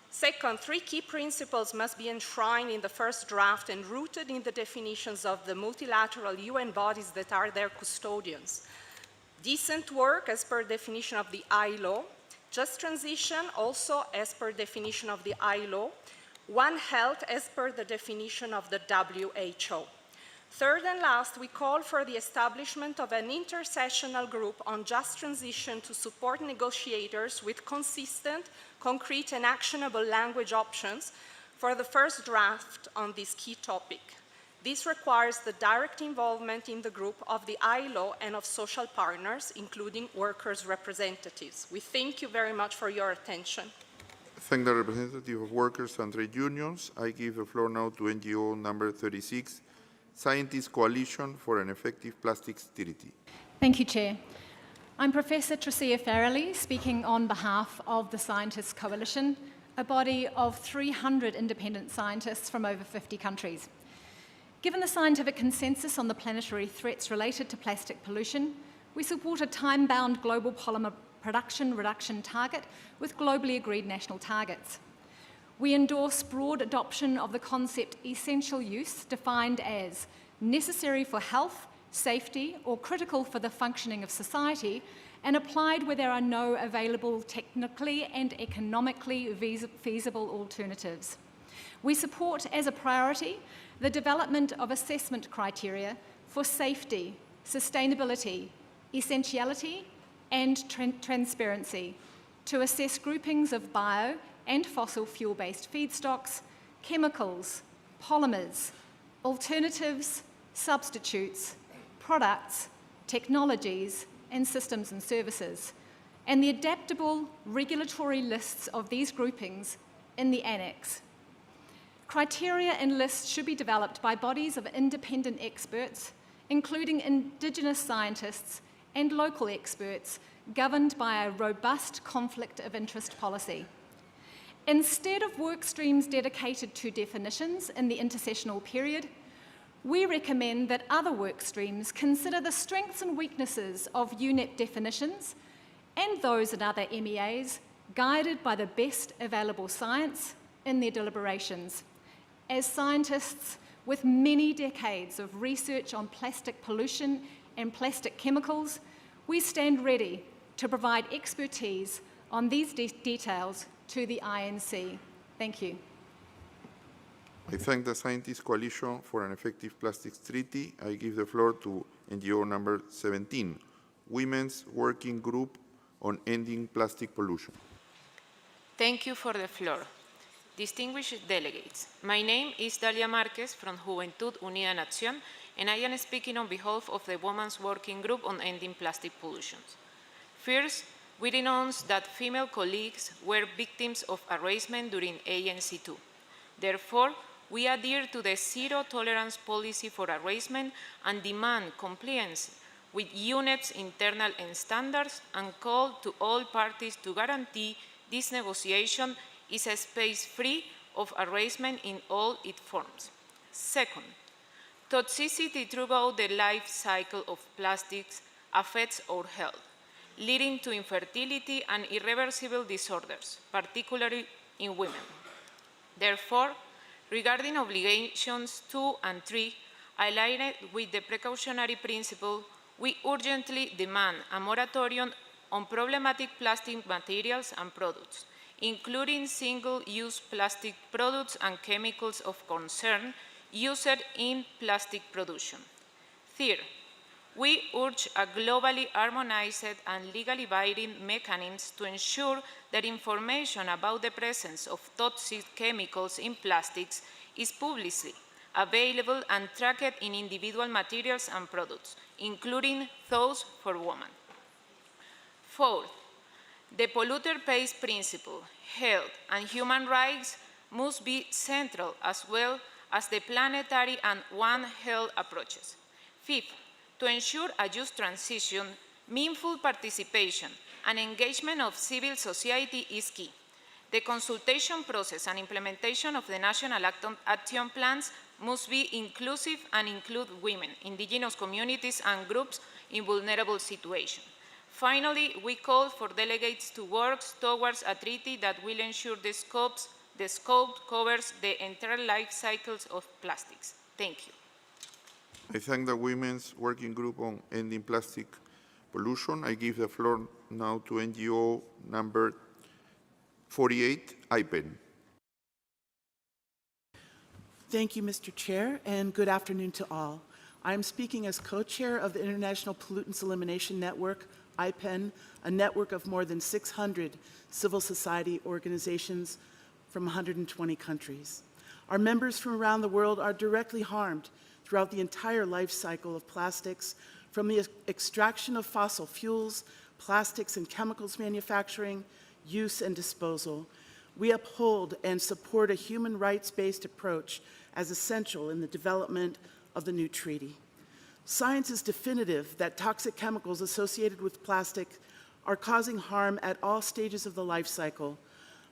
Second, 3 key principles must be enshrined in the first draft and rooted in the definitions of the multilateral UN bodies that are their custodians. Decent work, as per definition of the ILO. Just transition, also as per definition of the ILO. One health, as per the definition of the WHO. Third and last, we call for the establishment of an intersessional group on just transition to support negotiators with consistent, concrete, and actionable language options for the first draft on this key topic. This requires the direct involvement in the group of the ILO and of social partners, including workers' representatives. We thank you very much for your attention. Thank the representative of workers and trade unions. I give the floor now to NGO number 36, Scientists Coalition for an Effective Plastics Treaty. Thank you, Chair. I'm Professor Tricia Farrelly, speaking on behalf of the Scientists Coalition, a body of 300 independent scientists from over 50 countries. Given the scientific consensus on the planetary threats related to plastic pollution, we support a time-bound global polymer production reduction target with globally agreed national targets. We endorse broad adoption of the concept essential use, defined as necessary for health, safety, or critical for the functioning of society, and applied where there are no available technically and economically feasible alternatives. We support as a priority the development of assessment criteria for safety, sustainability, essentiality, and transparency to assess groupings of bio and fossil fuel-based feedstocks, chemicals, polymers, alternatives, substitutes, products, technologies, and systems and services, and the adaptable regulatory lists of these groupings in the annex. Criteria and lists should be developed by bodies of independent experts, including Indigenous scientists and local experts, governed by a robust conflict of interest policy. Instead of work streams dedicated to definitions in the intersessional period, we recommend that other work streams consider the strengths and weaknesses of UNEP definitions and those in other MEAs, guided by the best available science in their deliberations. As scientists with many decades of research on plastic pollution and plastic chemicals, we stand ready to provide expertise on these details to the INC. Thank you. I thank the Scientist Coalition for an Effective Plastics Treaty. I give the floor to NGO number 17, Women's Working Group on Ending Plastic Pollution. Thank you for the floor. Distinguished delegates, my name is Dalia Marquez from Juventud Unida en Acción, and I am speaking on behalf of the Women's Working Group on Ending Plastic Pollution. First, we denounce that female colleagues were victims of harassment during INC-3. Therefore, we adhere to the zero-tolerance policy for harassment and demand compliance with UNEP's internal standards and call to all parties to guarantee this negotiation is a space free of harassment in all its forms. Second, toxicity throughout the life cycle of plastics affects our health, leading to infertility and irreversible disorders, particularly in women. Therefore, regarding obligations 2 and 3, aligned with the precautionary principle, we urgently demand a moratorium on problematic plastic materials and products, including single-use plastic products and chemicals of concern used in plastic production. Third, we urge a globally harmonized and legally binding mechanism to ensure that information about the presence of toxic chemicals in plastics is publicly available and tracked in individual materials and products, including those for women. Fourth, the polluter pays principle, health, and human rights must be central as well as the planetary and One Health approaches. Fifth, to ensure a just transition, meaningful participation and engagement of civil society is key. The consultation process and implementation of the national action plans must be inclusive and include women, indigenous communities, and groups in vulnerable situations. Finally, we call for delegates to work towards a treaty that will ensure the scope covers the entire life cycles of plastics. Thank you. I thank the Women's Working Group on Ending Plastic Pollution. I give the floor now to NGO number 48, IPEN. Thank you, Mr. Chair, and good afternoon to all. I am speaking as co-chair of the International Pollutants Elimination Network, IPEN, a network of more than 600 civil society organizations from 120 countries. Our members from around the world are directly harmed throughout the entire life cycle of plastics, from the extraction of fossil fuels, plastics and chemicals manufacturing, use and disposal. We uphold and support a human rights-based approach as essential in the development of the new treaty. Science is definitive that toxic chemicals associated with plastic are causing harm at all stages of the life cycle.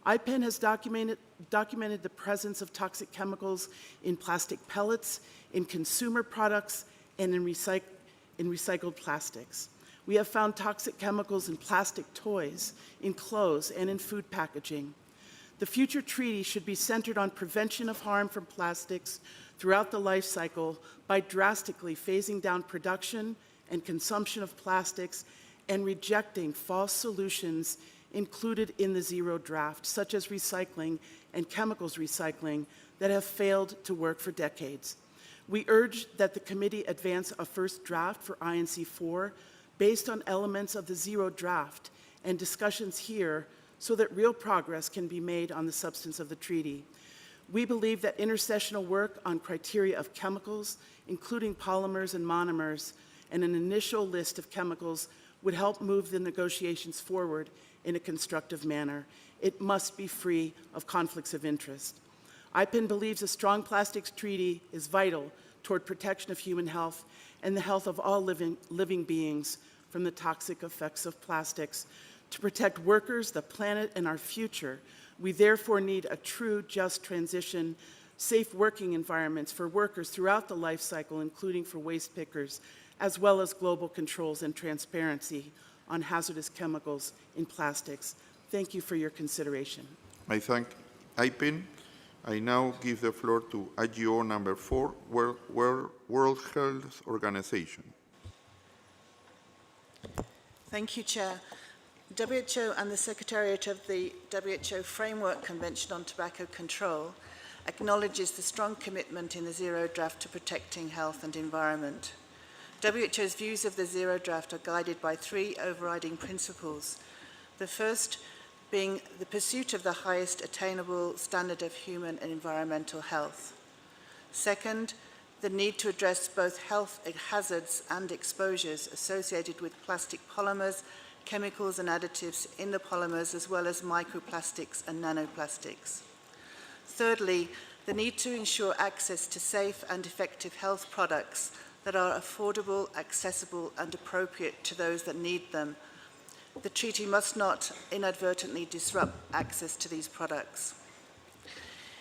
IPEN has documented the presence of toxic chemicals in plastic pellets, in consumer products, and in recycled plastics. We have found toxic chemicals in plastic toys, in clothes, and in food packaging. The future treaty should be centered on prevention of harm from plastics throughout the life cycle by drastically phasing down production and consumption of plastics and rejecting false solutions included in the zero draft, such as recycling and chemicals recycling that have failed to work for decades. We urge that the committee advance a first draft for INC-4 based on elements of the zero draft and discussions here so that real progress can be made on the substance of the treaty. We believe that intersessional work on criteria of chemicals, including polymers and monomers, and an initial list of chemicals would help move the negotiations forward in a constructive manner. It must be free of conflicts of interest. IPEN believes a strong plastics treaty is vital toward protection of human health and the health of all living beings from the toxic effects of plastics. To protect workers, the planet, and our future, we therefore need a true, just transition safe working environments for workers throughout the life cycle, including for waste pickers, as well as global controls and transparency on hazardous chemicals in plastics. Thank you for your consideration. I thank IPEN. I now give the floor to IGO number 4, World Health Organization. Thank you, Chair. WHO and the Secretariat of the WHO Framework Convention on Tobacco Control acknowledges the strong commitment in the Zero Draft to protecting health and environment. WHO's views of the Zero Draft are guided by 3 overriding principles. The first being the pursuit of the highest attainable standard of human and environmental health. Second, the need to address both health hazards and exposures associated with plastic polymers, chemicals and additives in the polymers, as well as microplastics and nanoplastics. Thirdly, the need to ensure access to safe and effective health products that are affordable, accessible, and appropriate to those that need them. The treaty must not inadvertently disrupt access to these products.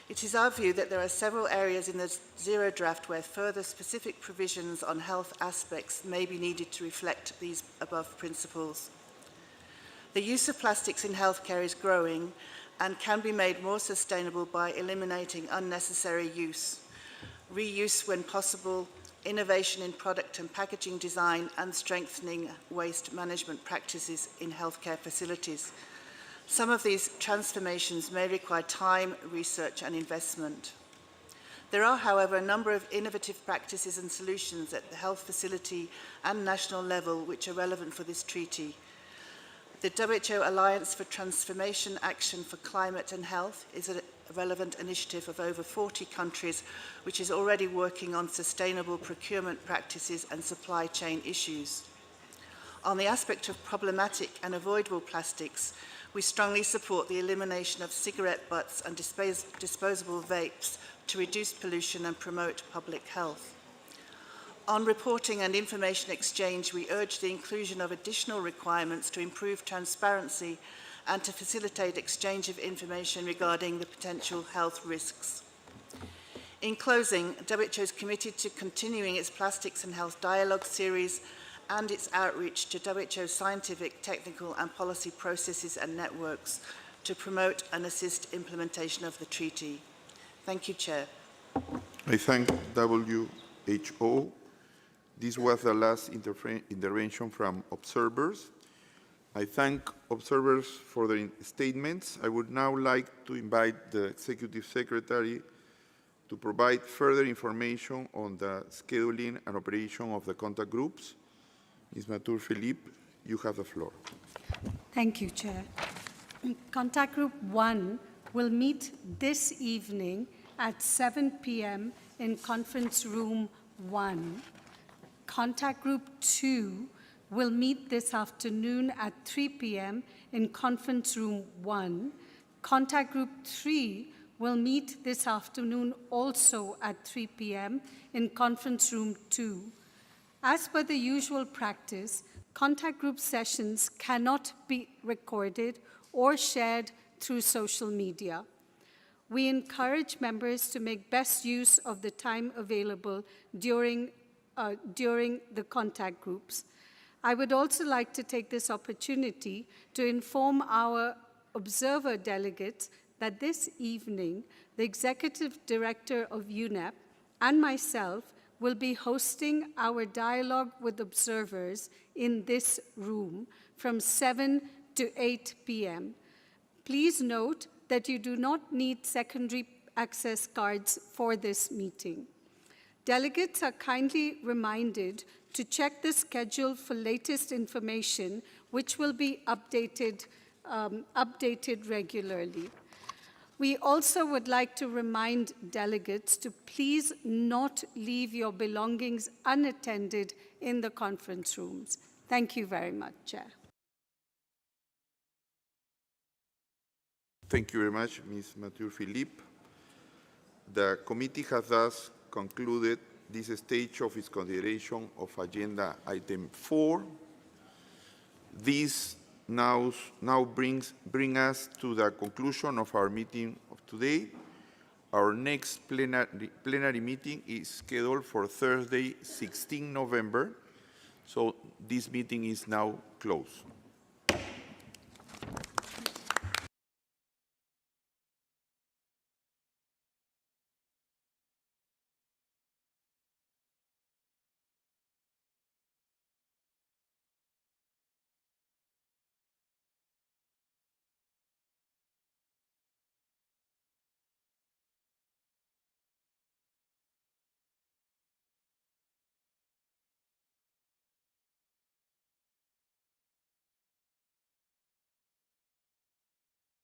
It is our view that there are several areas in the Zero Draft where further specific provisions on health aspects may be needed to reflect these above principles. The use of plastics in healthcare is growing and can be made more sustainable by eliminating unnecessary use, reuse when possible, innovation in product and packaging design, and strengthening waste management practices in healthcare facilities. Some of these transformations may require time, research, and investment. There are, however, a number of innovative practices and solutions at the health facility and national level which are relevant for this treaty. The WHO Alliance for Transformation Action for Climate and Health is a relevant initiative of over 40 countries which is already working on sustainable procurement practices and supply chain issues. On the aspect of problematic and avoidable plastics, we strongly support the elimination of cigarette butts and disposable vapes to reduce pollution and promote public health. On reporting and information exchange, we urge the inclusion of additional requirements to improve transparency and to facilitate exchange of information regarding the potential health risks. In closing, WHO is committed to continuing its Plastics and Health Dialogue series and its outreach to WHO scientific, technical and policy processes and networks to promote and assist implementation of the treaty. Thank you, Chair. I thank WHO. This was the last intervention from observers. I thank observers for their statements. I would now like to invite the Executive Secretary to provide further information on the scheduling and operation of the contact groups. Ms. Matur-Philippe, you have the floor. Thank you, Chair. Contact Group 1 will meet this evening at 7 p.m. in Conference Room 1. Contact Group 2 will meet this afternoon at 3 p.m. in Conference Room 1. Contact Group 3 will meet this afternoon also at 3 p.m. in Conference Room 2. As per the usual practice, contact group sessions cannot be recorded or shared through social media. We encourage members to make best use of the time available during the contact groups. I would also like to take this opportunity to inform our observer delegates that this evening, the Executive Director of UNEP and myself will be hosting our dialogue with observers in this room from 7 to 8 p.m. Please note that you do not need secondary access cards for this meeting. Delegates are kindly reminded to check the schedule for latest information, which will be updated regularly. We also would like to remind delegates to please not leave your belongings unattended in the conference rooms. Thank you very much, Chair. Thank you very much, Ms. Matur-Philippe. The committee has thus concluded this stage of its consideration of Agenda Item 4. This now bring us to the conclusion of our meeting of today. Our next plenary meeting is scheduled for Thursday, 16 November. So this meeting is now closed.